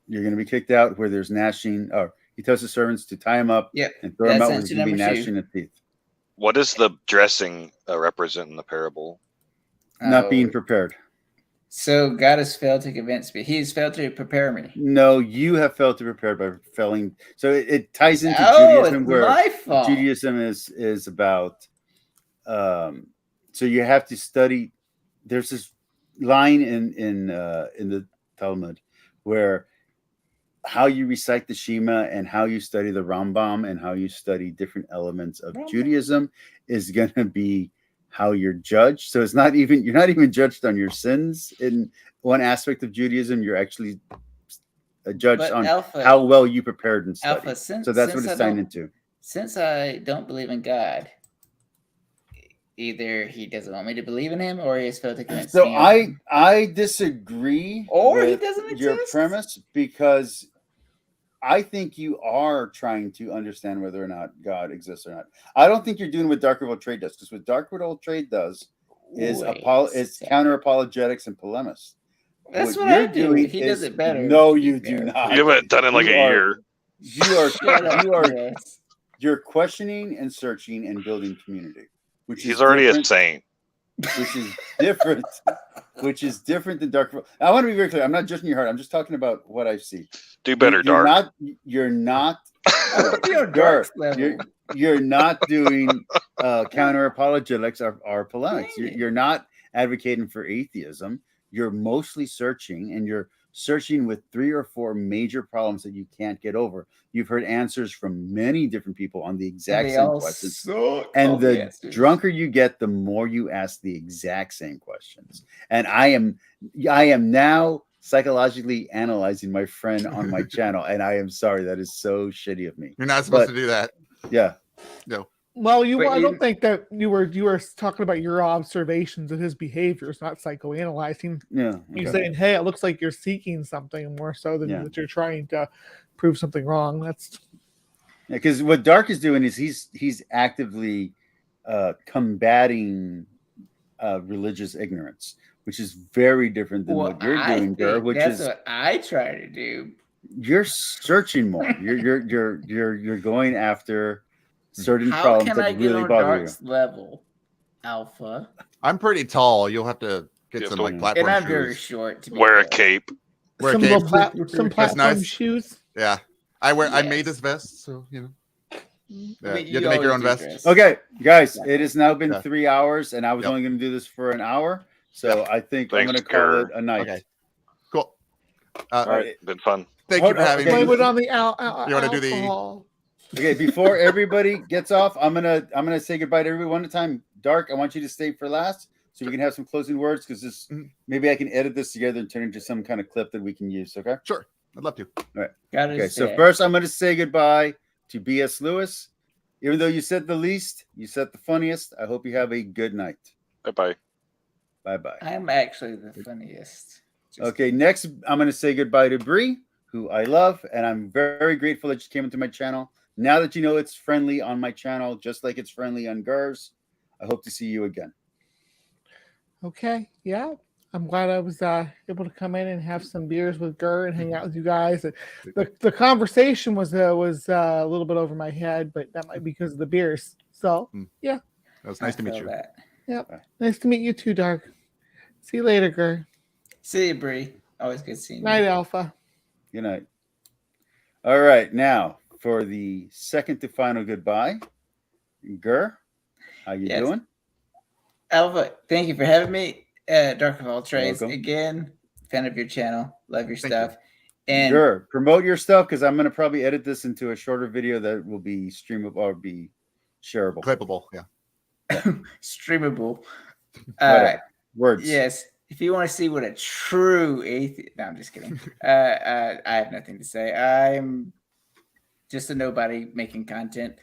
You're going to be kicked out where there's gnashing. Or he tells his servants to tie him up and throw him out where there's going to be gnashing of teeth. What does the dressing represent in the parable? Not being prepared. So God has failed to convince me. He has failed to prepare me. No, you have failed to prepare by failing. So it ties into Judaism, where Judaism is about. So you have to study. There's this line in the Talmud where how you recite the Shema and how you study the Rambam and how you study different elements of Judaism is going to be how you're judged. So you're not even judged on your sins in one aspect of Judaism. You're actually judged on how well you prepared and studied. So that's what it's signed into. Since I don't believe in God, either he doesn't want me to believe in him, or he has failed to convince me. So I disagree with your premise, because I think you are trying to understand whether or not God exists or not. I don't think you're doing what Dark World Trade does, because what Dark World Trade does is counter apologetics and polemics. That's what I do. He does it better. No, you do not. You haven't done it in like a year. You're questioning and searching and building community. He's already a saint. Which is different. Which is different than Dark World. I want to be very clear. I'm not judging your heart. I'm just talking about what I see. Do better, Dark. You're not doing counter apologetics or polemics. You're not advocating for atheism. You're mostly searching, and you're searching with 3 or 4 major problems that you can't get over. You've heard answers from many different people on the exact same questions. And the drunker you get, the more you ask the exact same questions. And I am now psychologically analyzing my friend on my channel, and I am sorry. That is so shitty of me. You're not supposed to do that. Yeah. No. Well, I don't think that you were talking about your observations of his behaviors, not psychoanalyzing. Yeah. You're saying, hey, it looks like you're seeking something more so than that you're trying to prove something wrong. That's because what Dark is doing is he's actively combating religious ignorance, which is very different than what you're doing, Gur. Which is what I try to do. You're searching more. You're going after certain problems that really bother you. Level, Alpha. I'm pretty tall. You'll have to get some like platform shoes. And I'm shoes. very short. To wear a cape. Some platform shoes. Yeah, I made this vest, so you know. You have to make your own vest. Okay, guys, it has now been 3 hours, and I was only going to do this for an hour, so I think I'm going to call it a night. Okay, cool. All right, been fun. Thank you for having me. You want to do the? Okay, before everybody gets off, I'm gonna say goodbye to everyone one at a time. Dark, I want you to stay for last, so we can have some closing words, because maybe I can edit this together and turn it into some kind of clip that we can use. Okay? Sure, I'd love to. All right. Okay. So first, I'm gonna say goodbye to B.S. Lewis. Even though you said the least, you said the funniest. I hope you have a good night. Bye-bye. Bye-bye. I'm actually the funniest. Okay, next, I'm gonna say goodbye to Bree, who I love, and I'm very grateful that you came into my channel. Now that you know it's friendly on my channel, just like it's friendly on Gur's, I hope to see you again. Okay, yeah. I'm glad I was able to come in and have some beers with Gur and hang out with you guys. The conversation was a little bit over my head, but that might be because of the beers. So, yeah. It was nice to meet you. Yep. Nice to meet you too, Dark. See you later, Gur. See you, Bree. Always good seeing you. Night, Alpha. Good night. All right, now for the second to final goodbye. Gur, how you doing? Alpha, thank you for having me. Dark of all trades again. Fan of your channel. Love your stuff. And sure, promote your stuff because I'm going to probably edit this into a shorter video that will be streamable or be shareable, clippable. Yeah, streamable. Words. Yes. If you want to see what a true atheist, no, I'm just kidding. I have nothing to say. I'm just a nobody making content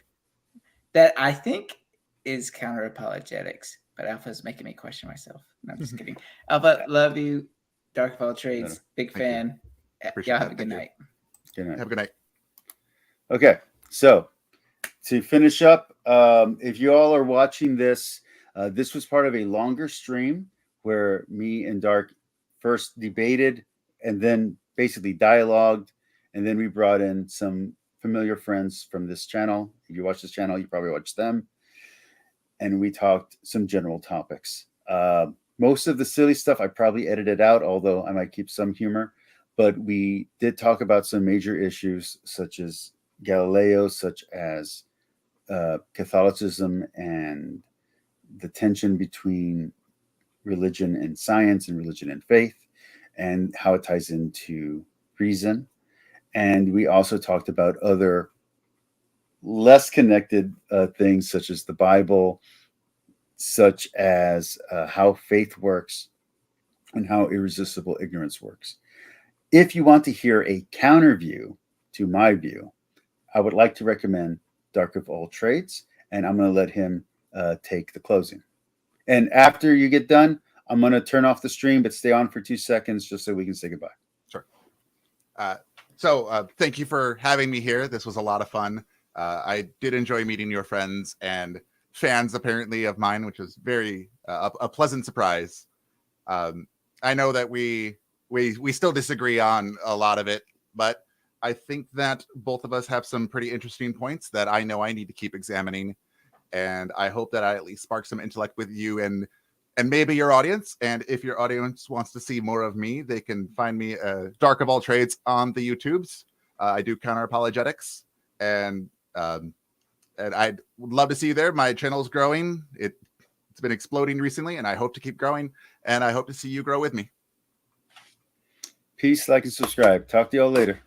that I think is counter apologetics, but Alpha's making me question myself. No, I'm just kidding. Alpha, love you. Dark of all trades, big fan. Y'all have a good night. Good night. Have a good night. Okay, so to finish up, if you all are watching this, this was part of a longer stream where me and Dark first debated and then basically dialogued, and then we brought in some familiar friends from this channel. If you watch this channel, you probably watch them. And we talked some general topics. Most of the silly stuff I probably edited out, although I might keep some humor. But we did talk about some major issues such as Galileo, such as Catholicism and the tension between religion and science and religion and faith, and how it ties into reason. And we also talked about other less connected things such as the Bible, such as how faith works and how irresistible ignorance works. If you want to hear a counter view to my view, I would like to recommend Dark of All Trades, and I'm going to let him take the closing. And after you get done, I'm going to turn off the stream, but stay on for 2 seconds just so we can say goodbye. Sure. So thank you for having me here. This was a lot of fun. I did enjoy meeting your friends and fans, apparently, of mine, which was very a pleasant surprise. I know that we still disagree on a lot of it, but I think that both of us have some pretty interesting points that I know I need to keep examining. And I hope that I at least spark some intellect with you and maybe your audience. And if your audience wants to see more of me, they can find me Dark of All Trades on the YouTubes. I do counter apologetics, and I'd love to see you there. My channel is growing. It's been exploding recently, and I hope to keep growing. And I hope to see you grow with me. Peace, like, and subscribe. Talk to y'all later.